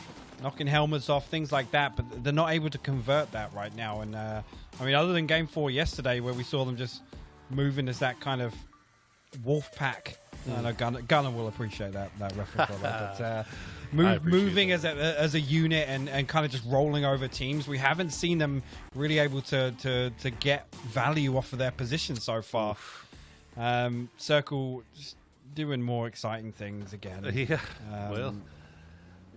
knocking helmets off, things like that, but they're not able to convert that right now. And, I mean, other than Game 4 yesterday, where we saw them just moving as that kind of wolf pack. I know Gunnar will appreciate that reference. But moving as a unit and kind of just rolling over teams. We haven't seen them really able to get value off of their position so far. Circle just doing more exciting things again. Yeah. Well,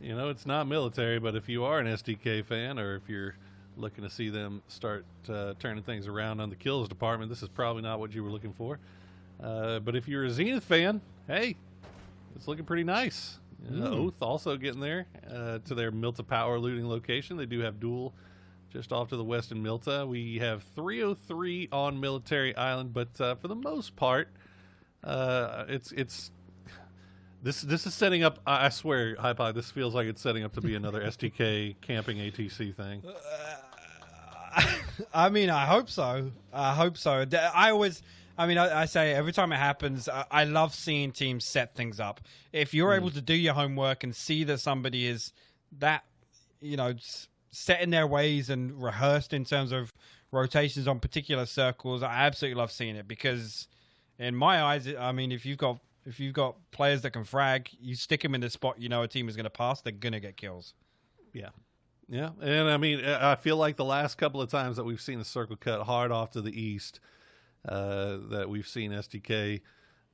you know, it's not military, but if you are an SDK fan or if you're looking to see them start turning things around on the kills department, this is probably not what you were looking for. But if you're a Zenith fan, hey, it's looking pretty nice. Oath also getting there to their Milta Power looting location. They do have duel just off to the west in Milta. We have 303 on Military Island, but for the most part, it's this is setting up. I swear, Hypod, this feels like it's setting up to be another SDK camping ATC thing. I mean, I hope so. I say every time it happens, I love seeing teams set things up. If you're able to do your homework and see that somebody is that, you know, set in their ways and rehearsed in terms of rotations on particular circles, I absolutely love seeing it because in my eyes, I mean, if you've got If you've got players that can frag, you stick them in the spot you know a team is going to pass, they're going to get kills. Yeah. Yeah. And I mean, I feel like the last couple of times that we've seen the circle cut hard off to the east, that we've seen SDK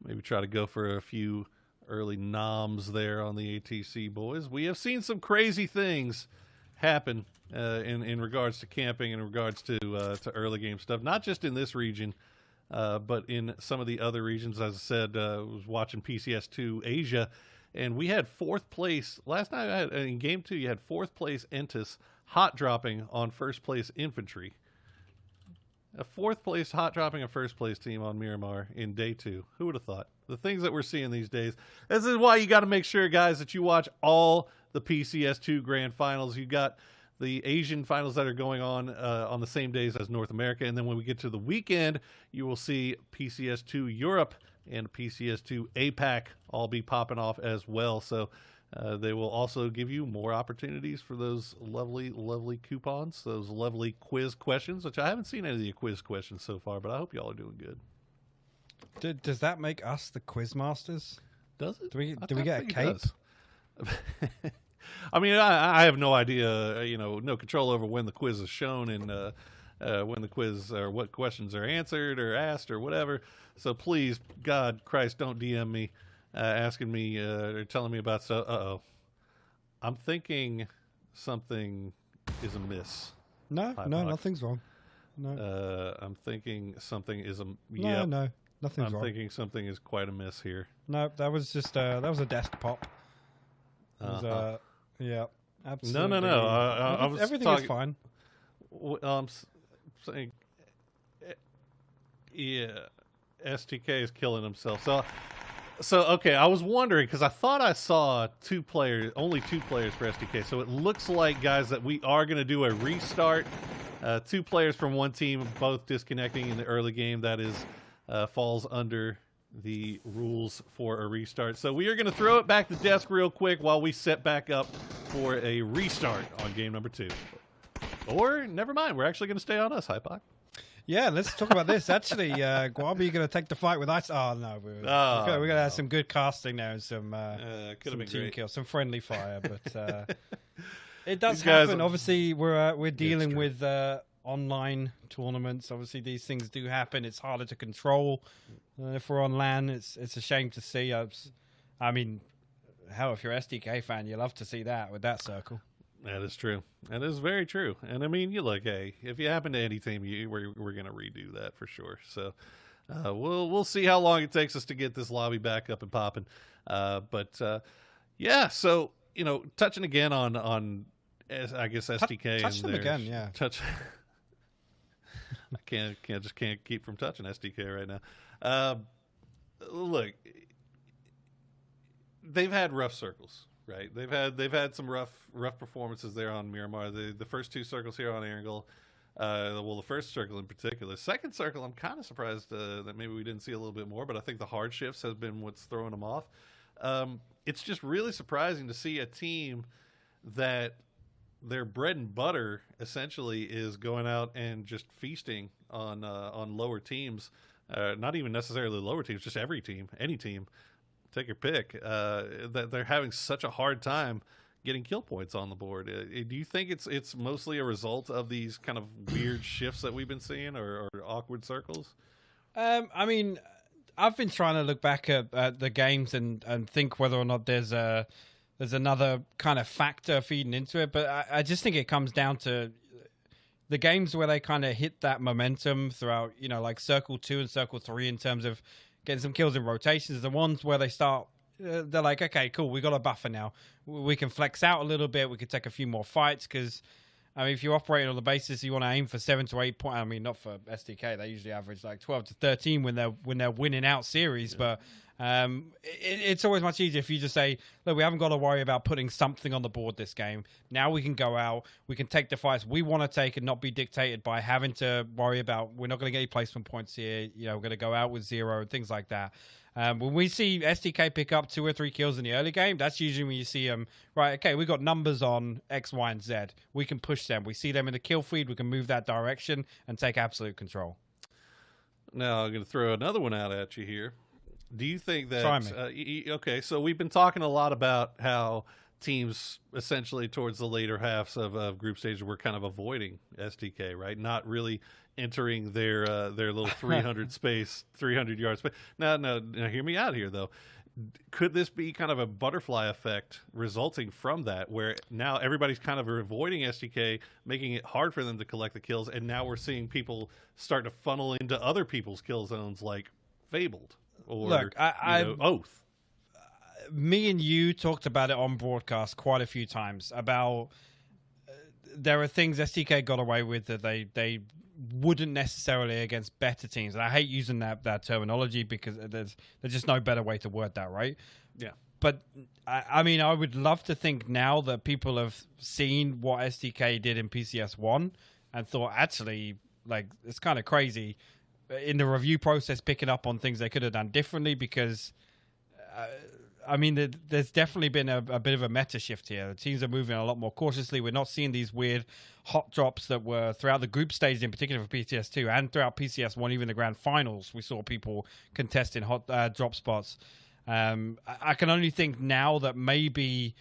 maybe try to go for a few early noms there on the ATC boys. We have seen some crazy things happen in regards to camping, in regards to early game stuff, not just in this region, but in some of the other regions. As I said, I was watching PCS2 Asia, and we had 4th place. Last night in Game 2, you had 4th place Entis hot dropping on 1st place Infantry. A 4th place hot dropping a 1st place team on Miramar in day 2. Who would have thought? The things that we're seeing these days. This is why you got to make sure, guys, that you watch all the PCS2 Grand Finals. You got the Asian finals that are going on the same days as North America. And then when we get to the weekend, you will see PCS2 Europe and PCS2 APAC all be popping off as well. So they will also give you more opportunities for those lovely, lovely coupons, those lovely quiz questions, which I haven't seen any of the quiz questions so far, but I hope y'all are doing good. Does that make us the quiz masters? Does it? Do we get a cape? I mean, I have no idea, no control over when the quiz is shown and when the quiz or what questions are answered or asked or whatever. So please, God, Christ, don't DM me asking me or telling me about stuff. Uh-oh. I'm thinking something is amiss. No, nothing's wrong. No. I'm thinking something is No, nothing's wrong. I'm thinking something is quite amiss here. No, that was just that was a desk pop. It was, yeah, absolutely. No. I was everything talking, is fine. I'm saying, yeah, STK is killing himself. So okay, I was wondering because I thought I saw only two players for STK. So it looks like, guys, that we are going to do a restart. 2 players from one team, both disconnecting in the early game. That is falls under the rules for a restart. So we are going to throw it back to desk real quick while we set back up for a restart on game number 2. Or never mind, we're actually going to stay on us, Hypoc. Yeah, let's talk about this. Actually, Guabi, you going to take the fight with Ice? Oh, no. We're going to have some good casting there and some team kills, some friendly fire. But it does happen. Obviously, we're dealing with online tournaments. Obviously, these things do happen. It's harder to control. If we're on LAN, it's a shame to see. I mean, hell, if you're an SDK fan, you love to see that with that circle. That is true. That is very true. And I mean, you look, hey, if you happen to any team, we're going to redo that for sure. So we'll see how long it takes us to get this lobby back up and popping. Yeah. So touching again on I guess SDK. Touch them again, yeah. Touch. I can't keep from touching SDK right now. Look, they've had rough circles. Right, they've had some rough performances there on Miramar. The first 2 circles here on Erangel, the first circle in particular. Second circle, I'm kind of surprised that maybe we didn't see a little bit more, but I think the hardships has been what's throwing them off. It's just really surprising to see a team that their bread and butter essentially is going out and just feasting on lower teams, not even necessarily lower teams, just every team, any team. Take your pick. That they're having such a hard time getting kill points on the board. Do you think it's mostly a result of these kind of weird shifts that we've been seeing, or awkward circles? I mean, I've been trying to look back at the games and think whether or not there's another kind of factor feeding into it. But I just think it comes down to the games where they kind of hit that momentum throughout, like Circle 2 and Circle 3 in terms of getting some kills in rotations. The ones where they start, they're like, okay, cool, we got a buffer now. We can flex out a little bit. We can take a few more fights because, I mean, if you're operating on the basis you want to aim for 7 to 8 points, I mean, not for SDK, they usually average like 12 to 13 when they're winning out series. Yeah. But it's always much easier if you just say, look, we haven't got to worry about putting something on the board this game. Now we can go out, we can take the fights we want to take and not be dictated by having to worry about, we're not going to get any placement points here. We're going to go out with 0 and things like that. When we see SDK pick up 2 or 3 kills in the early game, that's usually when you see them, right, okay, we got numbers on X, Y, and Z. We can push them. We see them in the kill feed. We can move that direction and take absolute control. Now I'm going to throw another one out at you here. Do you think that? Try me. Okay, so we've been talking a lot about how teams essentially towards the later halves of group stages were kind of avoiding STK, right? Not really entering their little 300 space, 300-yard space. Now, hear me out here, though. Could this be kind of a butterfly effect resulting from that, where now everybody's kind of avoiding STK, making it hard for them to collect the kills, and now we're seeing people start to funnel into other people's kill zones like Fabled or Look, Oath? Me and you talked about it on broadcast quite a few times about there are things STK got away with that they wouldn't necessarily against better teams. And I hate using that terminology because there's just no better way to word that, right? Yeah. But, I mean, I would love to think now that people have seen what STK did in PCS1 and thought, actually, like, it's kind of crazy in the review process picking up on things they could have done differently because... I mean, there's definitely been a bit of a meta shift here. The teams are moving a lot more cautiously. We're not seeing these weird hot drops that were throughout the group stage, in particular for PCS2 and throughout PCS1, even the grand finals. We saw people contesting hot drop spots. I can only think now that maybe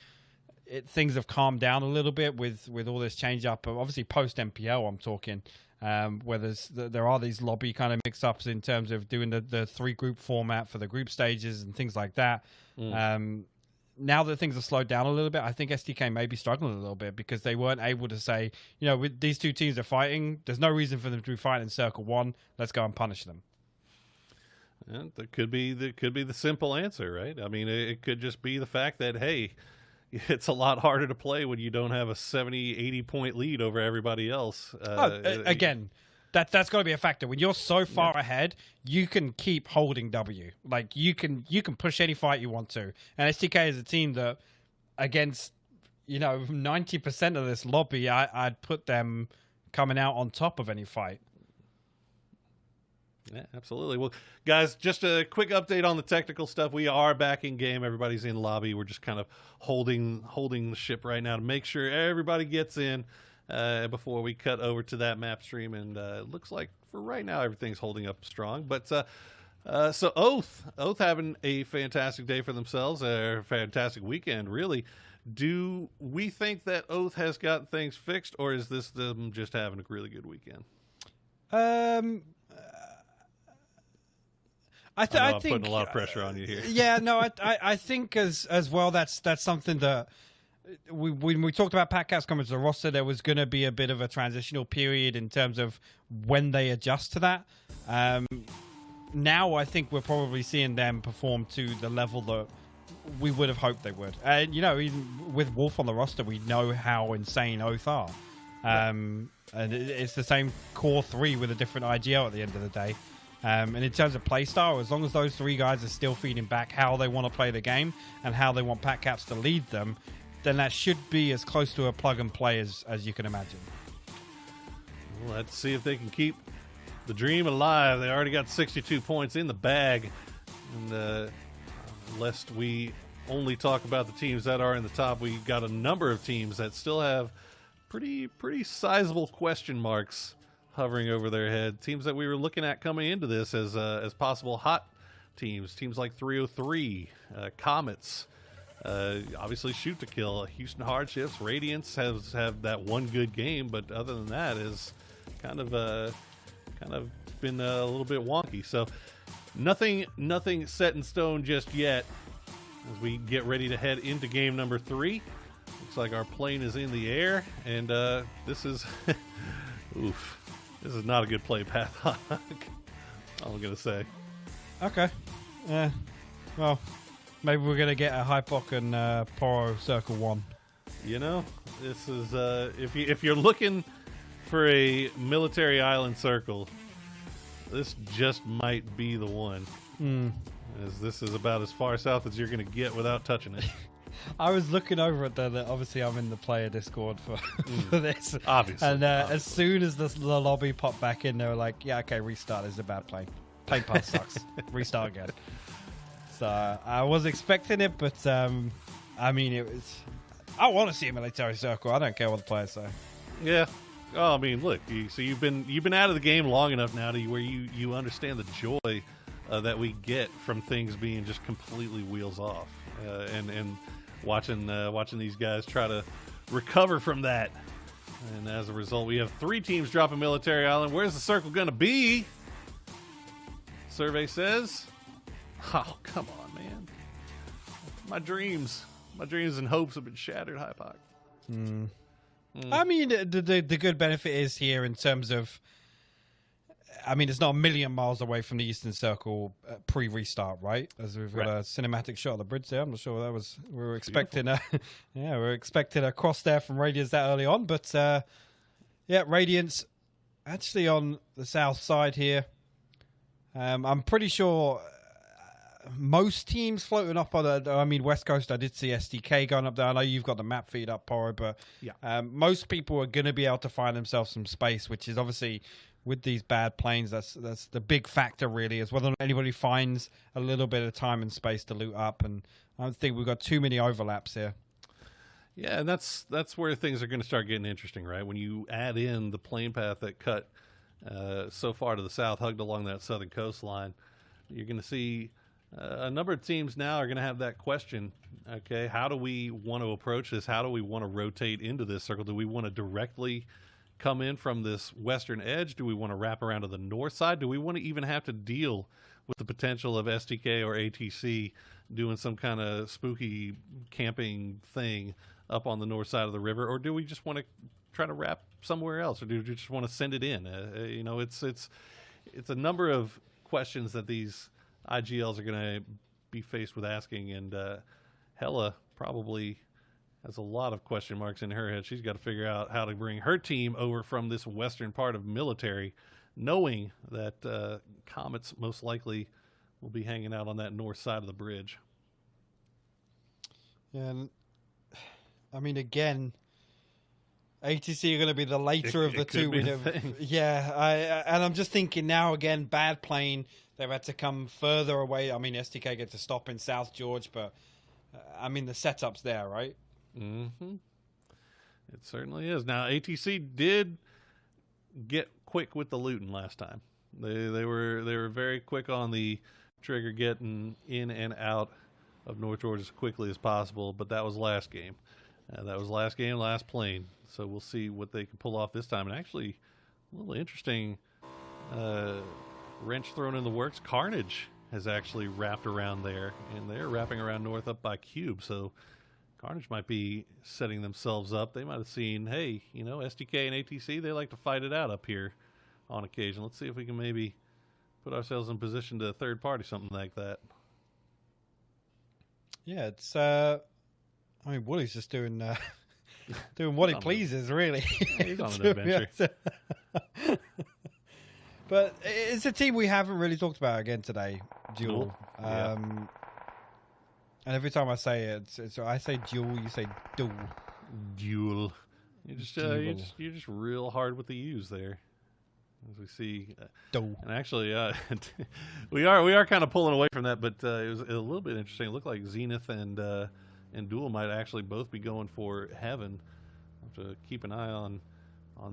things have calmed down a little bit with all this change up. Obviously, post MPL, I'm talking. Where there are these lobby kind of mix-ups in terms of doing the 3-group format for the group stages and things like that. Now that things have slowed down a little bit, I think STK may be struggling a little bit because they weren't able to say, with these two teams are fighting, there's no reason for them to be fighting in Circle 1. Let's go and punish them. Yeah, that could be the simple answer, right? I mean, it could just be the fact that, hey, it's a lot harder to play when you don't have a 70, 80-point lead over everybody else. Again, that's got to be a factor. When you're so far ahead, you can keep holding W. Like, you can push any fight you want to. And STK is a team that, against 90% of this lobby, I'd put them coming out on top of any fight. Yeah, absolutely. Well, guys, just a quick update on the technical stuff. We are back in game. Everybody's in lobby. We're just kind of holding the ship right now to make sure everybody gets in before we cut over to that map stream. And it looks like for right now everything's holding up strong. But so Oath having a fantastic day for themselves, a fantastic weekend, really. Do we think that Oath has got things fixed, or is this them just having a really good weekend? I think I'm putting a lot of pressure on you here. Yeah, no, I think as well that's something that when we talked about Pat Cats coming to the roster, there was going to be a bit of a transitional period in terms of when they adjust to that. Now I think we're probably seeing them perform to the level that we would have hoped they would. And even with Wolf on the roster, we know how insane Oath are. And it's the same core 3 with a different IGL at the end of the day. And in terms of playstyle, as long as those 3 guys are still feeding back how they want to play the game and how they want Pat Caps to lead them, then that should be as close to a plug and play as you can imagine. Well, let's see if they can keep the dream alive. They already got 62 points in the bag. And lest we only talk about the teams that are in the top, we got a number of teams that still have pretty sizable question marks hovering over their head. Teams that we were looking at coming into this as possible hot teams. Teams like 303, Comets, obviously Shoot to Kill, Houston Hardships, Radiance have that one good game, but other than that is kind of been a little bit wonky. So nothing set in stone just yet as we get ready to head into game number 3. Looks like our plane is in the air, and this is oof. This is not a good play path. All I'm going to say. Okay. Yeah. Well, maybe we're going to get a Hypoc and Poro Circle 1. This is if you're looking for a military island circle, this just might be the one. As this is about as far south as you're going to get without touching it. I was looking over at obviously I'm in the player Discord for this. Obviously. And as soon as the lobby popped back in, they were like, yeah, okay, restart. This is a bad play. Play path sucks. Restart again. So I was expecting it, but I mean, it was... I want to see a military circle. I don't care what the players say. Yeah. Oh, I mean, look. So you've been out of the game long enough now to where you understand the joy that we get from things being just completely wheels off, and watching these guys try to recover from that. And as a result, we have 3 teams dropping Military Island. Where's the circle going to be? Survey says, oh, come on, man. My dreams and hopes have been shattered, Hypoc. I mean, the good benefit is here in terms of, I mean, it's not a million miles away from the Eastern Circle pre-restart, right? As we've got a cinematic shot of the bridge there. I'm not sure what that was. We were expecting a cross there from Radiance that early on, but yeah, Radiance actually on the south side here. I'm pretty sure most teams floating up on the, West Coast, I did see SDK going up there. I know you've got the map feed up, Poro, but most people are going to be able to find themselves some space, which is obviously, with these bad planes, that's the big factor really, is whether or not anybody finds a little bit of time and space to loot up. And I don't think we've got too many overlaps here. Yeah, and that's where things are going to start getting interesting, right? When you add in the plane path that cut so far to the south, hugged along that southern coastline, you're going to see a number of teams now are going to have that question. Okay, how do we want to approach this? How do we want to rotate into this circle? Do we want to directly come in from this western edge? Do we want to wrap around to the north side? Do we want to even have to deal with the potential of STK or ATC doing some kind of spooky camping thing up on the north side of the river? Or do we just want to try to wrap somewhere else? Or do we just want to send it in? It's a number of questions that these IGLs are going to be faced with asking, and Hella probably has a lot of question marks in her head. She's got to figure out how to bring her team over from this western part of military, knowing that Comets most likely will be hanging out on that north side of the bridge. And I mean, again, ATC are going to be the later of the two. And I'm just thinking now, again, bad plane. They've had to come further away. I mean, STK get to stop in South George, but I mean, the setup's there, right? Mm-hmm. It certainly is. Now, ATC did get quick with the looting last time. They were very quick on the trigger, getting in and out of North Georgia as quickly as possible, but that was last game. That was last game, last plane. So we'll see what they can pull off this time. And actually, a little interesting wrench thrown in the works. Carnage has actually wrapped around there, and they're wrapping around north up by Cube. So Carnage might be setting themselves up. They might have seen, hey, SDK and ATC, they like to fight it out up here on occasion. Let's see if we can maybe put ourselves in position to a third party, something like that. Yeah, it's Wooly's just doing what he pleases, really. He's on an adventure. But it's a team we haven't really talked about again today, Duel. And every time I say it, I say Duel, you say Duel. Duel. You're just real hard with the U's there, as we see. Duel. And actually, we are kind of pulling away from that, but it was a little bit interesting. It looked like Zenith and Duel might actually both be going for Heaven. We'll have to keep an eye on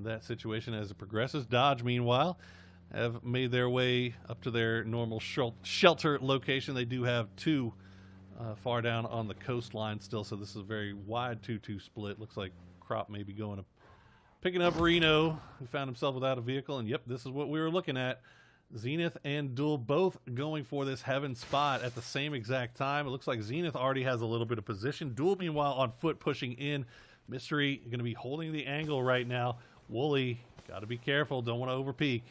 that situation as it progresses. Dodge, meanwhile, have made their way up to their normal shelter location. They do have 2 far down on the coastline still, so this is a very wide 2-2 split. Looks like Crop may be picking up Reno, who found himself without a vehicle. And yep, this is what we were looking at. Zenith and Duel both going for this Heaven spot at the same exact time. It looks like Zenith already has a little bit of position. Duel, meanwhile, on foot pushing in. Mystery going to be holding the angle right now. Wooly, got to be careful. Don't want to overpeak.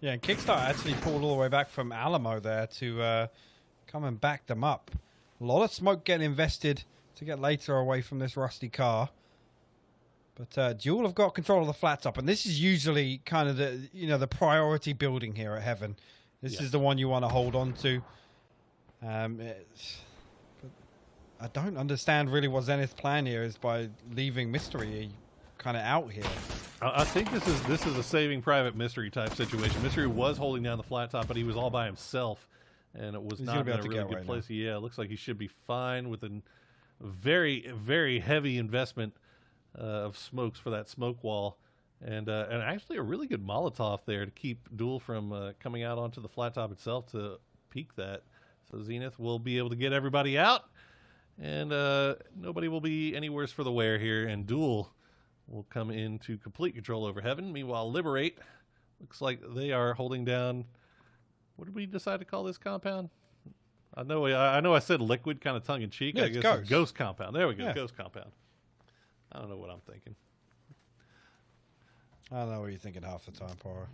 Yeah, and Kickstart actually pulled all the way back from Alamo there to come and back them up. A lot of smoke getting invested to get later away from this rusty car. But Duel have got control of the flat top, and this is usually kind of the priority building here at Heaven. This is the one you want to hold on to. But I don't understand really what Zenith's plan here is by leaving Mystery kind of out here. I think this is a saving Private Mystery type situation. Mystery was holding down the flat top, but he was all by himself, and it was not in a really good place. Now. Yeah, it looks like he should be fine with a very, very heavy investment of smokes for that smoke wall, And actually a really good Molotov there to keep Duel from coming out onto the flat top itself to peak that. So Zenith will be able to get everybody out, and nobody will be any worse for the wear here, and Duel will come into complete control over Heaven. Meanwhile, Liberate looks like they are holding down, what did we decide to call this compound? I know I said Liquid kind of tongue-in-cheek. Yeah, I guess Ghost. It's Ghost Compound. There we go, Yeah. Ghost Compound. I don't know what I'm thinking. I don't know what you're thinking half the time, Poro.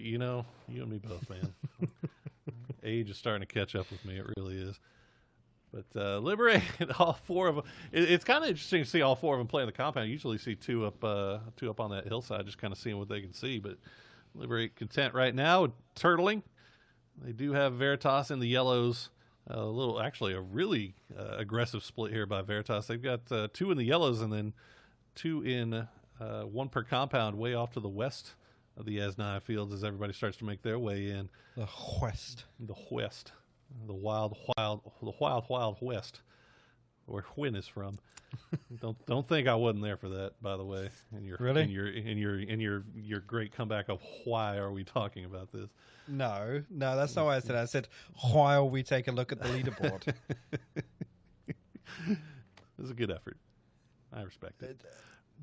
You know, you and me both, man. Age is starting to catch up with me. It really is. But Liberate, all four of them. It's kind of interesting to see all four of them play in the compound. You usually see two up on that hillside, just kind of seeing what they can see. But Liberate content right now with turtling. They do have Veritas in the yellows. A really aggressive split here by Veritas. They've got two in the yellows and then two in one per compound way off to the west of the Asnaya fields as everybody starts to make their way in. The West. The West. The wild West, where Quinn is from. Don't think I wasn't there for that, by the way. Really? In your great comeback of why are we talking about this? No, that's not what I said. I said while we take a look at the leaderboard. It was a good effort. I respect it.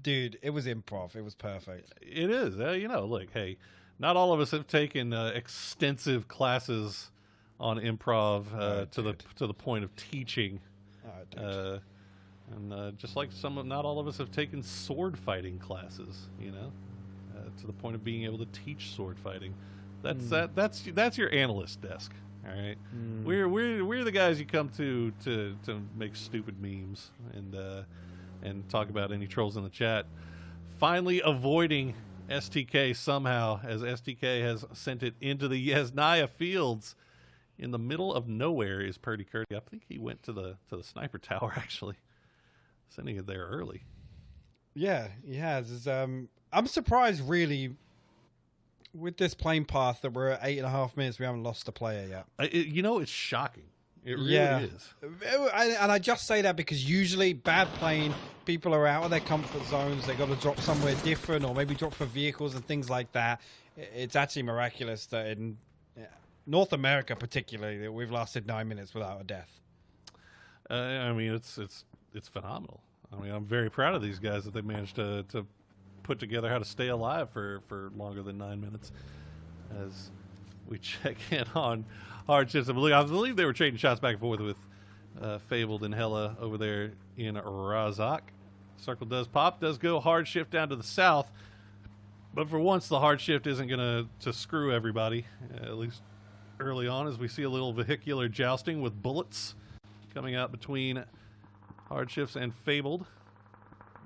Dude, it was improv. It was perfect. It is. Look, hey, not all of us have taken extensive classes on improv to the point of teaching. And just like not all of us have taken sword fighting classes, to the point of being able to teach sword fighting. That's your analyst desk. All right, we're the guys you come to make stupid memes and talk about any trolls in the chat. Finally avoiding STK somehow, as STK has sent it into the Yesnaya fields. In the middle of nowhere is Purdy Curdy. I think he went to the sniper tower, actually. Sending it there early. Yeah, he has. I'm surprised, really, with this playing path that we're at 8.5 minutes, we haven't lost a player yet. It's shocking. It really is. And I just say that because usually bad playing, people are out of their comfort zones. They got to drop somewhere different or maybe drop for vehicles and things like that. It's actually miraculous that in North America, particularly, that we've lasted 9 minutes without a death. It's phenomenal. I'm very proud of these guys that they managed to put together how to stay alive for longer than 9 minutes. As we check in on hardships, I believe they were trading shots back and forth with Fabled and Hella over there in Razak. Circle does pop, does go hard shift down to the south, but for once the hard shift isn't going to screw everybody, at least early on, as we see a little vehicular jousting with bullets coming out between hard shifts and Fabled.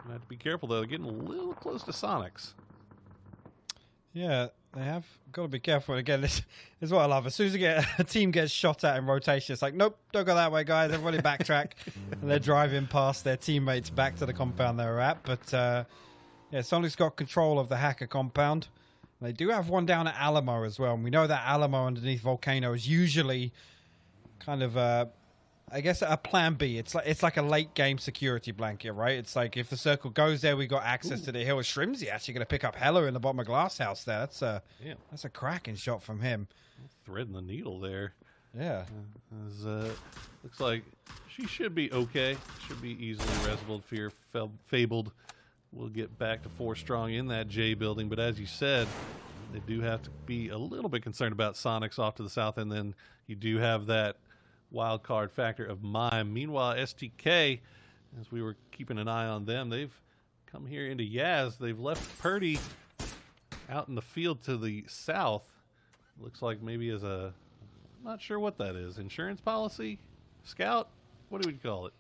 You have to be careful though, getting a little close to Sonics. Yeah, they have got to be careful. Again, this is what I love. As soon as a team gets shot at in rotation, it's like, nope, don't go that way, guys. Everybody backtrack. And they're driving past their teammates back to the compound they were at. But Sonic's got control of the hacker compound. They do have one down at Alamo as well. And we know that Alamo underneath Volcano is usually kind of, I guess, a plan B. It's like a late game security blanket, right? It's like if the circle goes there, we got access to the hill. Shrimsy actually going to pick up Hella in the bottom of Glass House there. That's a cracking shot from him. Threading the needle there. Yeah. Looks like she should be okay. Should be easily resolved. Fear Fabled will get back to 4 strong in that J building. But as you said, they do have to be a little bit concerned about Sonics off to the south. And then you do have that wild card factor of Mime. Meanwhile, STK, as we were keeping an eye on them, they've come here into Yaz. They've left Purdy out in the field to the south. Looks like maybe as a, I'm not sure what that is. Insurance policy? Scout? What do we call it?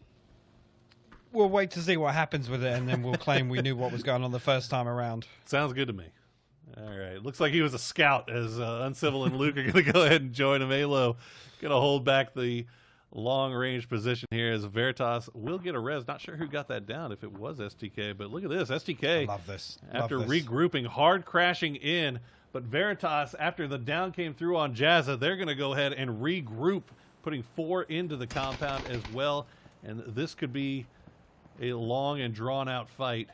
We'll wait to see what happens with it, and then we'll claim we knew what was going on the first time around. Sounds good to me. All right. Looks like he was a scout, as Uncivil and Luke are going to go ahead and join him. Alo going to hold back the long-range position here as Veritas will get a res. Not sure who got that down, if it was STK, but look at this. STK, I love this. After regrouping, hard crashing in, but Veritas, after the down came through on Jazza, they're going to go ahead and regroup, putting 4 into the compound as well, and this could be a long and drawn-out fight.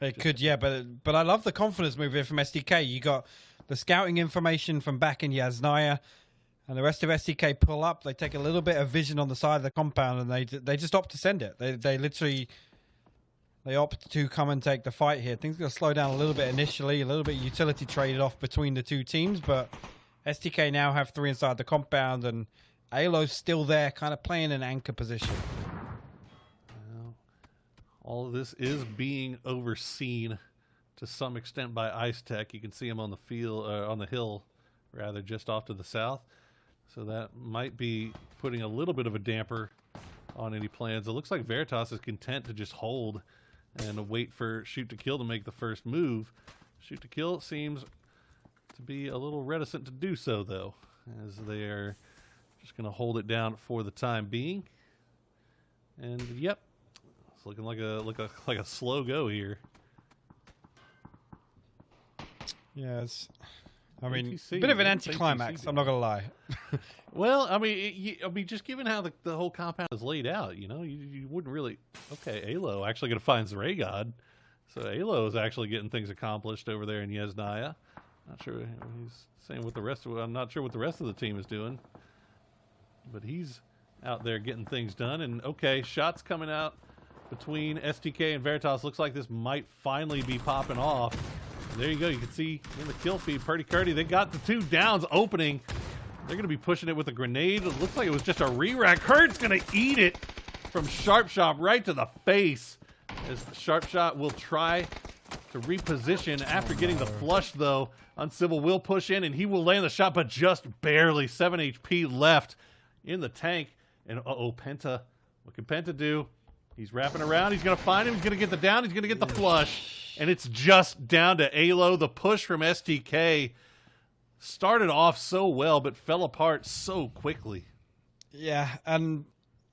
It could, yeah, but I love the confidence move here from SDK. You got the scouting information from back in Yasnaya, and the rest of SDK pull up. They take a little bit of vision on the side of the compound, and they just opt to send it. They literally opt to come and take the fight here. Things are going to slow down a little bit initially, a little bit of utility traded off between the two teams, but SDK now have 3 inside the compound, and Alo's still there, kind of playing an anchor position. All of this is being overseen to some extent by Ice Tech. You can see him on the field, on the hill, rather, just off to the south. So that might be putting a little bit of a damper on any plans. It looks like Veritas is content to just hold and wait for Shoot to Kill to make the first move. Shoot to Kill seems to be a little reticent to do so, though, as they are just going to hold it down for the time being. And yep. It's looking like a slow go here. Yeah, it's. I mean, ATC, a bit of an what anticlimax. ATC I'm not gonna lie. Well, I mean, just given how the whole compound is laid out, you wouldn't really. Okay, Alo actually going to find Zraygod, so Alo is actually getting things accomplished over there in Yesnaya. Not sure he's saying what the rest of. I'm not sure what the rest of the team is doing, but he's out there getting things done. And okay, shots coming out between STK and Veritas. Looks like this might finally be popping off. And there you go. You can see in the kill feed, Purdy Curdy, they got the 2 downs opening. They're going to be pushing it with a grenade. It looks like it was just a re-rack. Kurt's going to eat it from Sharpshot right to the face. As Sharpshot will try to reposition after getting the flush, though. Uncivil will push in, and he will land the shot, but just barely. 7 HP left in the tank. And Penta. What can Penta do? He's wrapping around. He's going to find him. He's going to get the down. He's going to get the flush. And it's just down to Alo. The push from STK started off so well, but fell apart so quickly. Yeah, and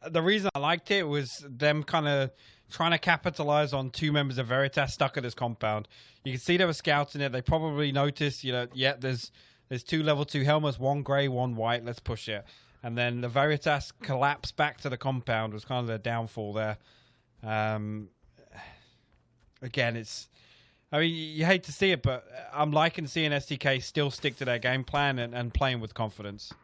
the reason I liked it was them kind of trying to capitalize on 2 members of Veritas stuck at this compound. You can see they were scouting it. They probably noticed, yeah, there's 2 level 2 helmets, 1 gray, 1 white. Let's push it. And then the Veritas collapse back to the compound was kind of their downfall there. Again, you hate to see it, but I'm liking seeing STK still stick to their game plan and playing with confidence.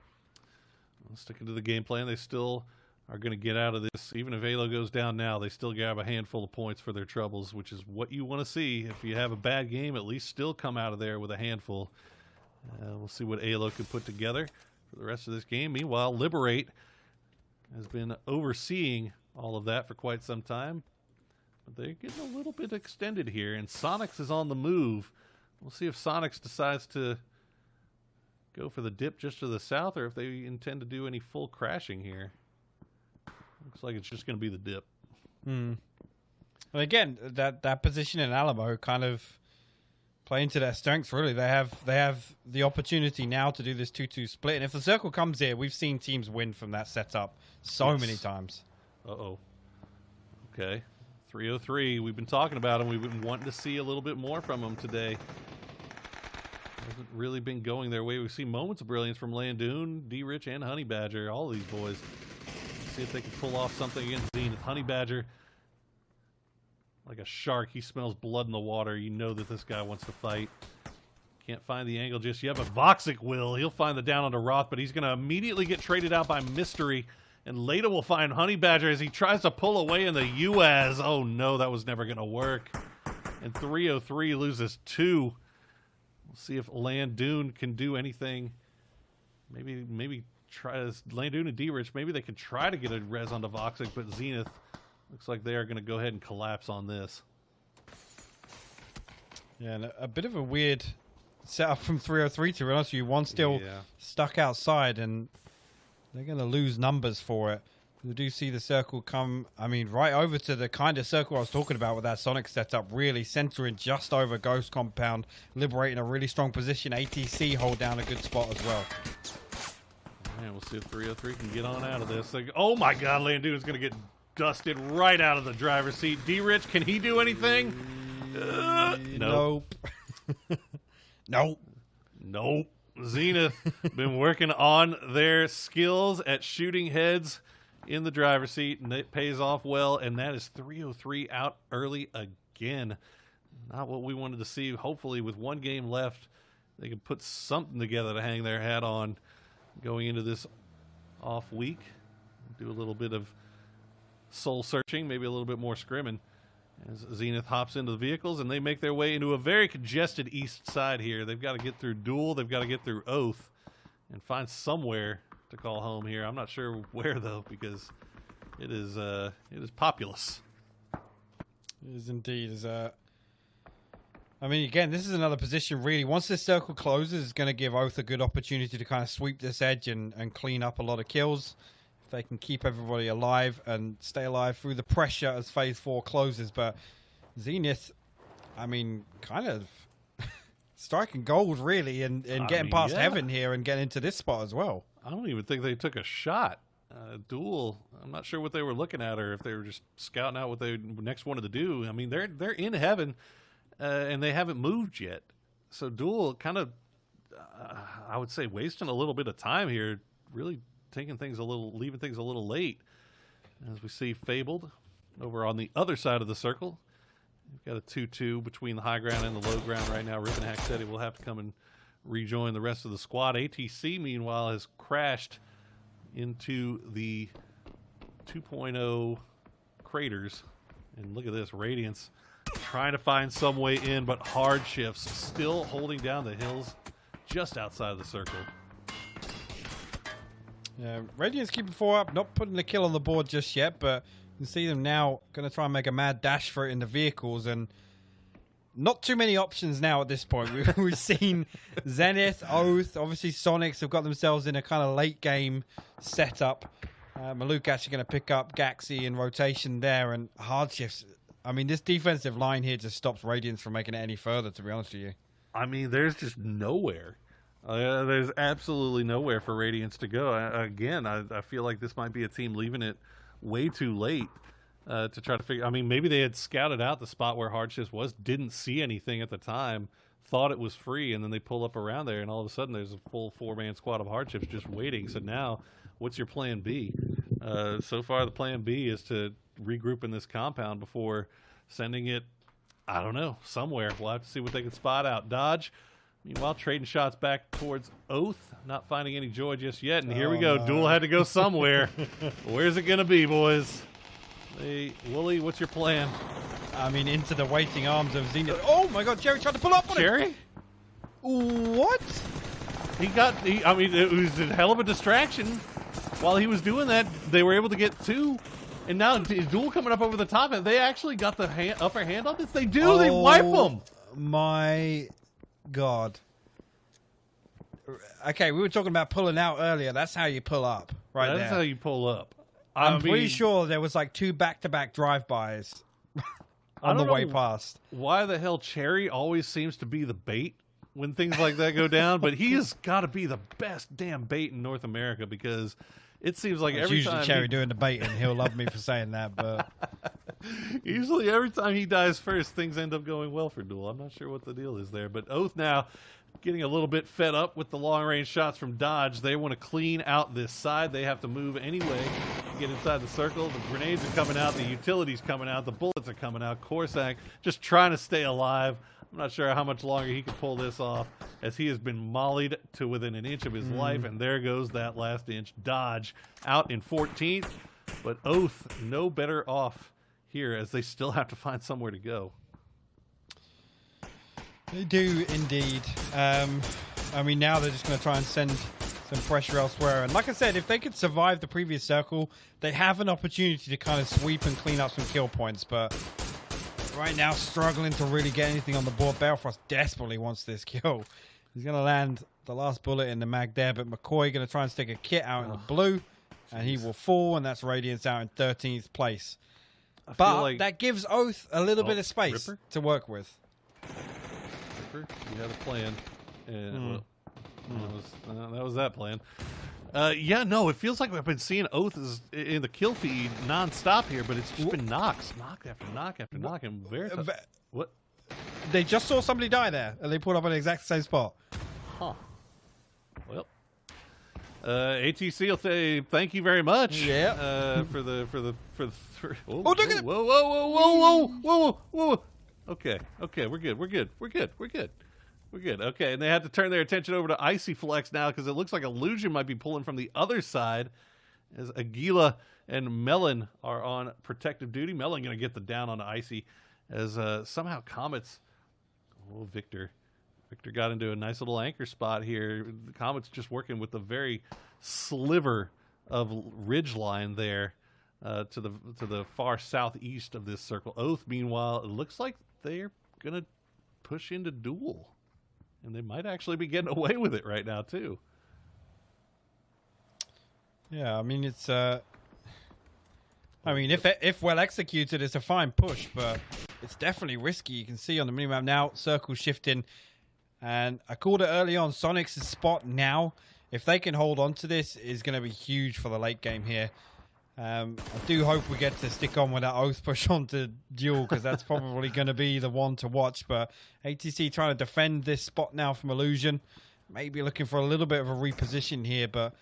Sticking to the game plan, they still are going to get out of this. Even if Alo goes down now, they still grab a handful of points for their troubles, which is what you want to see. If you have a bad game, at least still come out of there with a handful. We'll see what Alo can put together for the rest of this game. Meanwhile, Liberate has been overseeing all of that for quite some time. But they're getting a little bit extended here, and Sonics is on the move. We'll see if Sonics decides to go for the dip just to the south, or if they intend to do any full crashing here. Looks like it's just going to be the dip. And again, that position in Alamo kind of playing to their strengths, really. They have the opportunity now to do this 2-2 split. And if the circle comes here, we've seen teams win from that setup so many times. Uh-oh. Okay. 303. We've been talking about him. We've been wanting to see a little bit more from him today. Hasn't really been going their way. We've seen moments of brilliance from Landoon, D-Rich, and Honey Badger. All of these boys. Let's see if they can pull off something against Zenith. Honey Badger, like a shark, he smells blood in the water. You know that this guy wants to fight. Can't find the angle just yet, but Voxic will. He'll find the down onto Roth, but he's going to immediately get traded out by Mystery. And Leda will find Honey Badger as he tries to pull away in the UAZ. Oh no, that was never going to work. And 303 loses 2. We'll see if Landoon can do anything. Maybe try Landoon and D-Rich. Maybe they could try to get a res onto Voxic, but Zenith looks like they are going to go ahead and collapse on this. Yeah, and a bit of a weird setup from 303, to be honest with you. One still stuck outside, and they're going to lose numbers for it. We do see the circle come, right over to the kind of circle I was talking about with that Sonic setup, really centering just over Ghost Compound, liberating a really strong position. ATC hold down a good spot as well. Man, we'll see if 303 can get on out of this. Oh my God, Landoon is going to get dusted right out of the driver's seat. D-Rich, can he do anything? Nope. Nope. Zenith been working on their skills at shooting heads in the driver's seat, and it pays off well, and that is 303 out early again. not what we wanted to see. Hopefully, with one game left, they can put something together to hang their hat on going into this off week. Do a little bit of soul searching, maybe a little bit more scrimming as Zenith hops into the vehicles, and they make their way into a very congested east side here. They've got to get through Duel, they've got to get through Oath, and find somewhere to call home here. I'm not sure where, though, because it is populous. It is indeed. I mean, again, this is another position, really. Once this circle closes, it's going to give Oath a good opportunity to kind of sweep this edge and clean up a lot of kills. If they can keep everybody alive and stay alive through the pressure as Phase 4 closes. But Zenith, I mean, kind of striking gold, really, and getting past Heaven here and getting into this spot as well. I don't even think they took a shot. Duel, I'm not sure what they were looking at, or if they were just scouting out what they next wanted to do. I mean, they're in Heaven, and they haven't moved yet. So Duel kind of, I would say, wasting a little bit of time here, really leaving things a little late. As we see Fabled over on the other side of the circle. We've got a 2-2 between the high ground and the low ground right now. Rippenhack said he will have to come and rejoin the rest of the squad. ATC, meanwhile, has crashed into the 2.0 craters. And look at this, Radiance trying to find some way in, but Hardships still holding down the hills just outside of the circle. Yeah, Radiance keeping 4 up, not putting the kill on the board just yet, but you can see them now going to try and make a mad dash for it in the vehicles, and not too many options now at this point. We've seen Zenith, Oath, obviously Sonics have got themselves in a kind of late game setup. Maluk actually going to pick up Gaxi in rotation there, and Hardships. I mean, this defensive line here just stops Radiance from making it any further, to be honest with you. I mean, there's just nowhere. There's absolutely nowhere for Radiance to go. I feel like this might be a team leaving it way too late to try to figure. I mean, maybe they had scouted out the spot where Hardships was, didn't see anything at the time, thought it was free, and then they pull up around there, and all of a sudden there's a full 4-man squad of Hardships just waiting. So now, what's your plan B? So far, the plan B is to regroup in this compound before sending it, I don't know, somewhere. We'll have to see what they can spot out. Dodge, meanwhile, trading shots back towards Oath, not finding any joy just yet. And here we go. No. Duel had to go somewhere. Where's it going to be, boys? Hey, Wooly, what's your plan? I mean, into the waiting arms of Zenith. Oh, my God. Jerry tried to pull up on Jerry? What? I mean, it was a hell of a distraction. While he was doing that, they were able to get 2. And now Duel coming up over the top, and they actually got the upper hand on this. They do. Oh, they wipe them. My God. Okay, we were talking about pulling out earlier. That's how you pull up, right there. That's how you pull up. I'm pretty sure there was like 2 back-to-back drive-bys on the way past. Why the hell Cherry always seems to be the bait when things like that go down, but he has got to be the best damn bait in North America, because it seems like every time Cherry doing the baiting, he'll love me for saying that, but usually every time he dies first, things end up going well for Duel. I'm not sure what the deal is there, but Oath now getting a little bit fed up with the long-range shots from Dodge. They want to clean out this side. They have to move anyway to get inside the circle. The grenades are coming out. The utilities coming out. The bullets are coming out. Corsac just trying to stay alive. I'm not sure how much longer he can pull this off, as he has been mollied to within an inch of his life, and there goes that last inch. Dodge out in 14th, but Oath no better off here, as they still have to find somewhere to go. They do indeed. I mean, now they're just going to try and send some pressure elsewhere. And like I said, if they could survive the previous circle, they have an opportunity to kind of sweep and clean up some kill points. But right now, struggling to really get anything on the board. Balefrost desperately wants this kill. He's going to land the last bullet in the mag there, but McCoy going to try and stick a kit out in the blue, and he will fall, and that's Radiance out in 13th place. But like that gives Oath a little bit of space to work with. You had a plan. And that was that plan. Yeah, no, it feels like I've been seeing Oath in the kill feed non-stop here, but it's just been knocks. Knock after knock after knock. And what? They just saw somebody die there, and they pulled up on the exact same spot. Huh. Well, ATC will say thank you very much. Yeah. For the look at it. Whoa. Okay, we're good. Okay, and they had to turn their attention over to Icy Flex now because it looks like Illusion might be pulling from the other side as Aguila and Melon are on protective duty. Melon going to get the down on Icy as somehow Comets... Oh, Victor got into a nice little anchor spot here. The Comets just working with the very sliver of ridgeline there to the far southeast of this circle. Oath, meanwhile, it looks like they're going to push into duel. And they might actually be getting away with it right now, too. Yeah, I mean, it's... I mean, if well executed, it's a fine push, but it's definitely risky. You can see on the minimap now, circle shifting. And I called it early on, Sonic's spot now, if they can hold on to this, is going to be huge for the late game here. I do hope we get to stick on with that Oath push onto Duel, because that's probably going to be the one to watch. But ATC trying to defend this spot now from Illusion. Maybe looking for a little bit of a reposition here, but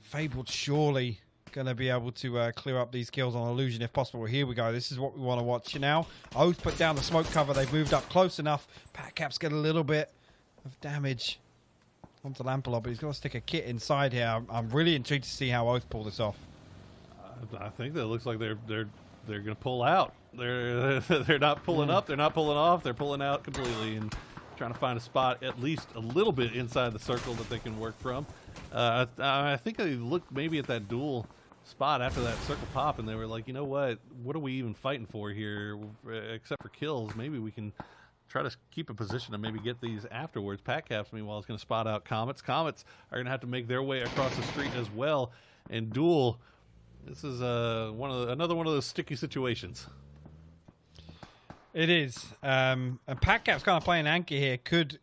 Fabled surely going to be able to clear up these kills on Illusion if possible. Here we go. This is what we want to watch now. Oath put down the smoke cover. They've moved up close enough. Patcaps get a little bit of damage onto Lampalot, but he's got to stick a kit inside here. I'm really intrigued to see how Oath pull this off. I think that looks like they're going to pull out. They're not pulling up. They're not pulling off. They're pulling out completely and trying to find a spot at least a little bit inside the circle that they can work from. I think they looked maybe at that duel spot after that circle pop, and they were like, you know what are we even fighting for here except for kills? Maybe we can try to keep a position and maybe get these afterwards. Patcaps, meanwhile, is going to spot out Comets. Comets are going to have to make their way across the street as well. And Duel, this is another one of those sticky situations. It is. And Patcap's kind of playing anchor here. Could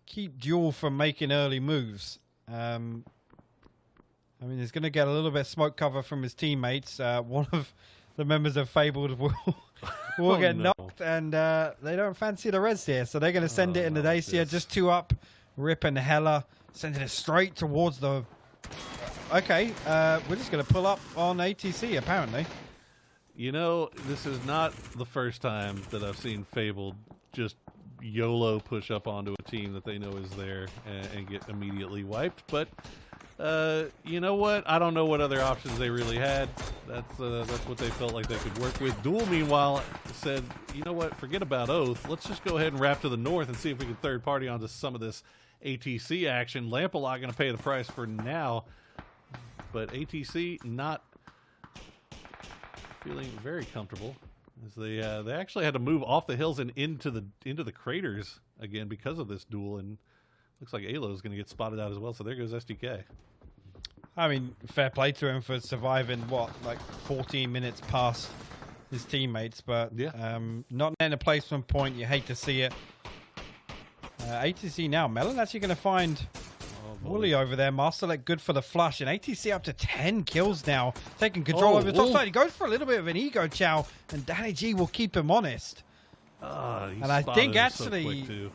keep Duel from making early moves. I mean, he's going to get a little bit of smoke cover from his teammates. One of the members of Fabled will get knocked, and they don't fancy the res here, so they're going to send it in the Dacia. Just 2 up. Rip and Hella sending it straight towards the... Okay, we're just going to pull up on ATC, apparently. You know, this is not the first time that I've seen Fabled just YOLO push up onto a team that they know is there and get immediately wiped. But you know what? I don't know what other options they really had. That's what they felt like they could work with. Duel, meanwhile, said, you know what? Forget about Oath. Let's just go ahead and wrap to the north and see if we can third party onto some of this ATC action. Lampalot going to pay the price for now. But ATC not feeling very comfortable as they actually had to move off the hills and into the craters again because of this duel, and looks like Alo is going to get spotted out as well. So there goes SDK. I mean, fair play to him for surviving like 14 minutes past his teammates, but yeah. Not in a placement point. You hate to see it. ATC now. Melon actually going to find Wooly over there. Masterlet good for the flush, and ATC up to 10 kills now, taking control over the top side. He goes for a little bit of an ego chow, and Danny G will keep him honest. And I think actually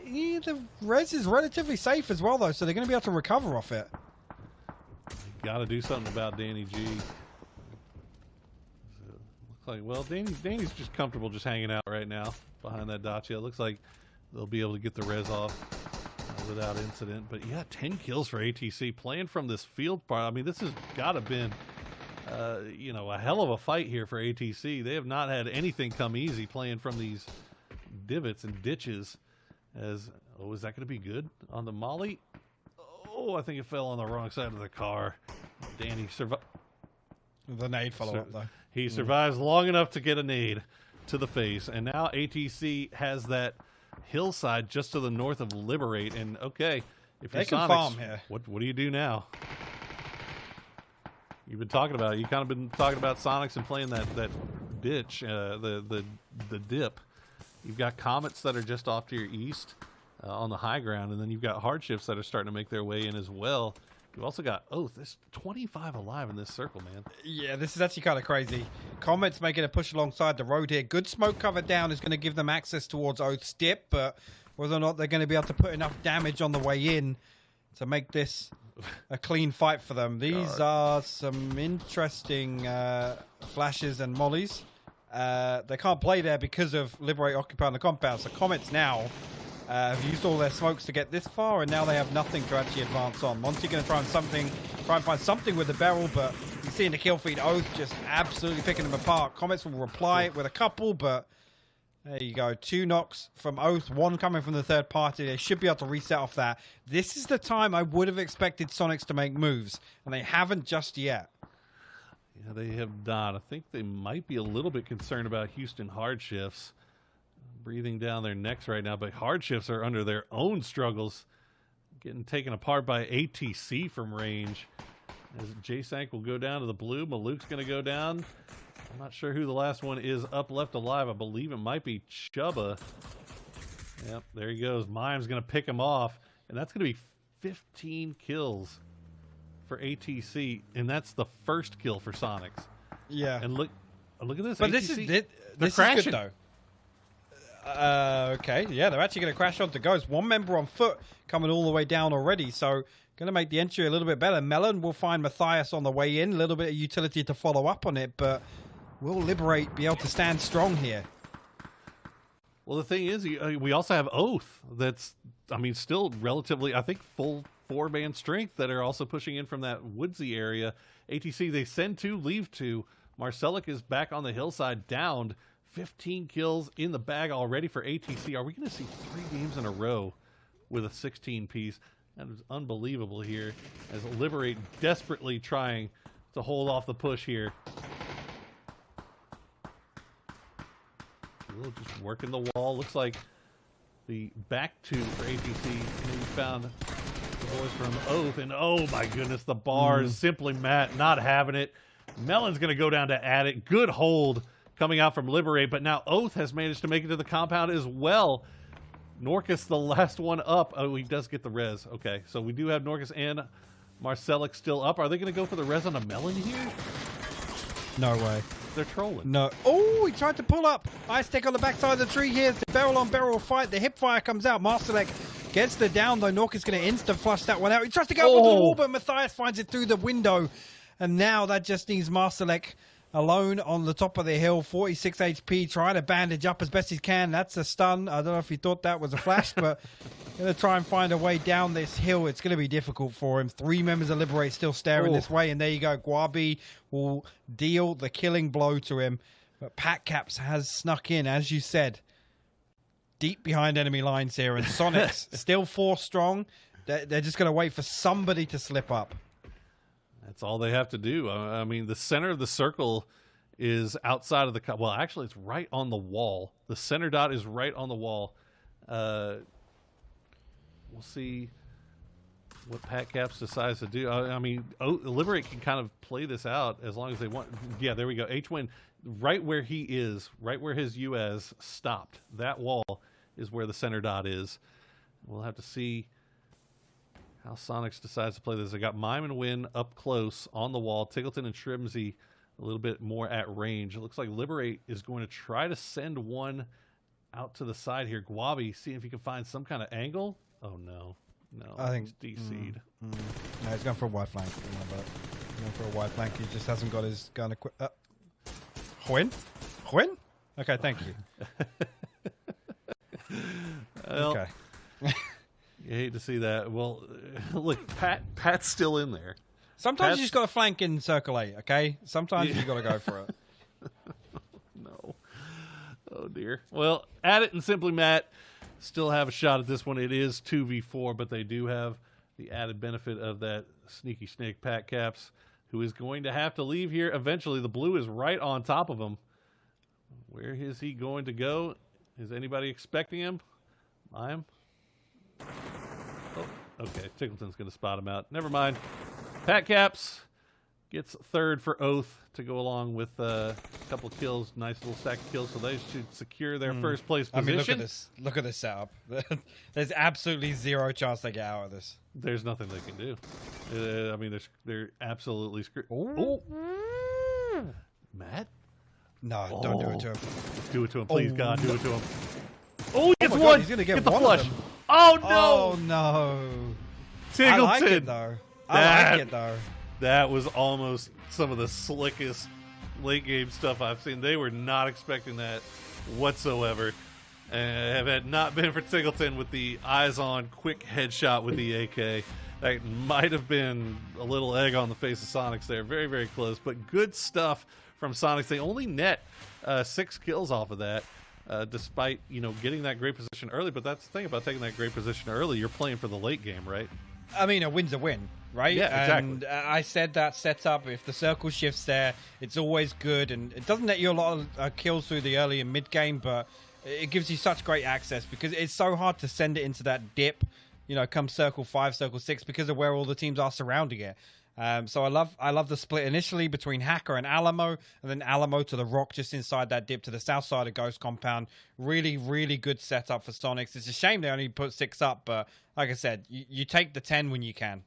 the res is relatively safe as well, though, so they're going to be able to recover off it. Got to do something about Danny G. So, looks like, well, Danny's just comfortable just hanging out right now behind that Dacia. It looks like they'll be able to get the res off without incident. But yeah, 10 kills for ATC playing from this field part. I mean, this has got to have been a hell of a fight here for ATC. They have not had anything come easy playing from these divots and ditches. Is that going to be good on the molly? Oh, I think it fell on the wrong side of the car. Danny survived. The nade follow up, though. He survives long enough to get a nade to the face, and now ATC has that hillside just to the north of Liberate. And okay, if you're Sonics, farm here. What do you do now? You've been talking about it. You kind of been talking about Sonics and playing that ditch, the dip. You've got Comets that are just off to your east on the high ground, and then you've got Hardships that are starting to make their way in as well. You've also got Oath. There's 25 alive in this circle, man. Yeah, this is actually kind of crazy. Comets making a push alongside the road here. Good smoke cover down is going to give them access towards Oath's dip, but whether or not they're going to be able to put enough damage on the way in to make this a clean fight for them. These are some interesting flashes and mollies. They can't play there because of Liberate occupying the compound. So Comets now have used all their smokes to get this far, and now they have nothing to actually advance on. Monty going to try and find something with the barrel, but you see in the kill feed, Oath just absolutely picking them apart. Comets will reply with a couple, but there you go. 2 knocks from Oath, 1 coming from the third party. They should be able to reset off that. This is the time I would have expected Sonics to make moves, and they haven't just yet. Yeah, they have not. I think they might be a little bit concerned about Houston Hardshifts breathing down their necks right now, but Hardshifts are under their own struggles, getting taken apart by ATC from range. As J-Sank will go down to the blue, Maluk's going to go down. I'm not sure who the last one is up left alive. I believe it might be Chubba. Yep, there he goes. Mime's going to pick him off, and that's going to be 15 kills for ATC, and that's the first kill for Sonics. Yeah. And look at this. But ATC, this is crashing. good, though. Okay, yeah, they're actually going to crash onto Ghost. 1 member on foot coming all the way down already, so going to make the entry a little bit better. Melon will find Matthias on the way in, a little bit of utility to follow up on it, but will Liberate be able to stand strong here? Well, the thing is, we also have Oath that's, I mean, still relatively, I think, full 4-man strength that are also pushing in from that woodsy area. ATC, they send 2, leave 2. Marcelic is back on the hillside, downed. 15 kills in the bag already for ATC. Are we going to see 3 games in a row with a 16-piece? That is unbelievable here, as Liberate desperately trying to hold off the push here. Just working the wall. Looks like the back 2 for ATC. And we found the boys from Oath, and oh my goodness, the bars. Simply Matt not having it. Melon's going to go down to add it. Good hold coming out from Liberate, but now Oath has managed to make it to the compound as well. Norcus, the last one up. Oh, he does get the res. Okay, so we do have Norcus and Marcelic still up. Are they going to go for the res on a Melon here? No way. They're trolling. No. Oh, he tried to pull up. Ice Tech on the backside of the tree here. The barrel-on-barrel fight. The hip fire comes out. Marcelic gets the down, though. Norcus going to instant-flush that one out. He tries to go up onto the wall, but Matthias finds it through the window. And now that just needs Marcelic alone on the top of the hill. 46 HP. Trying to bandage up as best he can. That's a stun. I don't know if he thought that was a flash, but going to try and find a way down this hill. It's going to be difficult for him. 3 members of Liberate still staring this way. And there you go. Guabi will deal the killing blow to him. But Pat Caps has snuck in, as you said, deep behind enemy lines here. And Sonics still 4 strong. They're just going to wait for somebody to slip up. That's all they have to do. I mean, the center of the circle is outside of the... Well, actually, it's right on the wall. The center dot is right on the wall. We'll see what Pat Caps decides to do. I mean, Liberate can kind of play this out as long as they want. Yeah, there we go. H-Win, right where he is, right where his US stopped. That wall is where the center dot is. We'll have to see how Sonics decides to play this. I got Mime and Win up close on the wall. Tiggleton and Shrimsy a little bit more at range. It looks like Liberate is going to try to send one out to the side here. Guabi, see if he can find some kind of angle. Oh, no. No, I think he's DC'd. No, he's going for a wide flank. He's going for a wide flank. He just hasn't got his gun equipped. Huyn? Huyn? Okay, thank you. Well, okay. You hate to see that. Well, look, Pat's still in there. Sometimes you just got to flank in Circle 8, okay? Sometimes you got to go for it. No. Oh, dear. Well, Add It and Simply Matt still have a shot at this one. It is 2v4, but they do have the added benefit of that sneaky snake Pat Caps, who is going to have to leave here eventually. The blue is right on top of him. Where is he going to go? Is anybody expecting him? Mime? Oh, okay. Tickleton's going to spot him out. Never mind. Pat Caps gets 3rd for Oath to go along with a couple of kills. Nice little stack of kills. So they should secure their first place position. I mean, look at this. Look at this setup. There's absolutely 0 chance they get out of this. There's nothing they can do. I mean, they're absolutely screwed. Oh, Matt? No, don't do it to him. Do it to him, please, God. Do it to him. Oh, he gets God, one. he's gonna get the one flush. of them. Oh, no. Oh, no. Tiggleton. I like it, though. I like it, though. That was almost some of the slickest late game stuff I've seen. They were not expecting that whatsoever. And had not been for Singleton with the eyes-on quick headshot with the AK, that might have been a little egg on the face of Sonics there. Very, very close, but good stuff from Sonics. They only net 6 kills off of that, despite, getting that great position early. But that's the thing about taking that great position early. You're playing for the late game, right? I mean, a win's a win, right? Yeah, exactly. And I said that setup, if the circle shifts there, it's always good. And it doesn't net you a lot of kills through the early and mid game, but it gives you such great access because it's so hard to send it into that dip, come circle 5, circle 6, because of where all the teams are surrounding it. So I love the split initially between Hacker and Alamo, and then Alamo to the rock just inside that dip to the south side of Ghost Compound. Really, really good setup for Sonics. It's a shame they only put 6 up, but like I said, you take the 10 when you can.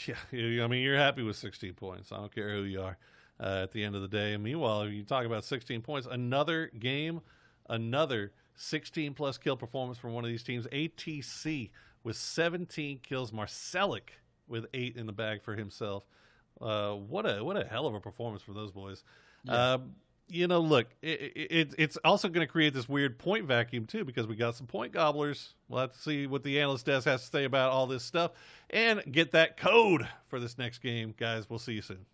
Yeah, I mean, you're happy with 16 points. I don't care who you are at the end of the day. And meanwhile, if you talk about 16 points, another game, another 16-plus kill performance from one of these teams. ATC with 17 kills. Marcelic with 8 in the bag for himself. What a hell of a performance for those boys. Yeah. Look, it's also going to create this weird point vacuum, too, because we got some point gobblers. We'll have to see what the analyst desk has to say about all this stuff and get that code for this next game. Guys, we'll see you soon.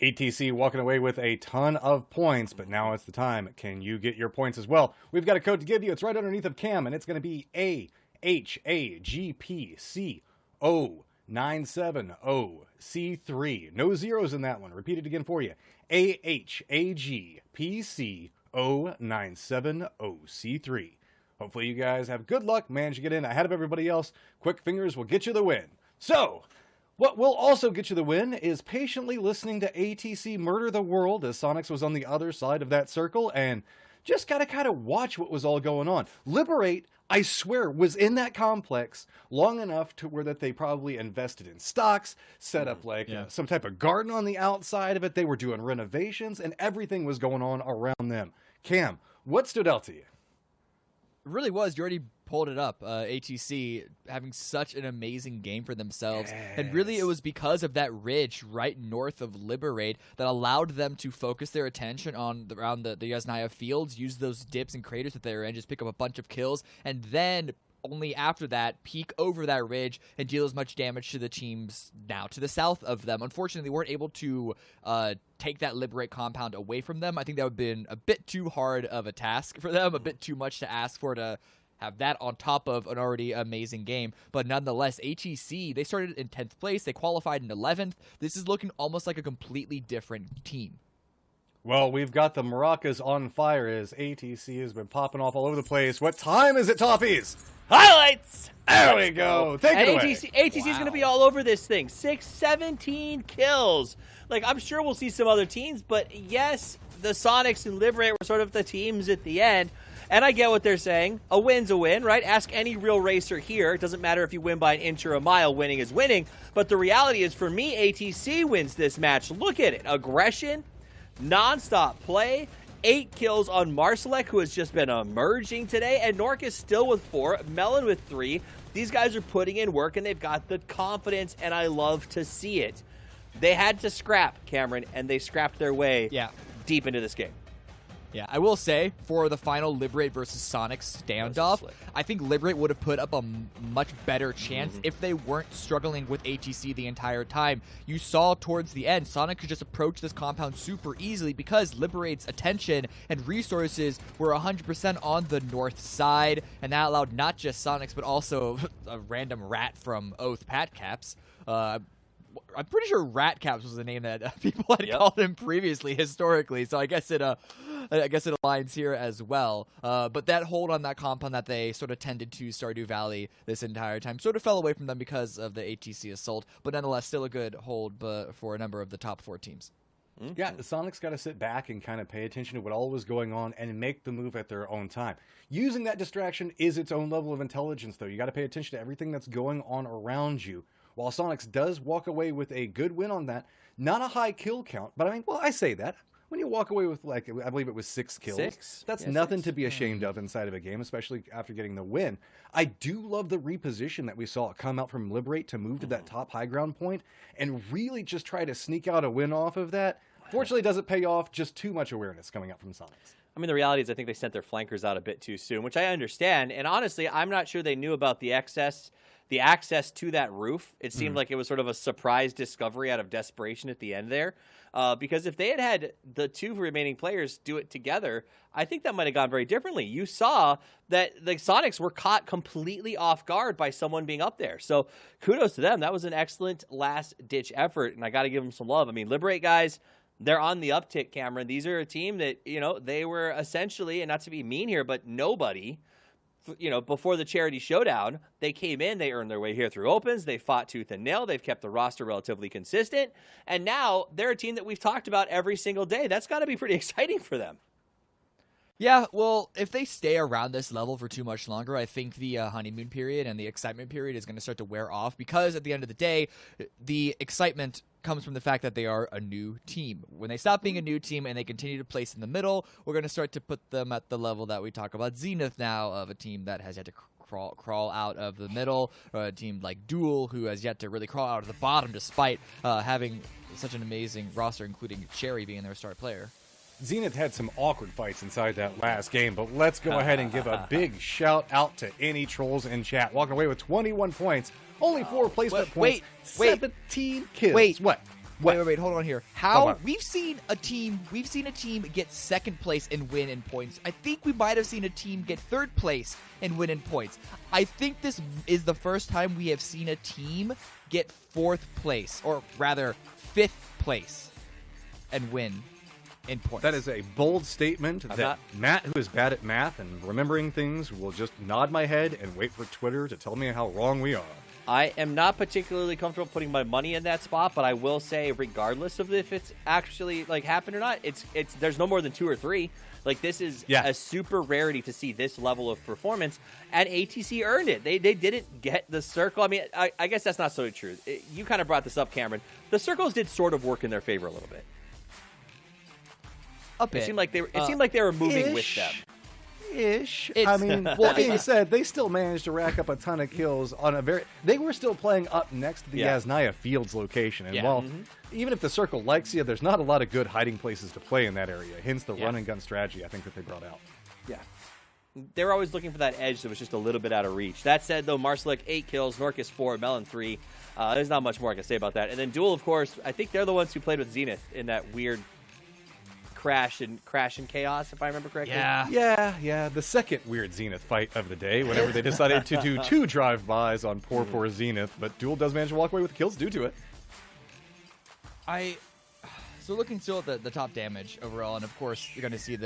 ATC walking away with a ton of points, but now it's the time. Can you get your points as well? We've got a code to give you. It's right underneath of Cam, and it's going to be AHAGPCO970C3. No zeros in that one. Repeat it again for you. AHAGPCO970C3. Hopefully you guys have good luck, manage to get in ahead of everybody else. Quick fingers will get you the win. So, what will also get you the win is patiently listening to ATC murder the world as Sonics was on the other side of that circle and just gotta kind of watch what was all going on. Liberate, I swear, was in that complex long enough to where that they probably invested in stocks, set up some type of garden on the outside of it. They were doing renovations and everything was going on around them. Cam, what stood out to you? It really was. You already pulled it up. ATC having such an amazing game for themselves. Yes. And really it was because of that ridge right north of Liberate that allowed them to focus their attention on around the Yasnaya fields, use those dips and craters that they were in, just pick up a bunch of kills, and then only after that peek over that ridge and deal as much damage to the teams now to the south of them. Unfortunately, they weren't able to take that Liberate compound away from them. I think that would have been a bit too hard of a task for them, a bit too much to ask for to have that on top of an already amazing game. But nonetheless, ATC, they started in 10th place. They qualified in 11th. This is looking almost like a completely different team. Well, we've got the maracas on fire as ATC has been popping off all over the place. What time is it, Toffies? Highlights! There we go. Take it away. ATC is going to be all over this thing. 17 kills. Like, I'm sure we'll see some other teams, but yes, the Sonics and Liberate were sort of the teams at the end. And I get what they're saying. A win's a win, right? Ask any real racer here. It doesn't matter if you win by an inch or a mile. Winning is winning. But the reality is, for me, ATC wins this match. Look at it. Aggression, non-stop play, 8 kills on Marcelek, who has just been emerging today. And Nork is still with 4. Melon with 3. These guys are putting in work, and they've got the confidence, and I love to see it. They had to scrap, Cameron, and they scrapped their way deep into this game. Yeah, I will say, for the final Liberate versus Sonics standoff, I think Liberate would have put up a much better chance if they weren't struggling with ATC the entire time. You saw towards the end, Sonic could just approach this compound super easily because Liberate's attention and resources were 100% on the north side, and that allowed not just Sonics, but also a random rat from Oath, Pat Caps. I'm pretty sure Rat Caps was the name that people had called him previously, historically. So I guess it aligns here as well. But that hold on that compound that they sort of tended to Stardew Valley this entire time sort of fell away from them because of the ATC assault. But nonetheless, still a good hold for a number of the top 4 teams. Yeah, the Sonics got to sit back and kind of pay attention to what all was going on and make the move at their own time. Using that distraction is its own level of intelligence, though. You got to pay attention to everything that's going on around you. While Sonics does walk away with a good win on that, not a high kill count, but I mean, well, I say that. when you walk away with, like, I believe it was 6 kills, that's nothing to be ashamed of inside of a game, especially after getting the win. I do love the reposition that we saw come out from Liberate to move to that top high ground point and really just try to sneak out a win off of that. Fortunately, it doesn't pay off. Just too much awareness coming out from Sonics. I mean, the reality is I think they sent their flankers out a bit too soon, which I understand. And honestly, I'm not sure they knew about the access to that roof. It seemed like it was sort of a surprise discovery out of desperation at the end there. Because if they had the 2 remaining players do it together, I think that might have gone very differently. You saw that the Sonics were caught completely off guard by someone being up there. So kudos to them. That was an excellent last-ditch effort, and I got to give them some love. I mean, Liberate guys, they're on the uptick, Cameron. These are a team that, they were essentially, and not to be mean here, but nobody, before the charity showdown, they came in, they earned their way here through opens, they fought tooth and nail, they've kept the roster relatively consistent, and now they're a team that we've talked about every single day. That's got to be pretty exciting for them. Yeah, well, if they stay around this level for too much longer, I think the honeymoon period and the excitement period is going to start to wear off, because at the end of the day, the excitement comes from the fact that they are a new team. When they stop being a new team and they continue to place in the middle, we're going to start to put them at the level that we talk about Zenith now, of a team that has yet to crawl out of the middle, or a team like Duel, who has yet to really crawl out of the bottom despite having such an amazing roster, including Cherry being their star player. Zenith had some awkward fights inside that last game, but let's go ahead and give a big shout out to NA Trolls in chat, walking away with 21 points, only 4 placement points, 17 kills. What? Wait, hold on here. We've seen a team get second place and win in points. I think we might have seen a team get third place and win in points. I think this is the first time we have seen a team get fourth place, or rather fifth place, and win in points. That is a bold statement that Matt, who is bad at math and remembering things, will just nod my head and wait for Twitter to tell me how wrong we are. I am not particularly comfortable putting my money in that spot, but I will say, regardless of if it's actually happened or not, it's there's no more than 2 or 3. This is a super rarity to see this level of performance, and ATC earned it. They didn't get the circle. I mean, I guess that's not so true. You kind of brought this up, Cameron. The circles did sort of work in their favor a little bit. A bit. It seemed like they were moving with them. I mean, that being said, they still managed to rack up a ton of kills on they were still playing up next to the Yasnaya Fields location. And while even if the circle likes you, there's not a lot of good hiding places to play in that area. Hence the run and gun strategy I think that they brought out. Yeah. They're always looking for that edge that was just a little bit out of reach. That said, though, Marslick 8 kills, Norcus 4, Melon 3. There's not much more I can say about that. And then Duel, of course, I think they're the ones who played with Zenith in that weird crash and chaos, if I remember correctly. Yeah. The second weird Zenith fight of the day, whenever they decided to do 2 drive-bys on poor Zenith, but Duel does manage to walk away with kills due to it. So looking still at the top damage overall, and of course you're going to see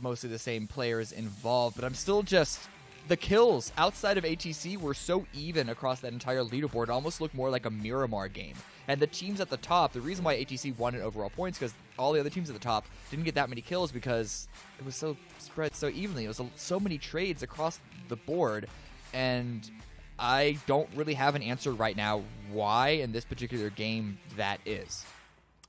mostly the same players involved, but I'm still just... The kills outside of ATC were so even across that entire leaderboard, it almost looked more like a Miramar game. And the teams at the top, the reason why ATC won in overall points, because all the other teams at the top didn't get that many kills because it was so spread so evenly. It was so many trades across the board, and I don't really have an answer right now why in this particular game that is.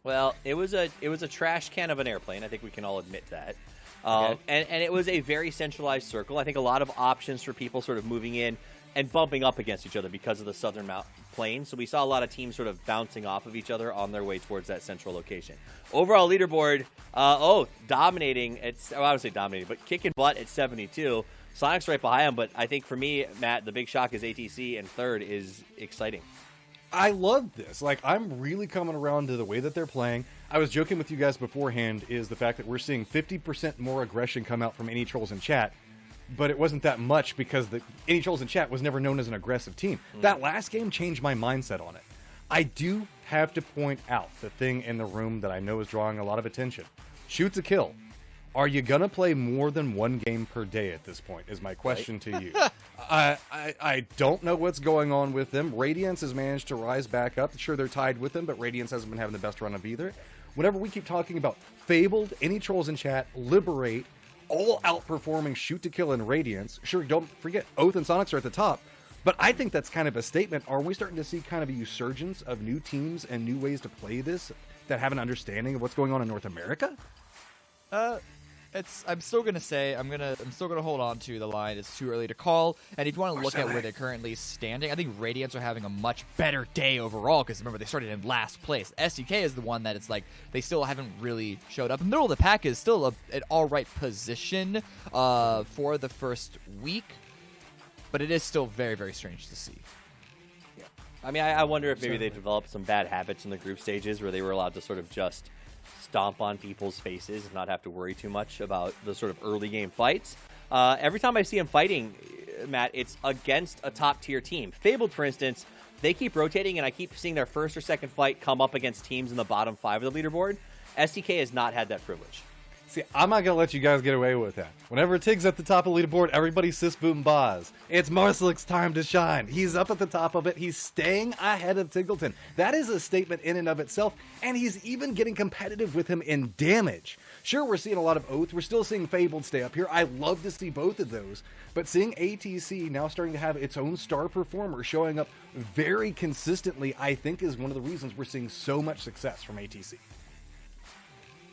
Well, it was a trash can of an airplane. I think we can all admit that. Okay. And it was a very centralized circle. I think a lot of options for people sort of moving in and bumping up against each other because of the southern plain. So we saw a lot of teams sort of bouncing off of each other on their way towards that central location. Overall leaderboard, dominating. I would say dominating, but kicking butt at 72. Sonic's right behind him, but I think for me, Matt, the big shock is ATC, and third is exciting. I love this. I'm really coming around to the way that they're playing. I was joking with you guys beforehand is the fact that we're seeing 50% more aggression come out from NA Trolls in chat, but it wasn't that much because the NA Trolls in chat was never known as an aggressive team. That last game changed my mindset on it. I do have to point out the thing in the room that I know is drawing a lot of attention. Shoot's a kill. Are you going to play more than 1 game per day at this point, is my question to you. I don't know what's going on with them. Radiance has managed to rise back up. Sure, they're tied with them, but Radiance hasn't been having the best run of either. Whenever we keep talking about Fabled, NA Trolls in chat, Liberate, all outperforming Shoot to Kill and Radiance. Sure, don't forget, Oath and Sonics are at the top. But I think that's kind of a statement. Are we starting to see kind of a resurgence of new teams and new ways to play this that have an understanding of what's going on in North America? I'm still gonna say I'm still gonna hold on to the line. It's too early to call. And if you want to look at where they're currently standing, I think Radiants are having a much better day overall because remember they started in last place. SDK is the one that it's like they still haven't really showed up. The middle of the pack is still an all right position for the first week, but it is still very, very strange to see. I mean, I wonder if maybe they developed some bad habits in the group stages where they were allowed to sort of just stomp on people's faces and not have to worry too much about the sort of early game fights. Every time I see them fighting, Matt, it's against a top tier team. Fabled, for instance, they keep rotating and I keep seeing their first or second fight come up against teams in the bottom 5 of the leaderboard. SDK has not had that privilege. See, I'm not going to let you guys get away with that. Whenever Tig's at the top of the leaderboard, everybody sis boom baz. It's Marcelik's time to shine. He's up at the top of it. He's staying ahead of Tigleton. That is a statement in and of itself, and he's even getting competitive with him in damage. Sure, we're seeing a lot of Oath. We're still seeing Fabled stay up here. I love to see both of those. But seeing ATC now starting to have its own star performer showing up very consistently, I think is one of the reasons we're seeing so much success from ATC.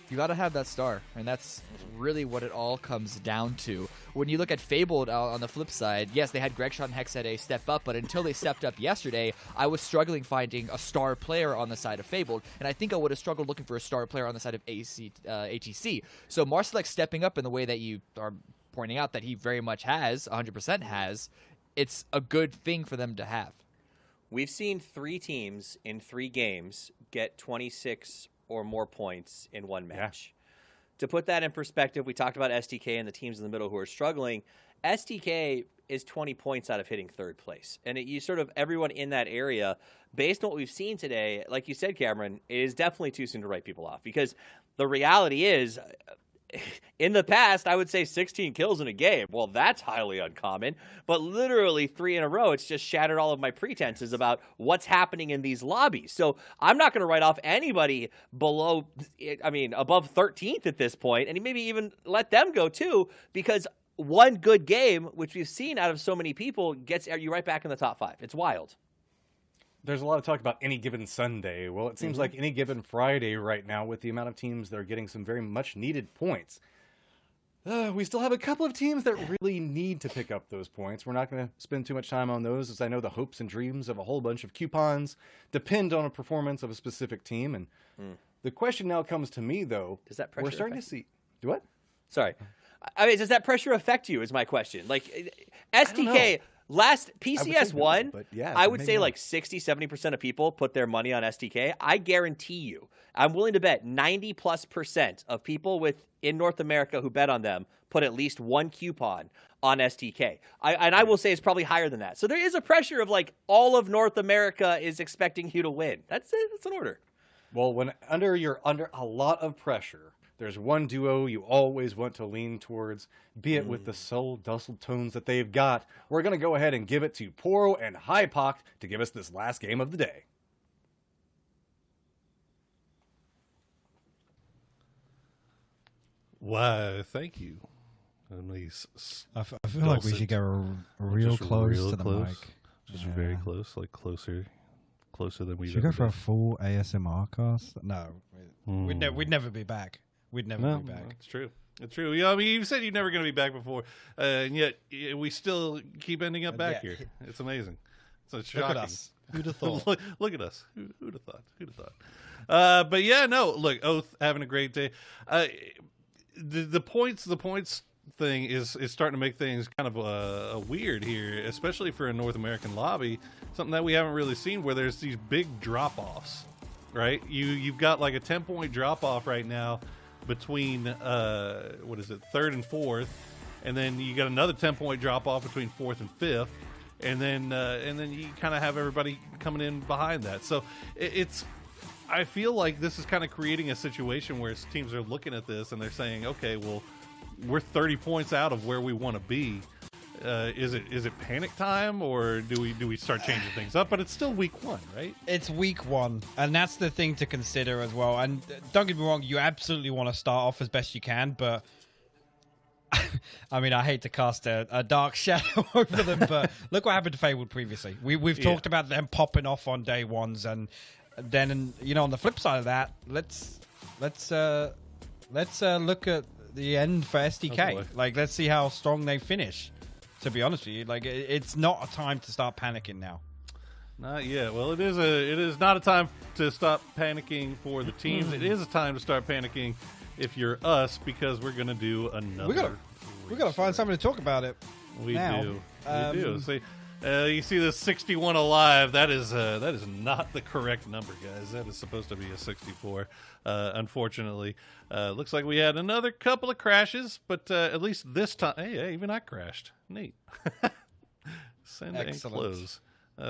You got to have that star, and that's really what it all comes down to. When you look at Fabled on the flip side, yes, they had Gregshot and Hexade step up, but until they stepped up yesterday, I was struggling finding a star player on the side of Fabled, and I think I would have struggled looking for a star player on the side of ATC. So Marcelik stepping up in the way that you are pointing out that he very much has, 100% has, it's a good thing for them to have. We've seen 3 teams in 3 games get 26 or more points in one match. Yeah. To put that in perspective, we talked about SDK and the teams in the middle who are struggling. SDK is 20 points out of hitting 3rd place. And you sort of, everyone in that area, based on what we've seen today, like you said, Cameron, it is definitely too soon to write people off. Because the reality is, in the past, I would say 16 kills in a game. Well, that's highly uncommon. But literally 3 in a row, it's just shattered all of my pretenses about what's happening in these lobbies. So I'm not going to write off anybody above 13th at this point, and maybe even let them go too, because one good game, which we've seen out of so many people, gets you right back in the top 5. It's wild. There's a lot of talk about any given Sunday. Well, it seems like any given Friday right now with the amount of teams that are getting some very much needed points. We still have a couple of teams that really need to pick up those points. We're not going to spend too much time on those, as I know the hopes and dreams of a whole bunch of coupons depend on a performance of a specific team. And the question now comes to me, though. Does that pressure we're starting to see... Do what? Sorry. I mean, does that pressure affect you is my question. Like, SDK... Last PCS1, I would say like 60-70% of people put their money on SDK. I guarantee you, I'm willing to bet 90+% of people in North America who bet on them put at least one coupon on SDK. I will say it's probably higher than that. So there is a pressure of like all of North America is expecting you to win. That's an order. Well, when you're under a lot of pressure, there's one duo you always want to lean towards, be it with the soul dustle tones that they've got. We're going to go ahead and give it to Poro and Hypoc to give us this last game of the day. Why, thank you. I feel like we should go real close to the mic. Just very close, like closer than we've Should we go for a full ASMR cast? No. We'd never be back. We'd never be back. It's true. It's true. Yeah, I mean, you said you're never going to be back before, and yet we still keep ending up back here. It's amazing. It's shocking. Look at us. Who'd have thought? look at us. Who'd have thought? Who'd have thought? But yeah, no. Look, Oath having a great day. The points thing is starting to make things kind of weird here, especially for a North American lobby. Something that we haven't really seen, where there's these big drop-offs. Right? You've got like a 10-point drop-off right now between 3rd and 4th, and then you got another 10-point drop-off between 4th and 5th, and then you kind of have everybody coming in behind that. So I feel like this is kind of creating a situation where teams are looking at this and they're saying, okay, well, we're 30 points out of where we want to be. Is it panic time, or do we start changing things up? But it's still week 1, right? It's week 1, and that's the thing to consider as well. And don't get me wrong, you absolutely want to start off as best you can, but I mean, I hate to cast a dark shadow over them, but look what happened to Fabled previously. We've talked about them popping off on day 1s, and then on the flip side of that, let's look at the end for SDK. Let's see how strong they finish. To be honest with you, it's not a time to start panicking now. Not yet. Well, it is not a time to stop panicking for the teams. It is a time to start panicking if you're us, because we're going to do another. We got to find something to talk about it. We do. See, you see this 61 alive. That is not the correct number, guys. That is supposed to be a 64. Unfortunately, looks like we had another couple of crashes, but at least this time, hey, even I crashed. Neat. Send and close.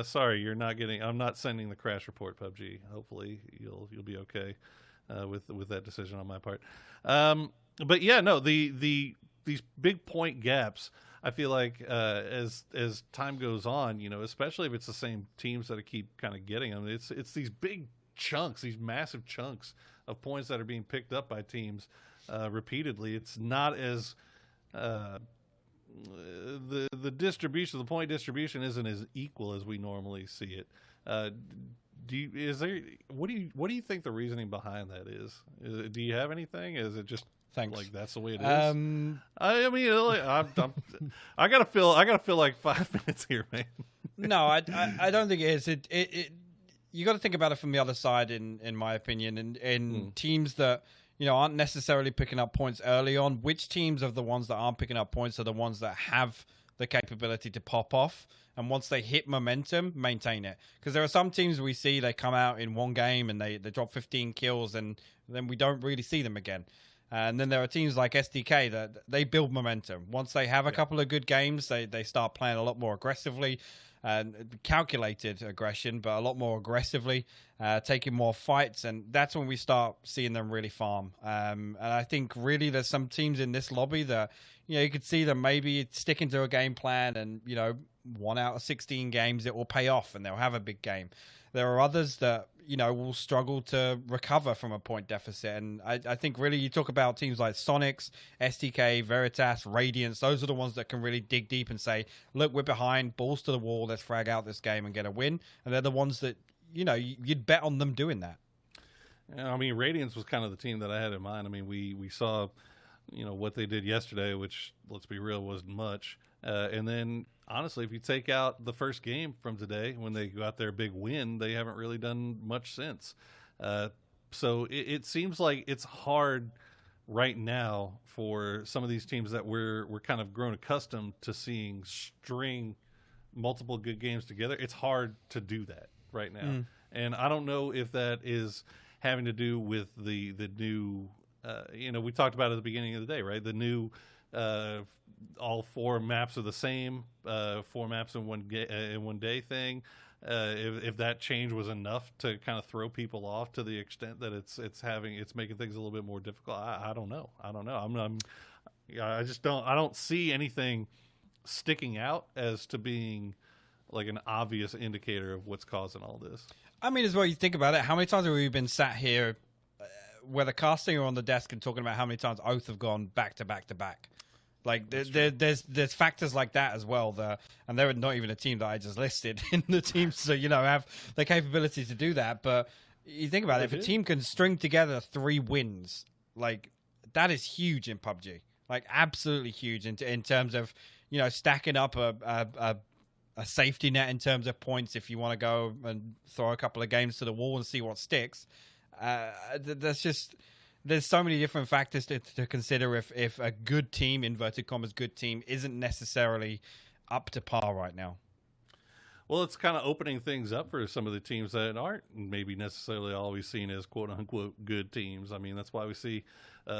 Sorry, you're not getting. I'm not sending the crash report, PUBG. Hopefully, you'll be okay with that decision on my part. But yeah, no, these big point gaps. I feel like as time goes on, especially if it's the same teams that keep kind of getting them, it's these big chunks, these massive chunks of points that are being picked up by teams repeatedly. It's not as the distribution, the point distribution isn't as equal as we normally see it. What do you think the reasoning behind that is? Do you have anything? Is it just like that's the way it is? I mean, I gotta fill like 5 minutes here, man. No, I don't think it is. It you got to think about it from the other side, in my opinion, and teams that aren't necessarily picking up points early on. Which teams of the ones that aren't picking up points are the ones that have the capability to pop off, and once they hit momentum, maintain it? Because there are some teams we see, they come out in one game and they drop 15 kills, and then we don't really see them again. And then there are teams like SDK that they build momentum. Once they have a couple of good games, they start playing a lot more aggressively, calculated aggression, but a lot more aggressively, taking more fights, and that's when we start seeing them really farm. And I think really there's some teams in this lobby that you could see them maybe sticking to a game plan, and 1 out of 16 games it will pay off and they'll have a big game. There are others that will struggle to recover from a point deficit. And I think really you talk about teams like Sonics, STK, Veritas, Radiance. Those are the ones that can really dig deep and say, look, we're behind, balls to the wall, let's frag out this game and get a win. And they're the ones that, you'd bet on them doing that. Yeah, I mean, Radiance was kind of the team that I had in mind. I mean, we saw, what they did yesterday, which, let's be real, wasn't much. And then, honestly, if you take out the first game from today, when they got their big win, they haven't really done much since. So it seems like it's hard right now for some of these teams that we're kind of grown accustomed to seeing string multiple good games together. It's hard to do that right now. And I don't know if that is having to do with the new, we talked about it at the beginning of the day, right? The new all 4 maps are the same, 4 maps in one day thing. If that change was enough to kind of throw people off to the extent that it's making things a little bit more difficult, I don't know. I don't see anything sticking out as to being like an obvious indicator of what's causing all this. I mean, as well, you think about it, how many times have we been sat here whether casting or on the desk and talking about how many times Oath have gone back to back to back? Like there's factors like that as well, and they're not even a team that I just listed in the teams that have the capability to do that. But you think about it, if a team can string together 3 wins, like that is huge in PUBG, like absolutely huge in terms of stacking up a safety net in terms of points. If you want to go and throw a couple of games to the wall and see what sticks, there's so many different factors to consider if a good team, inverted commas, good team, isn't necessarily up to par right now. Well, it's kind of opening things up for some of the teams that aren't maybe necessarily always seen as quote-unquote good teams. I mean, that's why we see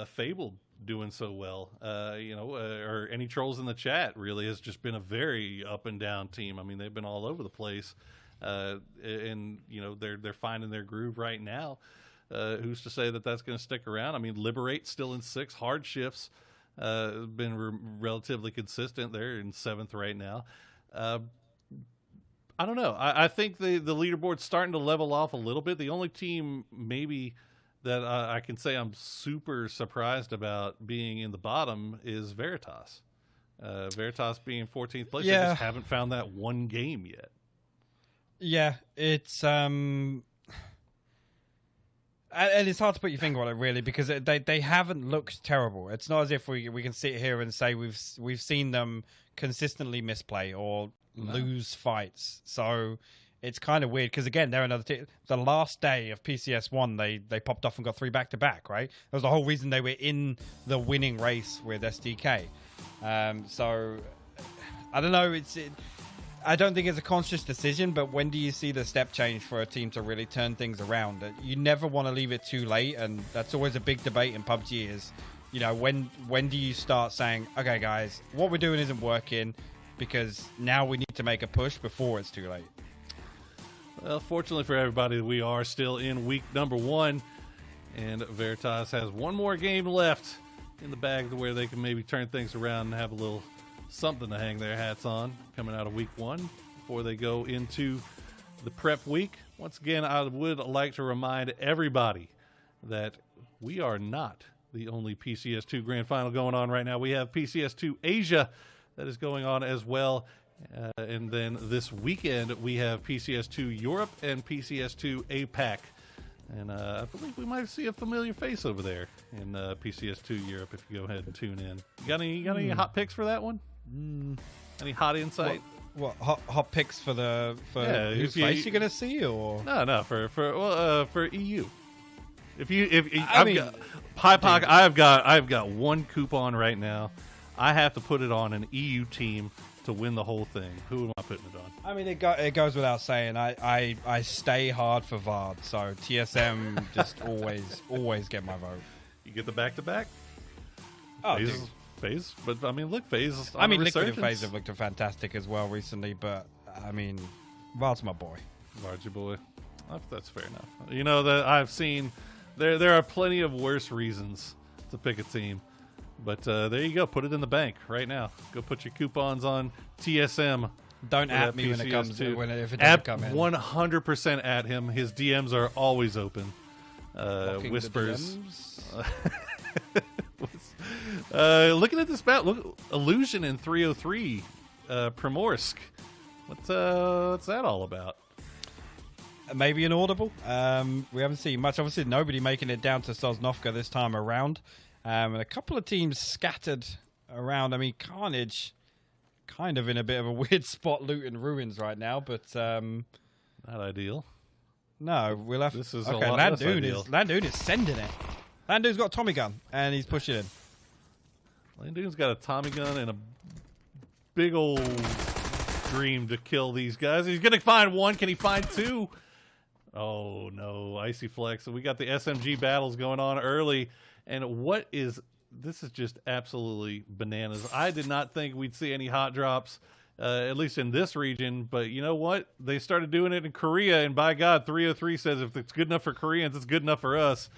Fable doing so well. Or Any Trolls in the Chat really has just been a very up-and-down team. I mean, they've been all over the place. And they're finding their groove right now. Who's to say that that's going to stick around? I mean, Liberate still in 6. Hard Shifts been relatively consistent. They're in 7th right now. I don't know. I think the leaderboard's starting to level off a little bit. The only team maybe that I can say I'm super surprised about being in the bottom is Veritas. Veritas being 14th place. Yeah. They just haven't found that one game yet. Yeah, it's And it's hard to put your finger on it, really, because they haven't looked terrible. It's not as if we can sit here and say we've seen them consistently misplay or lose fights. So it's kind of weird because, again, they're another team. The last day of PCS1, they popped off and got 3 back-to-back, right? That was the whole reason they were in the winning race with SDK. So I don't know. I don't think it's a conscious decision, but when do you see the step change for a team to really turn things around? You never want to leave it too late, and that's always a big debate in PUBG is, when do you start saying, okay, guys, what we're doing isn't working because now we need to make a push before it's too late? Well, fortunately for everybody, we are still in week number 1, and Veritas has one more game left in the bag where they can maybe turn things around and have a little something to hang their hats on coming out of week 1 before they go into the prep week. Once again, I would like to remind everybody that we are not the only PCS2 Grand Final going on right now. We have PCS2 Asia that is going on as well. And then this weekend, we have PCS2 Europe and PCS2 APAC. And I believe we might see a familiar face over there in PCS2 Europe if you go ahead and tune in. You got any hot picks for that one? Any hot insight? What hot picks for whose face you gonna see, or no for EU. I've got one coupon right now. I have to put it on an EU team to win the whole thing. Who am I putting it on? I mean, it goes without saying. I stay hard for Vard, so TSM just always get my vote. You get the back-to-back? Oh, FaZe, but I mean, look, FaZe. I mean, Liquid and FaZe have looked fantastic as well recently, but I mean, Vard's my boy. Vard's your boy. That's fair enough. You know that I've seen there are plenty of worse reasons to pick a team. But there you go. Put it in the bank right now. Go put your coupons on TSM. Don't at me when it comes to if it doesn't come in. 100% at him. His DMs are always open. Whispers. Looking at this battle, look, Illusion in 303, Primorsk. What's that all about? Maybe an audible. We haven't seen much. Obviously, nobody making it down to Sosnovka this time around. And a couple of teams scattered around. I mean, Carnage kind of in a bit of a weird spot looting ruins right now, but not ideal. No, we'll have this is okay, Landoon is sending it. Landoon's got a Tommy gun and he's pushing in. Landoon's got a Tommy gun and a big old dream to kill these guys. He's gonna find one. Can he find two? Oh no, Icy Flex. So we got the SMG battles going on early. And this is just absolutely bananas. I did not think we'd see any hot drops, at least in this region. But you know what? They started doing it in Korea, and by God, 303 says if it's good enough for Koreans, it's good enough for us.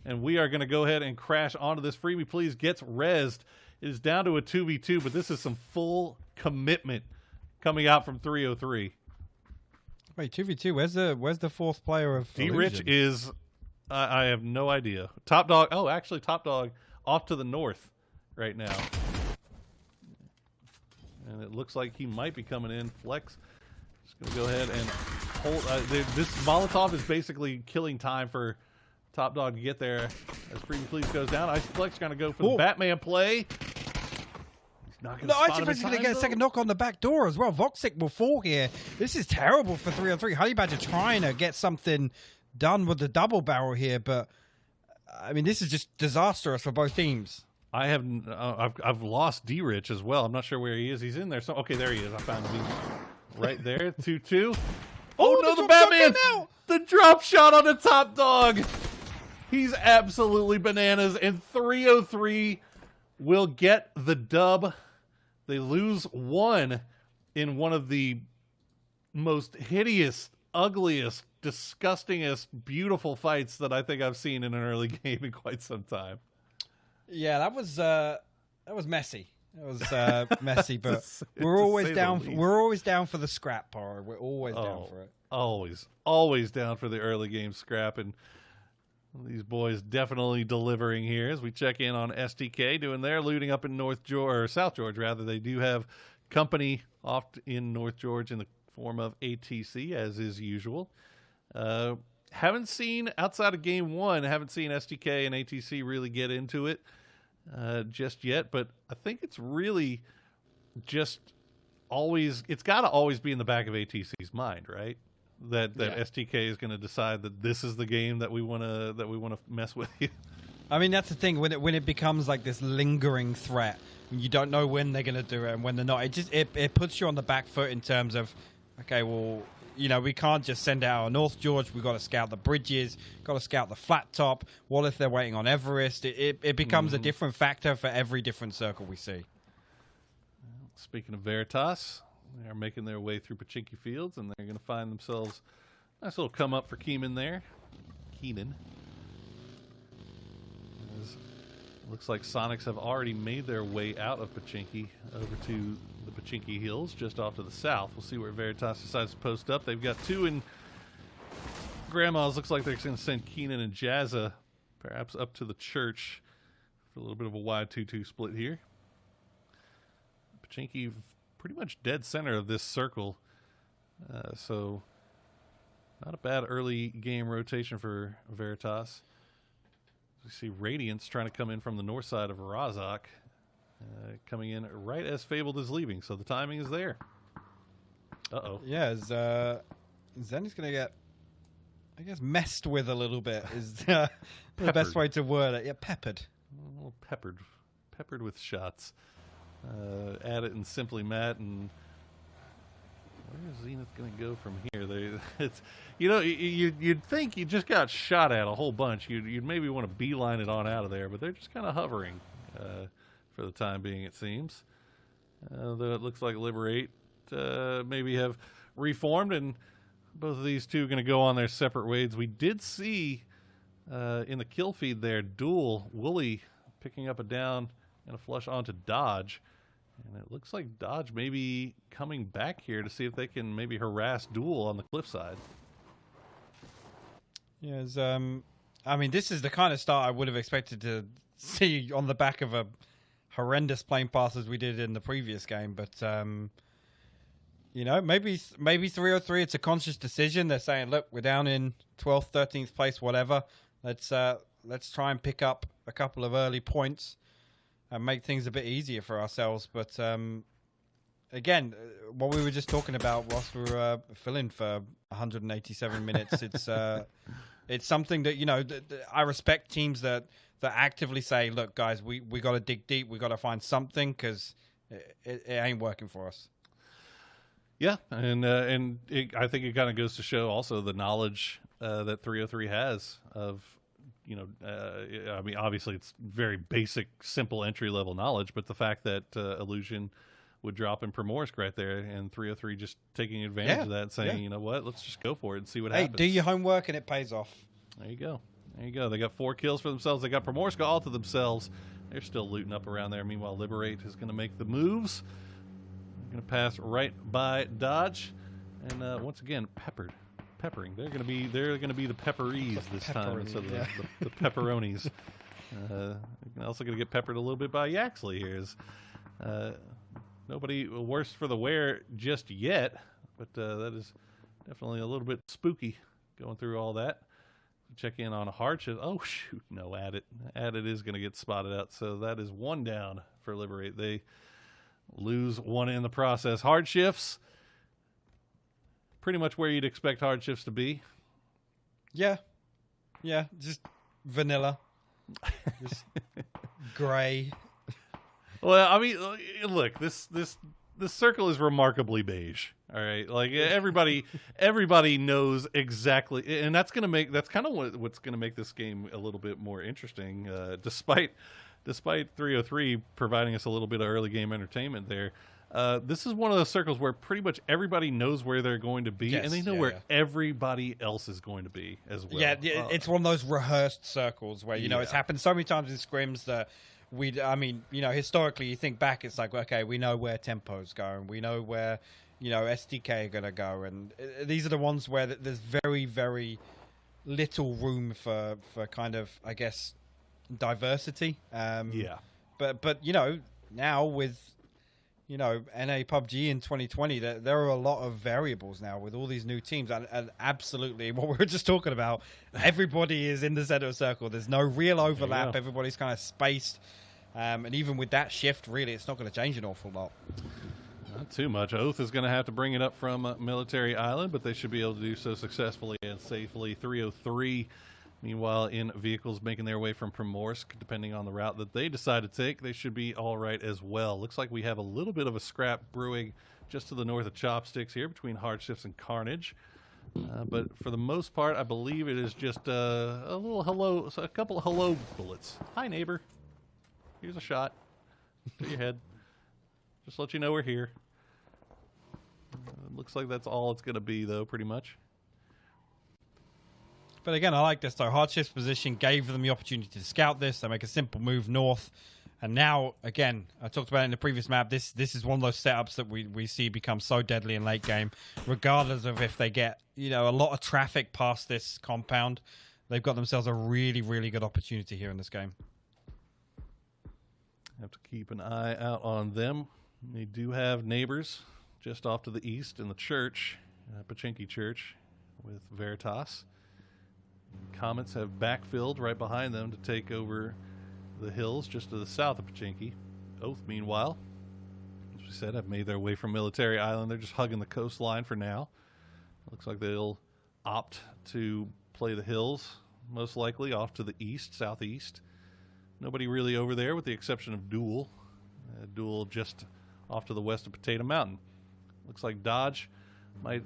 And we are going to go ahead and crash onto this. Freebie Please gets rezzed. It is down to a 2v2, but this is some full commitment coming out from 303. Wait, 2v2? Where's the fourth player of D-Rich is... I have no idea. Top Dog. Oh, actually, Top Dog off to the north right now. And it looks like he might be coming in. Flex just going to go ahead and hold. This Molotov is basically killing time for Top Dog to get there. As Freedom Please goes down, Ice Flex going to go for the Batman play. He's not going to spot him in Ice Flex is going to get a though. second knock on the back door as well. Voxic will fall here. This is terrible for 303. Honey Badger trying to get something done with the double barrel here, but I mean, this is just disastrous for both teams. I've lost D-Rich as well. I'm not sure where he is. He's in there. So okay, there he is. I found him right there. 2-2. Oh no, the Batman! The drop shot on the Top Dog. He's absolutely bananas, and 303 will get the dub. They lose one in one of the most hideous, ugliest, disgustingest, beautiful fights that I think I've seen in an early game in quite some time. Yeah, that was messy. It was messy, but we're always down. We're always down for the scrap part. We're always down for it. Always down for the early game scrap, and these boys definitely delivering here as we check in on STK doing their looting up in South George rather. They do have company off in North George in the form of ATC as is usual. haven't seen, outside of game one, haven't seen STK and ATC really get into it just yet. But I think it's really just always, it's got to always be in the back of ATC's mind, right? That STK is going to decide that this is the game that we want to mess with you. I mean, that's the thing when it becomes like this lingering threat. You don't know when they're going to do it and when they're not. It puts you on the back foot in terms of, okay, well, you know, we can't just send out our North George. We've got to scout the bridges, got to scout the flat top. What if they're waiting on Everest? It becomes a different factor for every different circle we see. Speaking of Veritas, they are making their way through Pachinki Fields, and they're going to find themselves a nice little come up for Keenan there. Keenan. Looks like Sonics have already made their way out of Pachinki over to the Pachinki Hills just off to the south. We'll see where Veritas decides to post up. They've got two in Grandma's. Looks like they're going to send Keenan and Jazza perhaps up to the church for a little bit of a wide 2-2 split here. Pachinki pretty much dead center of this circle. So not a bad early game rotation for Veritas. We see Radiance trying to come in from the north side of Razak, coming in right as Fabled is leaving, so the timing is there. Uh-oh. Yeah, Zen's going to get, I guess, messed with a little bit is the best way to word it. Yeah, peppered. A little peppered with shots. Add it and Simply Matt, and where is Zenith going to go from here? It's, you know, you'd think you just got shot at a whole bunch. You'd maybe want to beeline it on out of there, but they're just kind of hovering for the time being, it seems. Though it looks like Liberate maybe have reformed, and both of these two are going to go on their separate ways. We did see in the kill feed there, Duel, Wooly picking up a down and a flush onto Dodge. And it looks like Dodge may be coming back here to see if they can maybe harass Duel on the cliffside. Yes, I mean, this is the kind of start I would have expected to see on the back of a horrendous plane pass as we did in the previous game. But, you know, maybe 303, it's a conscious decision. They're saying, look, we're down in 12th, 13th place, whatever. Let's try and pick up a couple of early points and make things a bit easier for ourselves. But again, what we were just talking about whilst we were filling for 187 minutes, it's something that, you know, I respect teams that actively say, look, guys, we got to dig deep. We got to find something because it ain't working for us. Yeah, and I think it kind of goes to show also the knowledge that 303 has of, you know, I mean, obviously it's very basic, simple entry-level knowledge, but the fact that Illusion would drop in Primorsk right there and 303 just taking advantage of that, saying, you know what, let's just go for it and see what happens. Hey, do your homework and it pays off. There you go. There you go. They got 4 kills for themselves. They got Primorsk all to themselves. They're still looting up around there. Meanwhile, Liberate is going to make the moves. They're going to pass right by Dodge. And once again, peppering. They're going to be the pepperies this time instead of the pepperonis. Also going to get peppered a little bit by Yaxley here. Nobody worse for the wear just yet, but that is definitely a little bit spooky going through all that. Check in on a Hardship. Oh shoot, no, Addit is going to get spotted out, so that is 1 down for Liberate. They lose 1 in the process. Hard shifts. Pretty much where you'd expect hard shifts to be. Yeah, just vanilla, just gray. Well, I mean, look, this circle is remarkably beige. All right, like everybody knows exactly, and that's kind of what's gonna make this game a little bit more interesting. Despite 303 providing us a little bit of early game entertainment there. This is one of those circles where pretty much everybody knows where they're going to be, and they know where everybody else is going to be as well. Yeah, it's one of those rehearsed circles where, you know, it's happened so many times in scrims that I mean, you know, historically, you think back, it's like, okay, we know where Tempo's going, we know where, you know, SDK are going to go, and these are the ones where there's very, very little room for kind of, I guess, diversity. But you know, now with, you know, NA PUBG in 2020, there are a lot of variables now with all these new teams. And absolutely, what we were just talking about, everybody is in the center of the circle. There's no real overlap. Everybody's kind of spaced. And even with that shift, really, it's not going to change an awful lot. Not too much. Oath is going to have to bring it up from Military Island, but they should be able to do so successfully and safely. 303. Meanwhile, in vehicles making their way from Primorsk, depending on the route that they decide to take, they should be all right as well. Looks like we have a little bit of a scrap brewing just to the north of Chopsticks here between Hardships and Carnage. But for the most part, I believe it is just a little hello, a couple of hello bullets. Hi, neighbor. Here's a shot to your head. Just let you know we're here. Looks like that's all it's going to be, though, pretty much. But again, I like this, though. Hardships position gave them the opportunity to scout this. They make a simple move north. And now, again, I talked about it in the previous map, this is one of those setups that we see become so deadly in late game. Regardless of if they get, you know, a lot of traffic past this compound, they've got themselves a really, really good opportunity here in this game. Have to keep an eye out on them. They do have neighbors just off to the east in the church, Pachinki Church, with Veritas. Comets have backfilled right behind them to take over the hills just to the south of Pachinki. Oath, meanwhile, as we said, have made their way from Military Island. They're just hugging the coastline for now. Looks like they'll opt to play the hills, most likely off to the east, southeast. Nobody really over there with the exception of Duel. Duel just off to the west of Potato Mountain. Looks like Dodge might...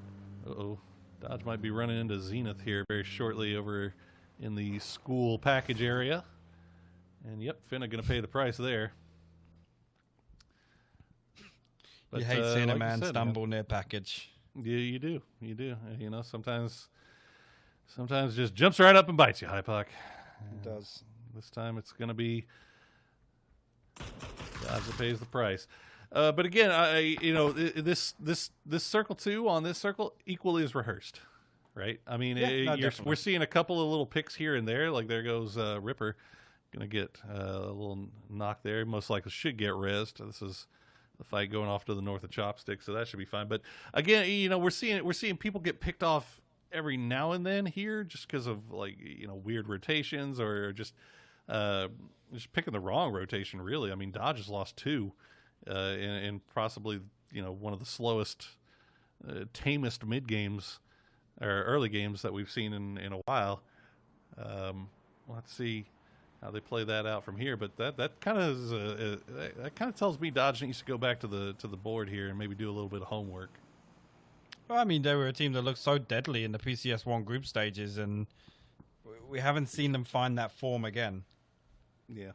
Dodge might be running into Zenith here very shortly over in the school package area. And yep, Finna going to pay the price there. But, you hate seeing a like man said, stumble near package. Yeah, you do. You do. You know, sometimes just jumps right up and bites you, Hypoc. It does. This time it's going to be Dodge that pays the price. But again, this circle 2 on this circle equally is rehearsed, right? I mean, we're seeing a couple of little picks here and there. Like there goes Ripper, gonna get a little knock there. Most likely should get rezzed. This is the fight going off to the north of Chopsticks, so that should be fine. But again, you know, we're seeing people get picked off every now and then here, just because of like weird rotations or just picking the wrong rotation. Really, I mean, Dodge has lost 2. In possibly one of the slowest, tamest mid games or early games that we've seen in a while. Let's see how they play that out from here. But that kind of tells me Dodge needs to go back to the board here and maybe do a little bit of homework. Well, I mean, they were a team that looked so deadly in the PCS1 group stages, and we haven't seen them find that form again. Yeah.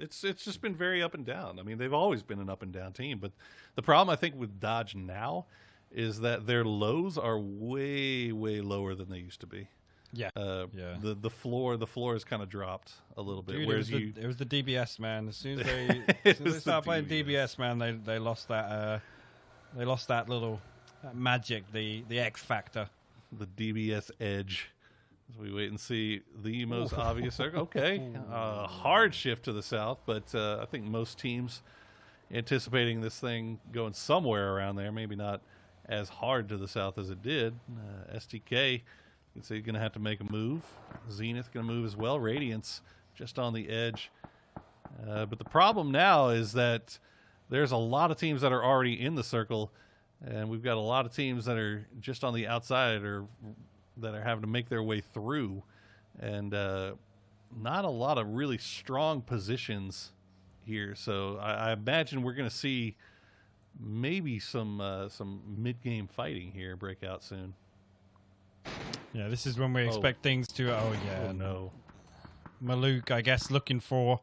It's just been very up and down. I mean, they've always been an up and down team, but the problem I think with Dodge now is that their lows are way, way lower than they used to be. Yeah. The floor has kind of dropped a little bit. Dude, whereas it was the DBS, man. As soon as they started playing DBS, man, they lost that little magic, the X factor, the DBS edge. As we wait and see the most obvious circle. Okay, hard shift to the south, but I think most teams anticipating this thing going somewhere around there, maybe not as hard to the south as it did. STK, you can see going to have to make a move. Zenith going to move as well. Radiance just on the edge. But the problem now is that there's a lot of teams that are already in the circle, and we've got a lot of teams that are just on the outside or that are having to make their way through, and not a lot of really strong positions here. So I imagine we're going to see maybe some mid-game fighting here break out soon. Yeah, this is when we expect things to... Oh, no. Maluk, I guess, looking for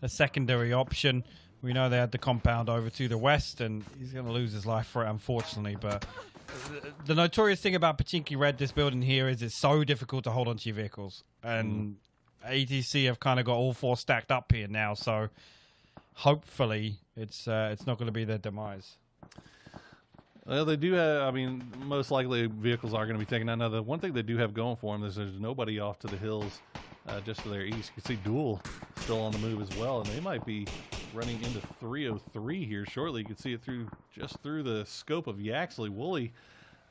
a secondary option. We know they had the compound over to the west, and he's going to lose his life for it, unfortunately, but... The notorious thing about Pachinki Red, this building here, is it's so difficult to hold onto your vehicles. And ATC have kind of got all 4 stacked up here now, so hopefully it's not going to be their demise. Well, they do have, I mean, most likely vehicles are going to be taken out. Now, the one thing they do have going for them is there's nobody off to the hills just to their east. You can see Duel still on the move as well, and they might be running into 303 here shortly. You can see it just through the scope of Yaxley. Wooly,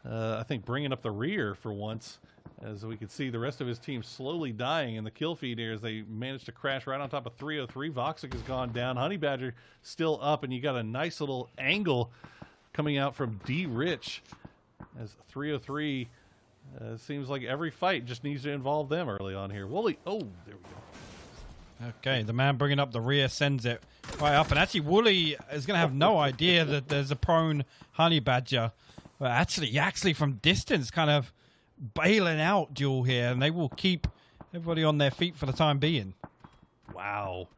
I think, bringing up the rear for once, as we can see the rest of his team slowly dying in the kill feed here as they managed to crash right on top of 303. Voxic has gone down. Honey Badger still up, and you got a nice little angle coming out from D. Rich as 303. Seems like every fight just needs to involve them early on here. Wooly, oh, there we go. Okay, the man bringing up the rear sends it right up, and actually Wooly is going to have no idea that there's a prone Honey Badger. But actually, Yaxley from distance kind of bailing out Duel here, and they will keep everybody on their feet for the time being. Wow.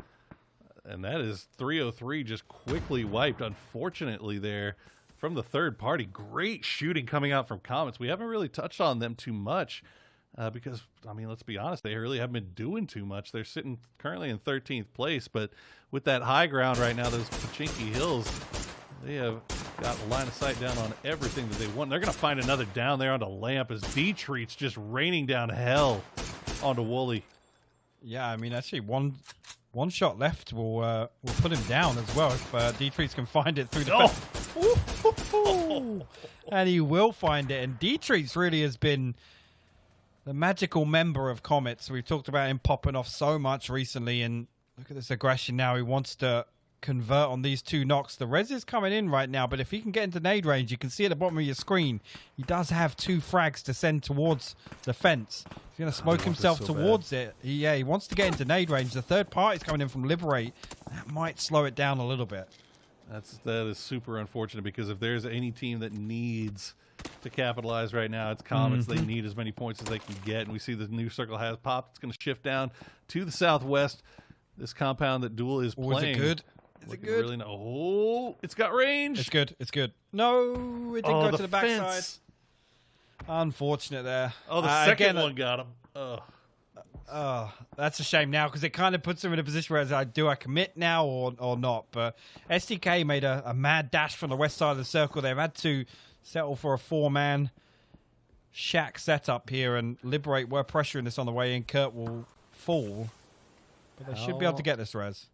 And that is 303 just quickly wiped, unfortunately, there from the third party. Great shooting coming out from Comets. We haven't really touched on them too much because, I mean, let's be honest, they really haven't been doing too much. They're sitting currently in 13th place, but with that high ground right now, those Pachinki Hills, they have got line of sight down on everything that they want. They're going to find another down there onto Lamp as D-Treat's just raining down hell onto Wooly. Yeah, I mean, actually, one shot left will put him down as well if D-Treats can find it through the and he will find it. And D-Treats really has been the magical member of Comets. We've talked about him popping off so much recently, and look at this aggression now. He wants to convert on these two knocks. The res is coming in right now, but if he can get into nade range, you can see at the bottom of your screen, he does have 2 frags to send towards the fence. He's going to smoke himself towards it. He wants to get into nade range. The third party's coming in from Liberate. That might slow it down a little bit. That is super unfortunate, because if there's any team that needs to capitalize right now, it's Comets. They need as many points as they can get, and we see the new circle has popped. It's going to shift down to the southwest. This compound that Duel is playing. Is it good? Is it good? Really it's got range. It's good. It's good. No, it didn't go to the backside. Unfortunate there. Oh, the second one got him. That's a shame now, because it kind of puts him in a position where do I commit now or not? But SDK made a mad dash from the west side of the circle. They've had to settle for a 4-man shack setup here, and Liberate were pressuring this on the way in. Kurt will fall, but they should be able to get this res.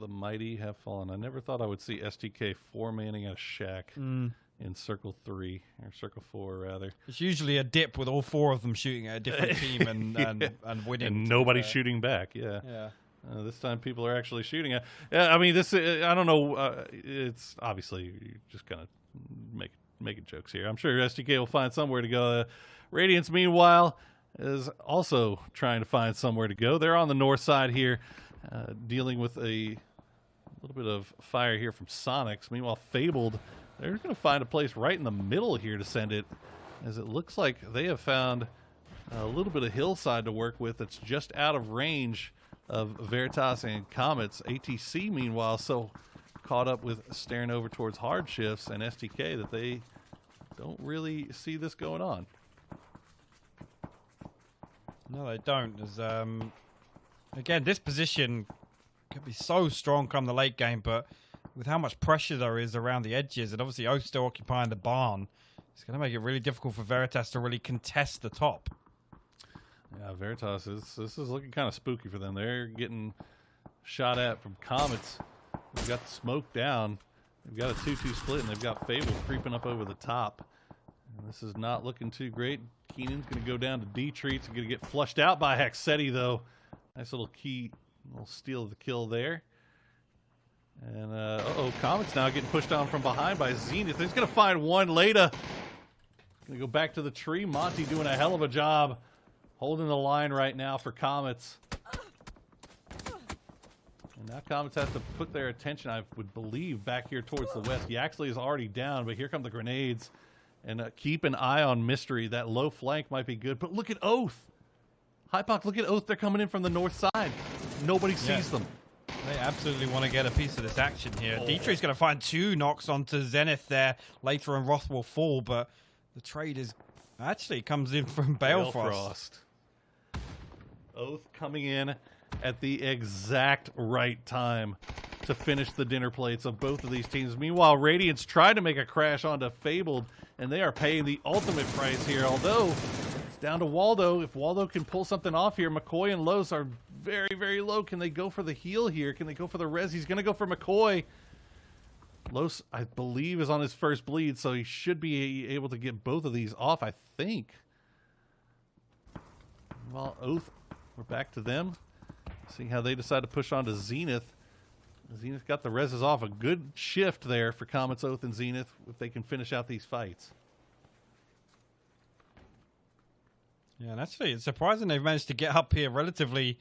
The mighty have fallen. I never thought I would see STK 4-manning a shack in Circle 3, or Circle 4, rather. It's usually a dip with all 4 of them shooting at a different team and winning. And nobody shooting back, yeah. This time people are actually shooting at. I mean, this, I don't know, it's obviously you're just kind of making jokes here. I'm sure STK will find somewhere to go. Radiance, meanwhile, is also trying to find somewhere to go. They're on the north side here, dealing with a little bit of fire here from Sonics. Meanwhile, Fabled, they're going to find a place right in the middle here to send it, as it looks like they have found a little bit of hillside to work with that's just out of range of Veritas and Comets. ATC, meanwhile, so caught up with staring over towards hard shifts and STK that they don't really see this going on. No, they don't. There's, again, this position could be so strong come the late game, but with how much pressure there is around the edges, and obviously Oath still occupying the barn, it's going to make it really difficult for Veritas to really contest the top. Yeah, Veritas, this is looking kind of spooky for them. They're getting shot at from Comets. They've got the smoke down. They've got a 2-2 split, and they've got Fable creeping up over the top. And this is not looking too great. Keenan's going to go down to D-Treats and going to get flushed out by Hexetti, though. Nice little little steal of the kill there. And, Comets now getting pushed on from behind by Zenith. He's going to find one later. Going to go back to the tree. Monty doing a hell of a job holding the line right now for Comets. And now Comets have to put their attention, I would believe, back here towards the west. Yaxley is already down, but here come the grenades. And keep an eye on Mystery. That low flank might be good. But look at Oath. Hypoc, look at Oath. They're coming in from the north side. Nobody sees them. They absolutely want to get a piece of this action here. Dietrich's going to find 2 knocks onto Zenith there. Later on, Roth will fall, but the trade is actually comes in from Balefrost. Oath coming in at the exact right time to finish the dinner plates of both of these teams. Meanwhile, Radiance tried to make a crash onto Fabled, and they are paying the ultimate price here. Although it's down to Waldo. If Waldo can pull something off here, McCoy and Los are very, very low. Can they go for the heal here? Can they go for the res? He's going to go for McCoy. Los, I believe, is on his first bleed, so he should be able to get both of these off, I think. Well, Oath, we're back to them. See how they decide to push on to Zenith. Zenith got the reses off. A good shift there for Comets, Oath, and Zenith if they can finish out these fights. Yeah, and actually, it's surprising they've managed to get up here relatively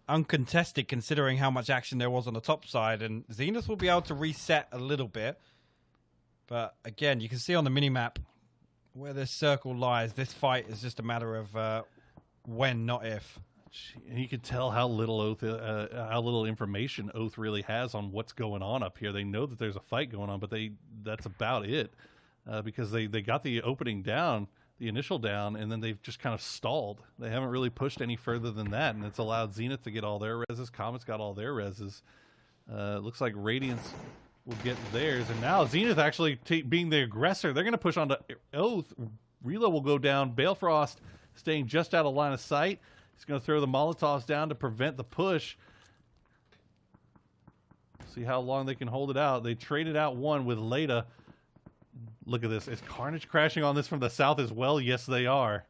uncontested considering how much action there was on the top side, and Zenith will be able to reset a little bit. But again, you can see on the minimap where this circle lies. This fight is just a matter of when, not if. And you can tell how little Oath, how little information Oath really has on what's going on up here. They know that there's a fight going on, but that's about it, because they got the opening down, the initial down, and then they've just kind of stalled. They haven't really pushed any further than that, and it's allowed Zenith to get all their reses. Comets got all their reses. Looks like Radiance will get theirs, and now Zenith actually being the aggressor, they're going to push on to Oath. Reload will go down. Balefrost staying just out of line of sight. He's going to throw the Molotovs down to prevent the push. See how long they can hold it out. They traded out one with Leda. Look at this. Is Carnage crashing on this from the south as well? Yes, they are.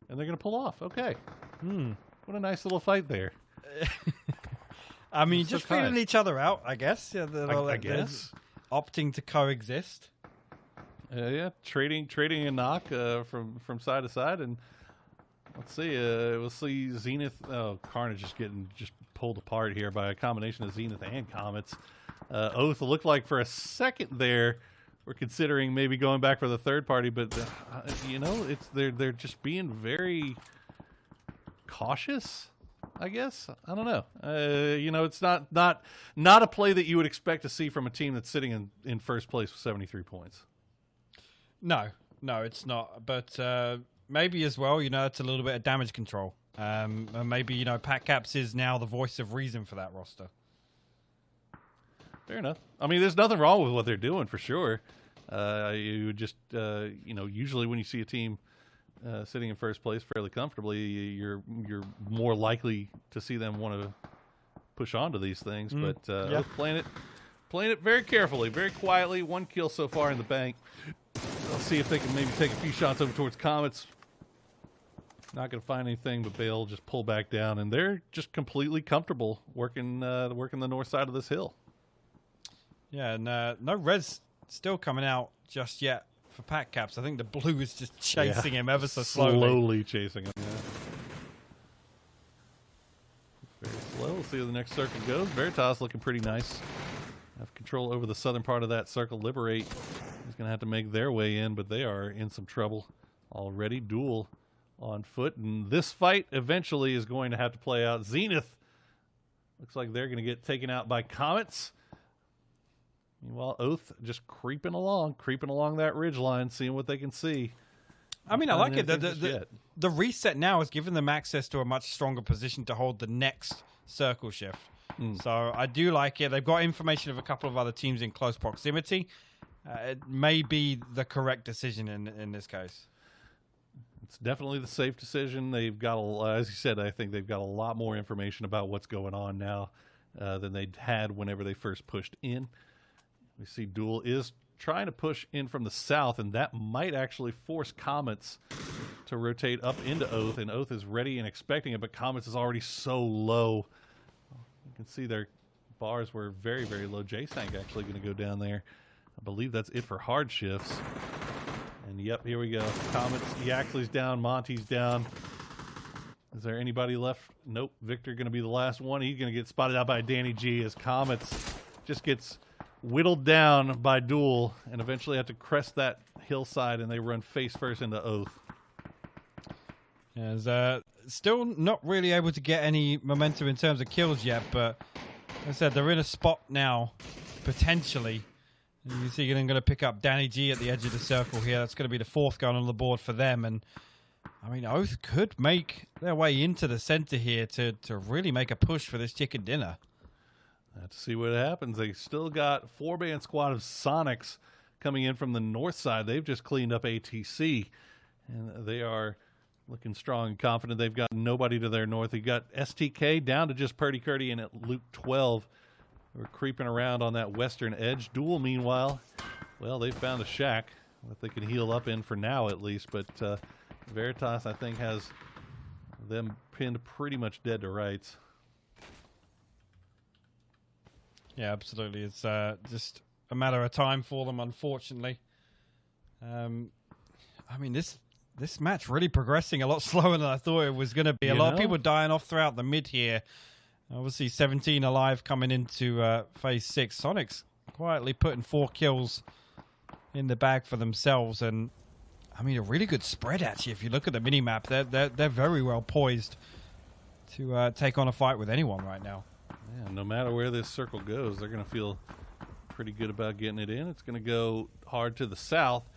And they're going to pull off. Okay. What a nice little fight there. I mean, just feeling each other out, I guess. Yeah, I guess. Opting to coexist. Yeah, trading a knock from side to side, and let's see. We'll see Zenith. Oh, Carnage is getting just pulled apart here by a combination of Zenith and Comets. Oath looked like for a second there we're considering maybe going back for the third party, but you know, they're just being very cautious, I guess. I don't know. You know, it's not a play that you would expect to see from a team that's sitting in first place with 73 points. No, it's not. But maybe as well, you know, it's a little bit of damage control. And maybe, you know, Pat Caps is now the voice of reason for that roster. Fair enough. I mean, there's nothing wrong with what they're doing for sure. You just, you know, usually when you see a team sitting in first place fairly comfortably, you're more likely to see them want to push on to these things. But yeah. playing it very carefully, very quietly. 1 kill so far in the bank. Let's see if they can maybe take a few shots over towards Comets. Not going to find anything, but Bale just pull back down, and they're just completely comfortable working the north side of this hill. Yeah, and no res still coming out just yet for Pat Caps. I think the blue is just chasing him ever so slowly. Slowly chasing him, yeah. Very slow. We'll see where the next circle goes. Veritas looking pretty nice. Have control over the southern part of that circle. Liberate is going to have to make their way in, but they are in some trouble already. Duel on foot, and this fight eventually is going to have to play out. Zenith looks like they're going to get taken out by Comets. Meanwhile, Oath just creeping along that ridge line, seeing what they can see. I mean, I like it. The reset now has given them access to a much stronger position to hold the next circle shift. So I do like it. They've got information of a couple of other teams in close proximity. It may be the correct decision in this case. It's definitely the safe decision. They've got, as you said, I think they've got a lot more information about what's going on now than they had whenever they first pushed in. We see Duel is trying to push in from the south, and that might actually force Comets to rotate up into Oath, and Oath is ready and expecting it, but Comets is already so low. You can see their bars were very, very low. J-Sank actually going to go down there. I believe that's it for hard shifts. And yep, here we go. Comets, Yaxley's down, Monty's down. Is there anybody left? Nope. Victor going to be the last one. He's going to get spotted out by Danny G as Comets just gets whittled down by Duel and eventually have to crest that hillside, and they run face first into Oath. Yeah, still not really able to get any momentum in terms of kills yet, but like I said, they're in a spot now, potentially. You see they're going to pick up Danny G at the edge of the circle here. That's going to be the fourth gun on the board for them. And, I mean, Oath could make their way into the center here to really make a push for this chicken dinner. Let's see what happens. They still got 4-man squad of Sonics coming in from the north side. They've just cleaned up ATC. And they are looking strong and confident. They've got nobody to their north. They got STK down to just Purdy Curdy and at Luke 12. We're creeping around on that western edge. Duel, meanwhile, well, they found a shack that they can heal up in for now at least. But Veritas, I think, has them pinned pretty much dead to rights. Yeah, absolutely. It's just a matter of time for them, unfortunately. I mean, this match really progressing a lot slower than I thought it was going to be. A lot of people dying off throughout the mid here. Obviously, 17 alive coming into phase 6. Sonic's quietly putting 4 kills in the bag for themselves, and I mean, a really good spread actually. If you look at the minimap, they're very well poised to take on a fight with anyone right now. Yeah, no matter where this circle goes, they're going to feel pretty good about getting it in. It's going to go hard to the south,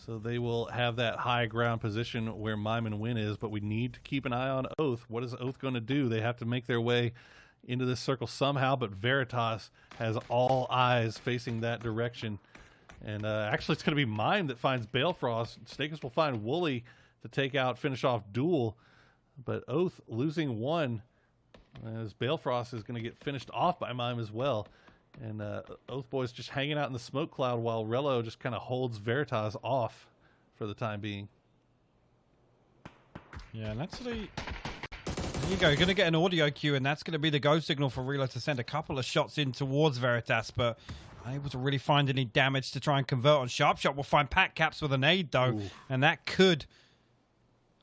so they will have that high ground position where Mime and Win is, but we need to keep an eye on Oath. What is Oath going to do? They have to make their way into this circle somehow, but Veritas has all eyes facing that direction. And actually, it's going to be Mime that finds Balefrost. Snakers will find Wooly to take out, finish off Duel, but Oath losing 1 as Balefrost is going to get finished off by Mime as well. And Oath Boys just hanging out in the smoke cloud while Rello just kind of holds Veritas off for the time being. Yeah, and actually, there you go. You're going to get an audio cue, and that's going to be the go signal for Relo to send a couple of shots in towards Veritas, but unable to really find any damage to try and convert on. Sharpshot will find Pat Caps with a nade, though, and that could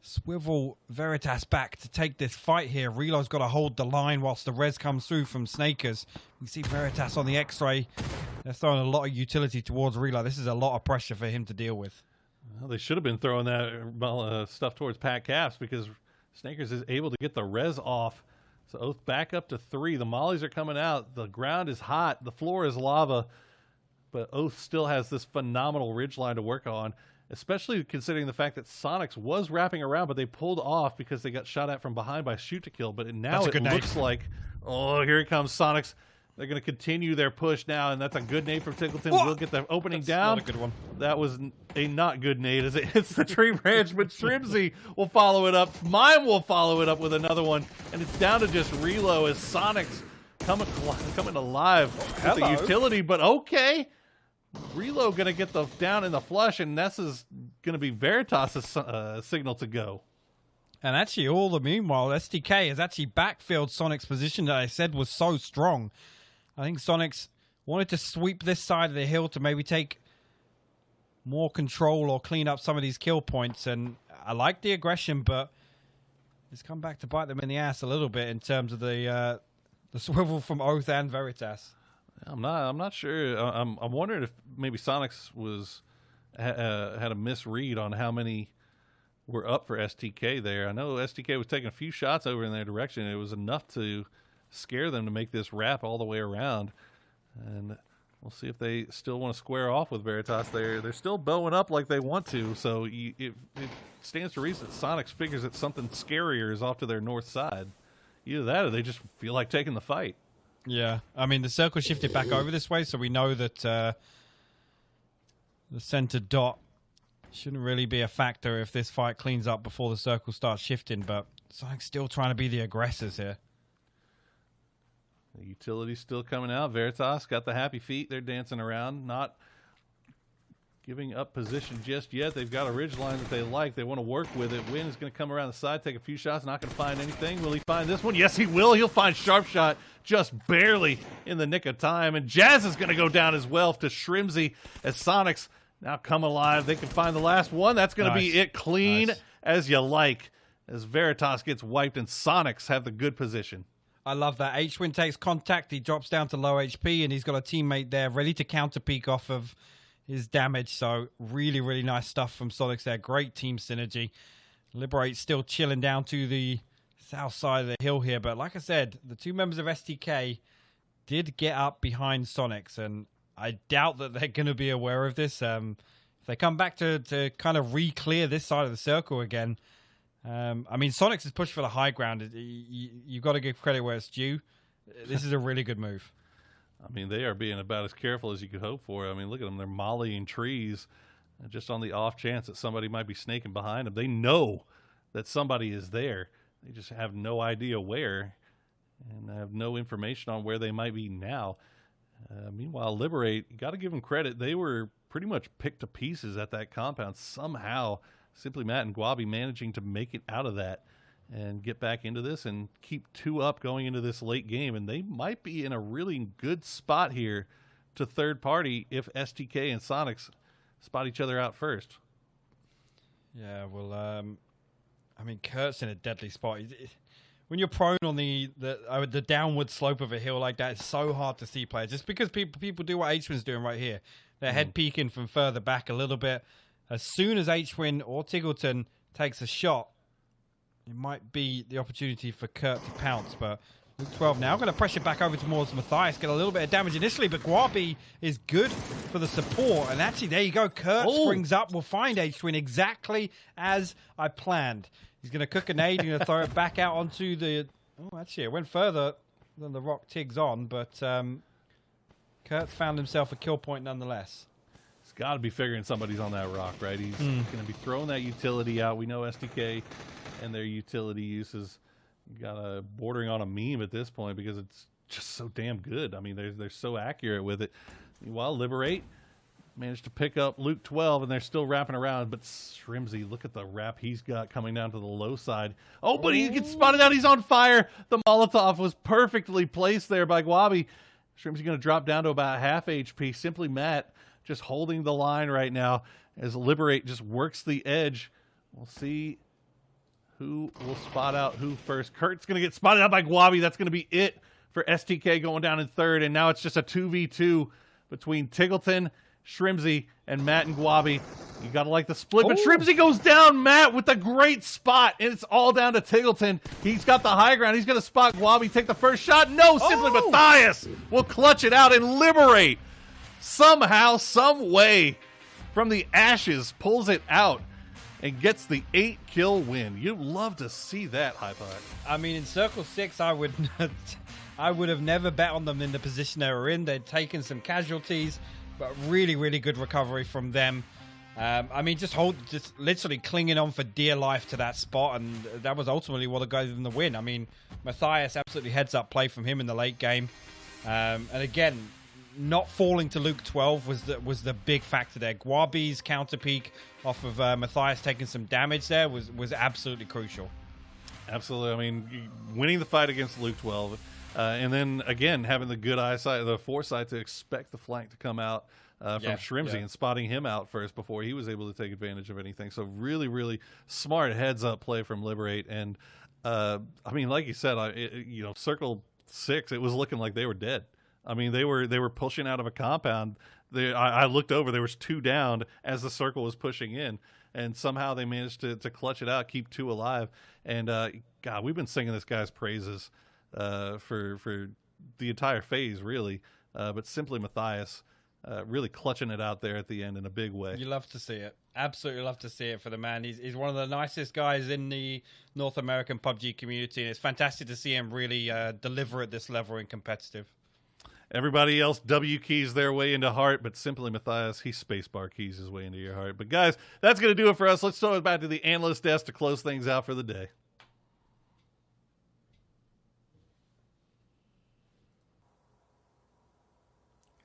swivel Veritas back to take this fight here. Relo's got to hold the line whilst the res comes through from Snakers. You see Veritas on the X-ray. They're throwing a lot of utility towards Relo. This is a lot of pressure for him to deal with. Well, they should have been throwing that stuff towards Pat Caps because Snakers is able to get the res off. So Oath back up to 3. The mollies are coming out. The ground is hot. The floor is lava. But Oath still has this phenomenal ridgeline to work on, especially considering the fact that Sonics was wrapping around, but they pulled off because they got shot at from behind by Shoot to Kill. But now it looks like, oh, here comes Sonics. They're going to continue their push now, and that's a good nade from Tickleton. We'll get the opening down. Not a good one. That was a not good nade as it hits the tree branch, but Shrimsy will follow it up. Mime will follow it up with another one, and it's down to just Relo as Sonics coming alive with the utility, but okay. Relo going to get the down in the flush, and this is going to be Veritas' signal to go. And actually, all the meanwhile, STK has actually backfilled Sonic's position that I said was so strong. I think Sonics wanted to sweep this side of the hill to maybe take more control or clean up some of these kill points. And I like the aggression, but it's come back to bite them in the ass a little bit in terms of the swivel from Oath and Veritas. I'm not sure. I'm wondering if maybe Sonics had a misread on how many were up for STK there. I know STK was taking a few shots over in their direction. It was enough to scare them to make this wrap all the way around. And we'll see if they still want to square off with Veritas. They're still bowing up like they want to. So it stands to reason that Sonics figures that something scarier is off to their north side. Either that or they just feel like taking the fight. Yeah, I mean, the circle shifted back over this way, so we know that the center dot shouldn't really be a factor if this fight cleans up before the circle starts shifting, but Sonic's still trying to be the aggressors here. The utility's still coming out. Veritas got the happy feet. They're dancing around, not giving up position just yet. They've got a ridge line that they like. They want to work with it. Win is going to come around the side, take a few shots, not going to find anything. Will he find this one? Yes, he will. He'll find Sharpshot just barely in the nick of time. And Jazz is going to go down as well to Shrimsy as Sonics now come alive. They can find the last one. That's going to be it, clean as you like, as Veritas gets wiped and Sonics have the good position. I love that. H-Win takes contact. He drops down to low HP, and he's got a teammate there ready to counter peek off of his damage. So really, really nice stuff from Sonics there. Great team synergy. Liberate still chilling down to the south side of the hill here. But like I said, the two members of STK did get up behind Sonics, and I doubt that they're going to be aware of this. If they come back to kind of re-clear this side of the circle again, I mean, Sonics is pushed for the high ground. You've got to give credit where it's due. This is a really good move. I mean, they are being about as careful as you could hope for. I mean, look at them. They're mollying trees. And just on the off chance that somebody might be snaking behind them, they know that somebody is there. They just have no idea where, and have no information on where they might be now. Meanwhile, Liberate, you got to give them credit. They were pretty much picked to pieces at that compound. Somehow, Simply Matt and Guabi managing to make it out of that and get back into this and keep 2 up going into this late game. And they might be in a really good spot here to third party if STK and Sonics spot each other out first. Yeah, well, I mean, Kurt's in a deadly spot. When you're prone on the downward slope of a hill like that, it's so hard to see players. Just because people do what H-Win's doing right here. They're head peeking from further back a little bit. As soon as H-Win or Tiggleton takes a shot, it might be the opportunity for Kurt to pounce. But Luke 12 now going to pressure back over towards Matthias. Get a little bit of damage initially, but Guabi is good for the support. And actually, there you go. Kurt springs up. We'll find H-Win exactly as I planned. He's going to cook a nade. He's going to throw it back out onto the... Oh, actually, it went further than the rock Tig's on, but Kurt found himself a kill point nonetheless. He's got to be figuring somebody's on that rock, right? He's going to be throwing that utility out. We know SDK and their utility uses got a bordering on a meme at this point because it's just so damn good. I mean, they're so accurate with it. Meanwhile, Liberate managed to pick up Luke 12, and they're still wrapping around. But Shrimsy, look at the wrap he's got coming down to the low side. Oh, but he gets spotted out. He's on fire. The Molotov was perfectly placed there by Guabi. Shrimsy going to drop down to about half HP. Simply Matt just holding the line right now as Liberate just works the edge. We'll see who will spot out who first. Kurt's going to get spotted out by Guabi. That's going to be it for STK going down in third. And now it's just a 2v2 between Tiggleton, Shrimsy, and Matt and Guabi. You got to like the split. But Shrimsy goes down, Matt, with a great spot. And it's all down to Tiggleton. He's got the high ground. He's going to spot Guabi, take the first shot. No, Simply Matthias will clutch it out and Liberate. Somehow, some way, from the ashes, pulls it out and gets the 8-kill win. You'd love to see that, Hypod. I mean, in Circle 6, I would have never bet on them in the position they were in. They'd taken some casualties, but really, really good recovery from them. I mean, just literally clinging on for dear life to that spot, and that was ultimately what gave them the win. I mean, Matthias, absolutely heads-up play from him in the late game. And again, not falling to Luke 12 was the big factor there. Guabi's counter peek off of Matthias taking some damage there was absolutely crucial. Absolutely. I mean, winning the fight against Luke 12, and then again having the good eyesight, the foresight to expect the flank to come out from Shrimsy and spotting him out first before he was able to take advantage of anything. So really, really smart heads-up play from Liberate. And I mean, like you said, Circle 6, it was looking like they were dead. I mean, they were pushing out of a compound. I looked over. There was 2 down as the circle was pushing in, and somehow they managed to clutch it out, keep 2 alive. And God, we've been singing this guy's praises for the entire phase, really. But Simply Matthias really clutching it out there at the end in a big way. You love to see it. Absolutely love to see it for the man. He's one of the nicest guys in the North American PUBG community, and it's fantastic to see him really deliver at this level in competitive. Everybody else W keys their way into heart, but Simply Matthias, he spacebar keys his way into your heart. But guys, that's going to do it for us. Let's throw it back to the analyst desk to close things out for the day.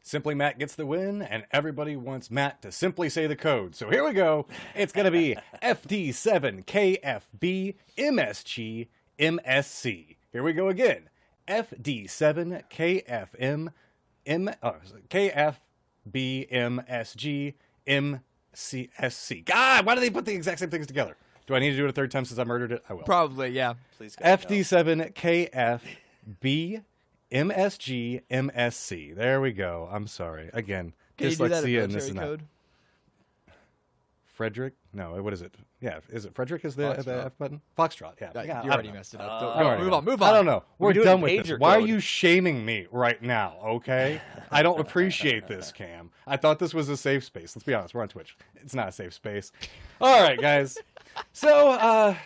Simply Matt gets the win, and everybody wants Matt to simply say the code. So here we go. It's going to be FD7KFBMSG Here we go again. FD7KFBMSGMCSC. God, why do they put the exact same things together? Do I need to do it a third time since I murdered it? I will. Probably, yeah. Please go. FD7KFBMSGMSC. There we go. I'm sorry. Again, Can you do that in dyslexia and this military and that. code? Frederick? No, what is it? Yeah, is it Frederick is the F button? Foxtrot, yeah. You already messed it up. Move on. I don't know. We're done with pager this. Why are code. you shaming me right now, okay? I don't appreciate this, Cam. I thought this was a safe space. Let's be honest, we're on Twitch. It's not a safe space. All right, guys. So,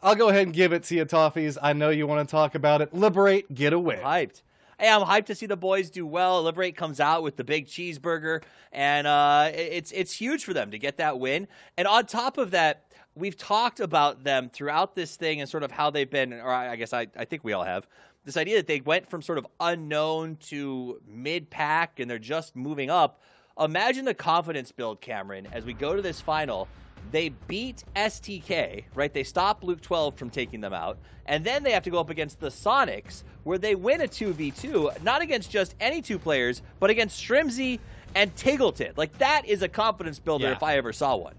I'll go ahead and give it to you, Toffees. I know you want to talk about it. Liberate, get away. Hyped. hey, I'm hyped to see the boys do well. Liberate comes out with the big cheeseburger, and it's huge for them to get that win. And on top of that, we've talked about them throughout this thing and sort of how they've been, or I guess I think we all have, this idea that they went from sort of unknown to mid-pack and they're just moving up. Imagine the confidence build, Cameron, as we go to this final. They beat STK, right? They stop Luke 12 from taking them out. And then they have to go up against the Sonics, where they win a 2v2, not against just any two players, but against Shrimzy and Tiggleton. Like, that is a confidence builder if I ever saw one.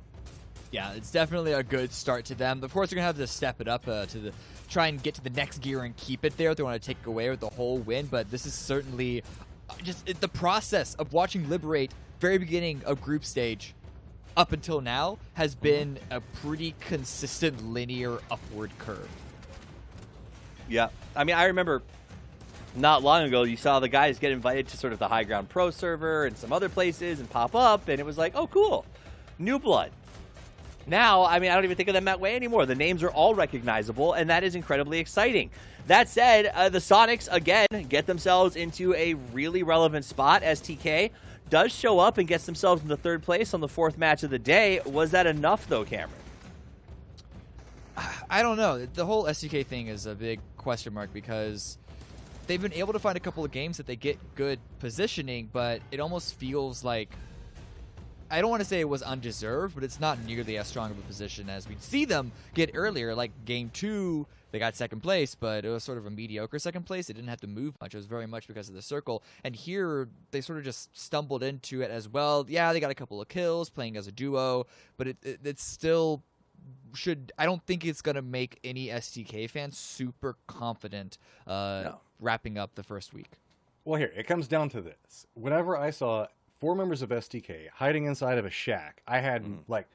Yeah, it's definitely a good start to them. Of course, they're going to have to step it up try and get to the next gear and keep it there if they want to take away with the whole win. But this is certainly just the process of watching Liberate, very beginning of group stage, up until now, has been a pretty consistent linear upward curve. Yeah. I mean, I remember not long ago, you saw the guys get invited to sort of the High Ground Pro server and some other places and pop up, and it was like, oh, cool. New blood. Now, I mean, I don't even think of them that way anymore. The names are all recognizable, and that is incredibly exciting. That said, the Sonics, again, get themselves into a really relevant spot. STK does show up and gets themselves into third place on the fourth match of the day. Was that enough, though, Cameron? I don't know. The whole STK thing is a big question mark because they've been able to find a couple of games that they get good positioning, but it almost feels like, I don't want to say it was undeserved, but it's not nearly as strong of a position as we'd see them get earlier. Like game 2, they got second place, but it was sort of a mediocre second place. They didn't have to move much. It was very much because of the circle. And here, they sort of just stumbled into it as well. Yeah, they got a couple of kills playing as a duo, but it still should, I don't think it's going to make any STK fans super confident wrapping up the first week. Well, here, it comes down to this. Whenever I saw 4 members of STK hiding inside of a shack, I had like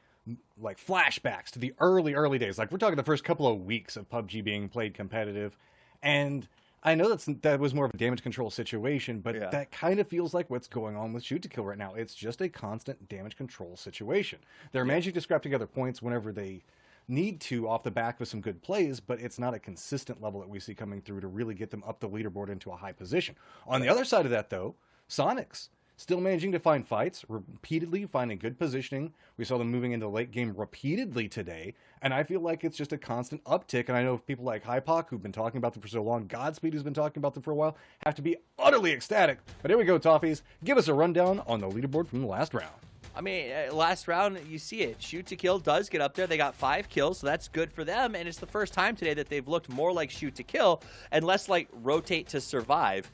flashbacks to the early days. Like, we're talking the first couple of weeks of PUBG being played competitive. And I know that was more of a damage control situation, but that kind of feels like what's going on with Shoot to Kill right now. It's just a constant damage control situation. They're managing to scrap together points whenever they need to off the back of some good plays, but it's not a consistent level that we see coming through to really get them up the leaderboard into a high position. On the other side of that, though, Sonics still managing to find fights, repeatedly finding good positioning. We saw them moving into the late game repeatedly today, and I feel like it's just a constant uptick. And I know people like Hypoc, who've been talking about them for so long, Godspeed, who's been talking about them for a while, have to be utterly ecstatic. But here we go, Toffees. Give us a rundown on the leaderboard from the last round. I mean, last round, you see it. Shoot to Kill does get up there. They got 5 kills, so that's good for them. And it's the first time today that they've looked more like Shoot to Kill and less like Rotate to Survive.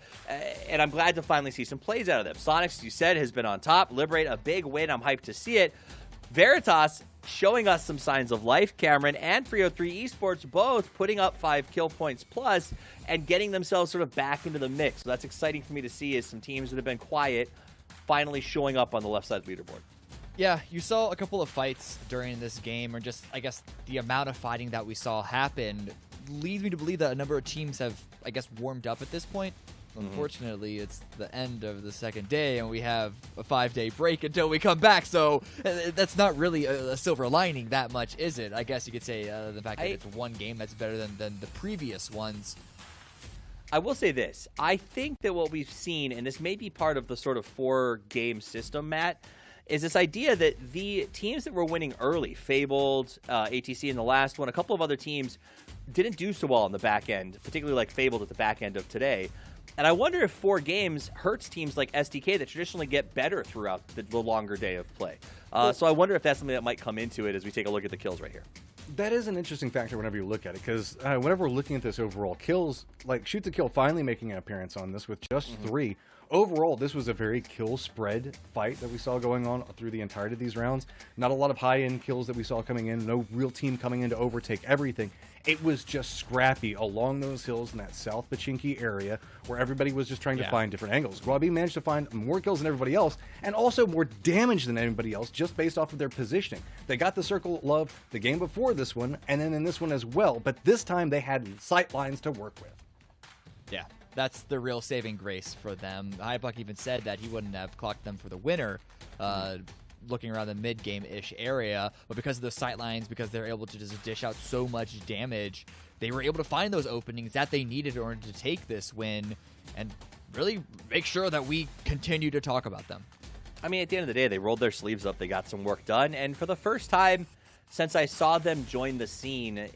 And I'm glad to finally see some plays out of them. Sonics, you said, has been on top. Liberate, a big win. I'm hyped to see it. Veritas showing us some signs of life. Cameron and 303 Esports both putting up 5 kill points plus and getting themselves sort of back into the mix. So that's exciting for me to see as some teams that have been quiet finally showing up on the left side of the leaderboard. Yeah, you saw a couple of fights during this game, or just, I guess, the amount of fighting that we saw happen leads me to believe that a number of teams have, I guess, warmed up at this point. Unfortunately, it's the end of the second day, and we have a 5-day break until we come back, so that's not really a silver lining that much, is it? I guess you could say the fact that it's one game that's better than the previous ones. I will say this. I think that what we've seen, and this may be part of the sort of 4-game system, Matt, is this idea that the teams that were winning early, Fabled, ATC in the last one, a couple of other teams didn't do so well on the back end, particularly like Fabled at the back end of today. And I wonder if 4 games hurts teams like SDK that traditionally get better throughout the longer day of play. So I wonder if that's something that might come into it as we take a look at the kills right here. That is an interesting factor whenever you look at it, because whenever we're looking at this overall kills, like Shoot to Kill finally making an appearance on this with just 3. Overall, this was a very kill spread fight that we saw going on through the entirety of these rounds. Not a lot of high-end kills that we saw coming in, no real team coming in to overtake everything. It was just scrappy along those hills in that South Pachinki area where everybody was just trying to find different angles. Robbie managed to find more kills than everybody else and also more damage than anybody else just based off of their positioning. They got the Circle Love the game before this one and then in this one as well, but this time they had sight lines to work with. Yeah, that's the real saving grace for them. Hybuck even said that he wouldn't have clocked them for the winner, looking around the mid-game-ish area, but because of those sight lines, because they're able to just dish out so much damage, they were able to find those openings that they needed in order to take this win. And really make sure that we continue to talk about them. I mean, at the end of the day, they rolled their sleeves up. They got some work done. And for the first time since I saw them join the scene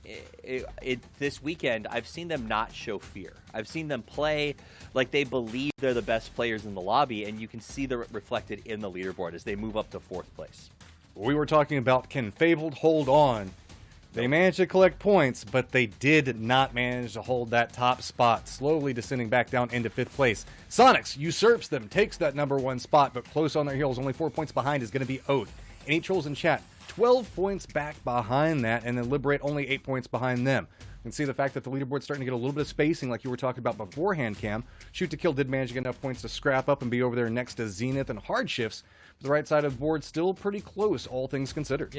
this weekend, I've seen them not show fear. I've seen them play like they believe they're the best players in the lobby, and you can see that reflected in the leaderboard as they move up to 4th place. We were talking about, can Fabled hold on? They managed to collect points, but they did not manage to hold that top spot, slowly descending back down into 5th place. Sonics usurps them, takes that number 1 spot, but close on their heels, only 4 points behind is going to be Oath. Any trolls in chat, 12 points back behind that, and then Liberate only 8 points behind them. You can see the fact that the leaderboard's starting to get a little bit of spacing like you were talking about beforehand, Cam. Shoot to Kill did manage to get enough points to scrap up and be over there next to Zenith and Hardshifts. The right side of the board still pretty close, all things considered.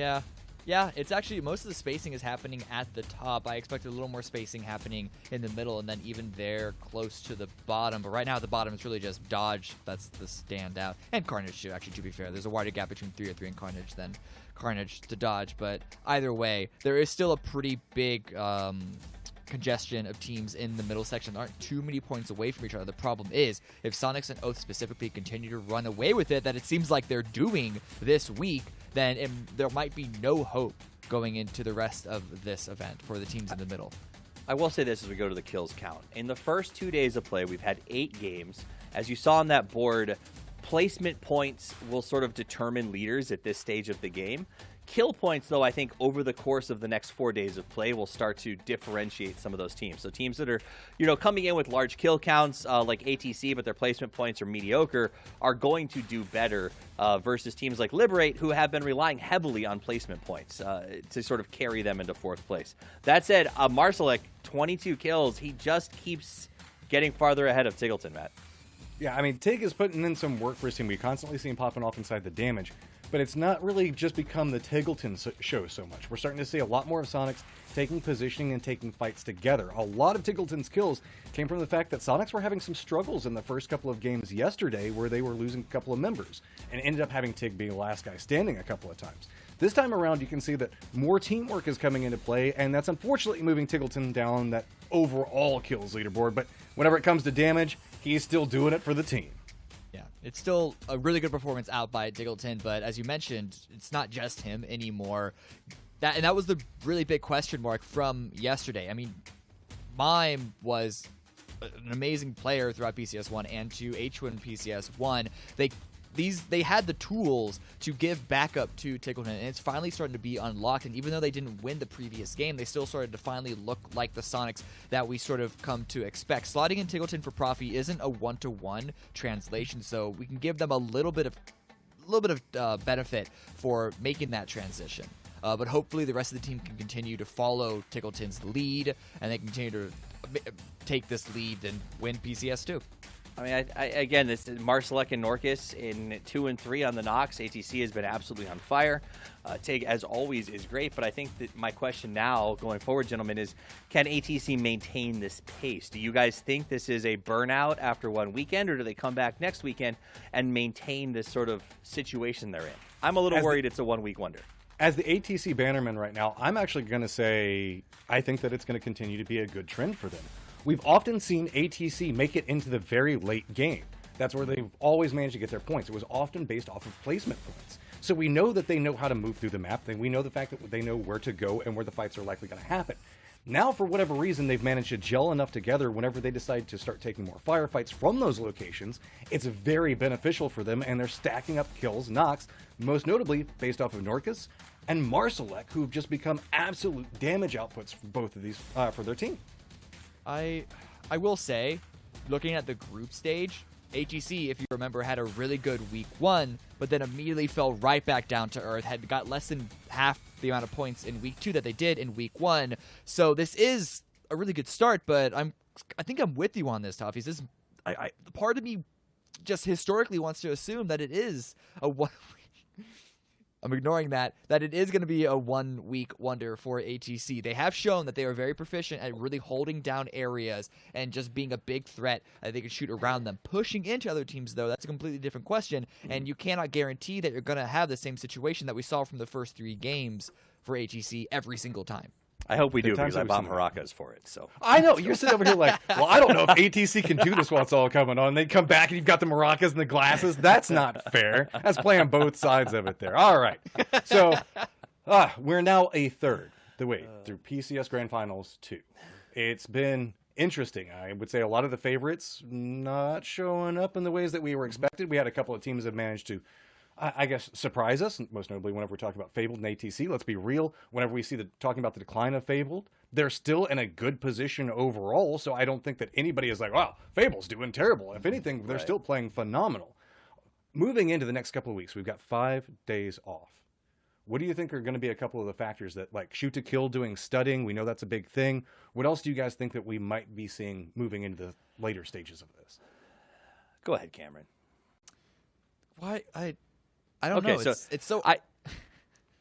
Yeah, it's actually, most of the spacing is happening at the top. I expected a little more spacing happening in the middle, and then even there close to the bottom. But right now at the bottom, it's really just Dodge that's the standout. And Carnage too, actually, to be fair. There's a wider gap between 303 and Carnage than Carnage to Dodge. But either way, there is still a pretty big congestion of teams in the middle section. There aren't too many points away from each other. The problem is, if Sonics and Oath specifically continue to run away with it, that it seems like they're doing this week, then there might be no hope going into the rest of this event for the teams in the middle. I will say this as we go to the kills count. In the first 2 days of play, we've had 8 games. As you saw on that board, placement points will sort of determine leaders at this stage of the game. Kill points, though, I think over the course of the next 4 days of play will start to differentiate some of those teams. So teams that are, coming in with large kill counts like ATC, but their placement points are mediocre, are going to do better versus teams like Liberate, who have been relying heavily on placement points to sort of carry them into 4th place. That said, Marsalek, 22 kills. He just keeps getting farther ahead of Tiggleton, Matt. Yeah, I mean, Tig is putting in some work for his team. We constantly see him popping off inside the damage. But it's not really just become the Tiggleton show so much. We're starting to see a lot more of Sonics taking positioning and taking fights together. A lot of Tiggleton's kills came from the fact that Sonics were having some struggles in the first couple of games yesterday where they were losing a couple of members and ended up having Tig be the last guy standing a couple of times. This time around, you can see that more teamwork is coming into play, and that's unfortunately moving Tiggleton down that overall kills leaderboard. But whenever it comes to damage, he's still doing it for the team. Yeah, it's still a really good performance out by Tiggleton, but as you mentioned, it's not just him anymore. That was the really big question mark from yesterday. I mean, Mime was an amazing player throughout PCS1 and to H1 PCS1. They had the tools to give backup to Tiggleton, and it's finally starting to be unlocked. And even though they didn't win the previous game, they still started to finally look like the Sonics that we sort of come to expect. Slotting in Tiggleton for Profi isn't a one-to-one translation, so we can give them a little bit of benefit for making that transition. But hopefully the rest of the team can continue to follow Tiggleton's lead, and they continue to take this lead and win PCS2. I mean, again, this is Marsalek and Norcus in 2 and 3 on the Nox. ATC has been absolutely on fire. Tig, as always, is great, but I think that my question now going forward, gentlemen, is can ATC maintain this pace? Do you guys think this is a burnout after one weekend, or do they come back next weekend and maintain this sort of situation they're in? I'm a little worried it's a one-week wonder. As the ATC bannerman right now, I'm actually going to say I think that it's going to continue to be a good trend for them. We've often seen ATC make it into the very late game. That's where they've always managed to get their points. It was often based off of placement points. So we know that they know how to move through the map. We know the fact that they know where to go and where the fights are likely going to happen. Now, for whatever reason, they've managed to gel enough together whenever they decide to start taking more firefights from those locations. It's very beneficial for them, and they're stacking up kills, knocks, most notably based off of Norcus and Marsalek, who've just become absolute damage outputs for both of these for their team. I will say, looking at the group stage, ATC, if you remember, had a really good week 1, but then immediately fell right back down to earth, had got less than half the amount of points in week 2 that they did in week 1. So this is a really good start, but I think I'm with you on this, Toffees. Part of me just historically wants to assume that it is a one. I'm ignoring that it is going to be a one-week wonder for ATC. They have shown that they are very proficient at really holding down areas and just being a big threat. They can shoot around them. Pushing into other teams, though, that's a completely different question, and you cannot guarantee that you're going to have the same situation that we saw from the first 3 games for ATC every single time. I hope we do Good times because I that we've bought seen that. maracas for it. So I know you're sitting over here like, well, I don't know if ATC can do this while it's all coming on. They come back and you've got the maracas and the glasses. That's not fair. That's playing both sides of it there. All right, so we're now a third the way through PCS Grand Finals 2. It's been interesting. I would say a lot of the favorites not showing up in the ways that we were expected. We had a couple of teams that managed to, I guess, surprise us, most notably whenever we're talking about Fabled and ATC. Let's be real. Whenever we see talking about the decline of Fabled, they're still in a good position overall, so I don't think that anybody is like, wow, Fable's doing terrible. If anything, they're still playing phenomenal. Moving into the next couple of weeks, we've got 5 days off. What do you think are going to be a couple of the factors that, like, shoot to kill doing studying? We know that's a big thing. What else do you guys think that we might be seeing moving into the later stages of this? go ahead, Cameron. Why I don't know. So it's so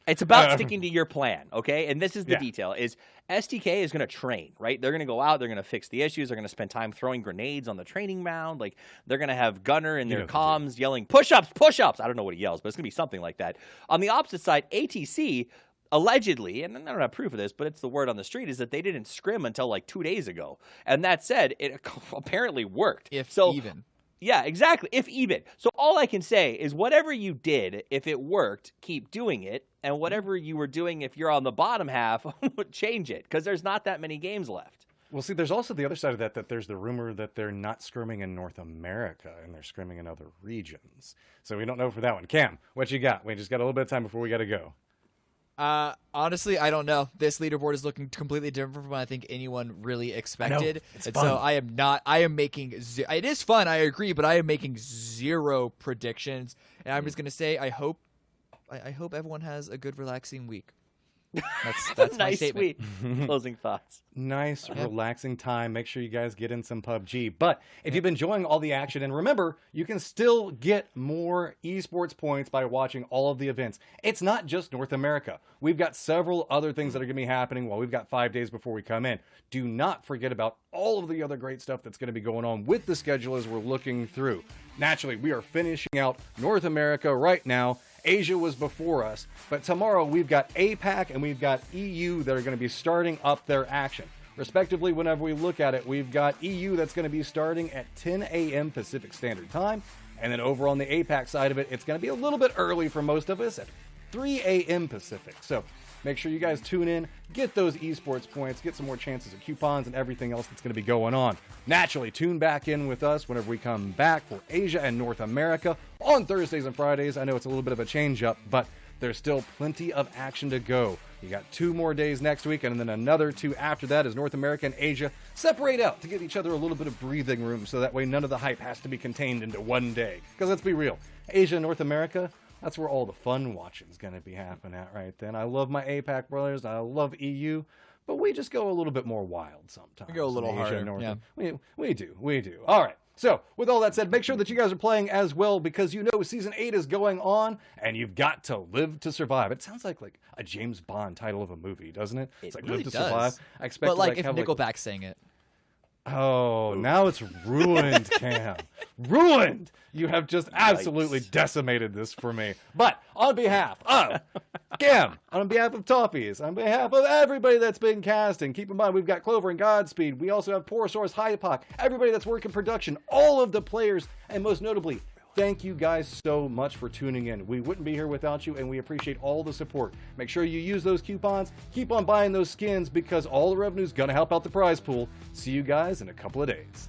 It's about sticking to your plan, okay? And this is the detail, is STK is going to train, right? They're going to go out, they're going to fix the issues, they're going to spend time throwing grenades on the training mound. Like, they're going to have Gunner in their comms yelling, push-ups, push-ups. I don't know what he yells, but it's going to be something like that. On the opposite side, ATC, allegedly, and I don't have proof of this, but it's the word on the street, is that they didn't scrim until like 2 days ago. And that said, it apparently worked. Even. Yeah, exactly. If even. So all I can say is whatever you did, if it worked, keep doing it. And whatever you were doing, if you're on the bottom half, change it. Because there's not that many games left. Well, see, there's also the other side of that there's the rumor that they're not scrimming in North America and they're scrimming in other regions. So we don't know for that one. Cam, what you got? We just got a little bit of time before we got to go. Honestly, I don't know. This leaderboard is looking completely different from what I think anyone really expected. It's and fun. so I am making, it is fun, I agree, but I am making 0 predictions. And I'm just going to say, I hope everyone has a good, relaxing week. That's my Nice, statement. sweet. Closing thoughts. Nice, relaxing time. Make sure you guys get in some PUBG. But if you've been enjoying all the action, and remember, you can still get more esports points by watching all of the events. It's not just North America. We've got several other things that are going to be happening while we've got 5 days before we come in. Do not forget about all of the other great stuff that's going to be going on with the schedule as we're looking through. Naturally, we are finishing out North America right now. Asia was before us, but tomorrow we've got APAC and we've got EU that are going to be starting up their action. Respectively, whenever we look at it, we've got EU that's going to be starting at 10 a.m. Pacific Standard Time, and then over on the APAC side of it, it's going to be a little bit early for most of us at 3 a.m. Pacific. So make sure you guys tune in, get those esports points, get some more chances at coupons and everything else that's going to be going on. Naturally, tune back in with us whenever we come back for Asia and North America on Thursdays and Fridays. I know it's a little bit of a change up, but there's still plenty of action to go. You got 2 more days next week, and then another 2 after that as North America and Asia separate out to give each other a little bit of breathing room, so that way none of the hype has to be contained into one day. Because let's be real, Asia and North America, that's where all the fun watching is going to be happening at right then. I love my APAC brothers. I love EU. But we just go a little bit more wild sometimes. We go a little harder. Yeah. We do. All right. So, with all that said, make sure that you guys are playing as well, because you know Season 8 is going on, and you've got to live to survive. It sounds like a James Bond title of a movie, doesn't it? It's like really Live to does. Survive. I expect But like if have Nickelback sang it. Oh, now it's ruined, Cam. Ruined! You have just absolutely decimated this for me. But on behalf of Cam, on behalf of Toffees, on behalf of everybody that's been casting, keep in mind we've got Clover and Godspeed. We also have Poor Source, Hypoc, everybody that's working production, all of the players, and most notably, thank you guys so much for tuning in. We wouldn't be here without you, and we appreciate all the support. Make sure you use those coupons. Keep on buying those skins, because all the revenue is going to help out the prize pool. See you guys in a couple of days.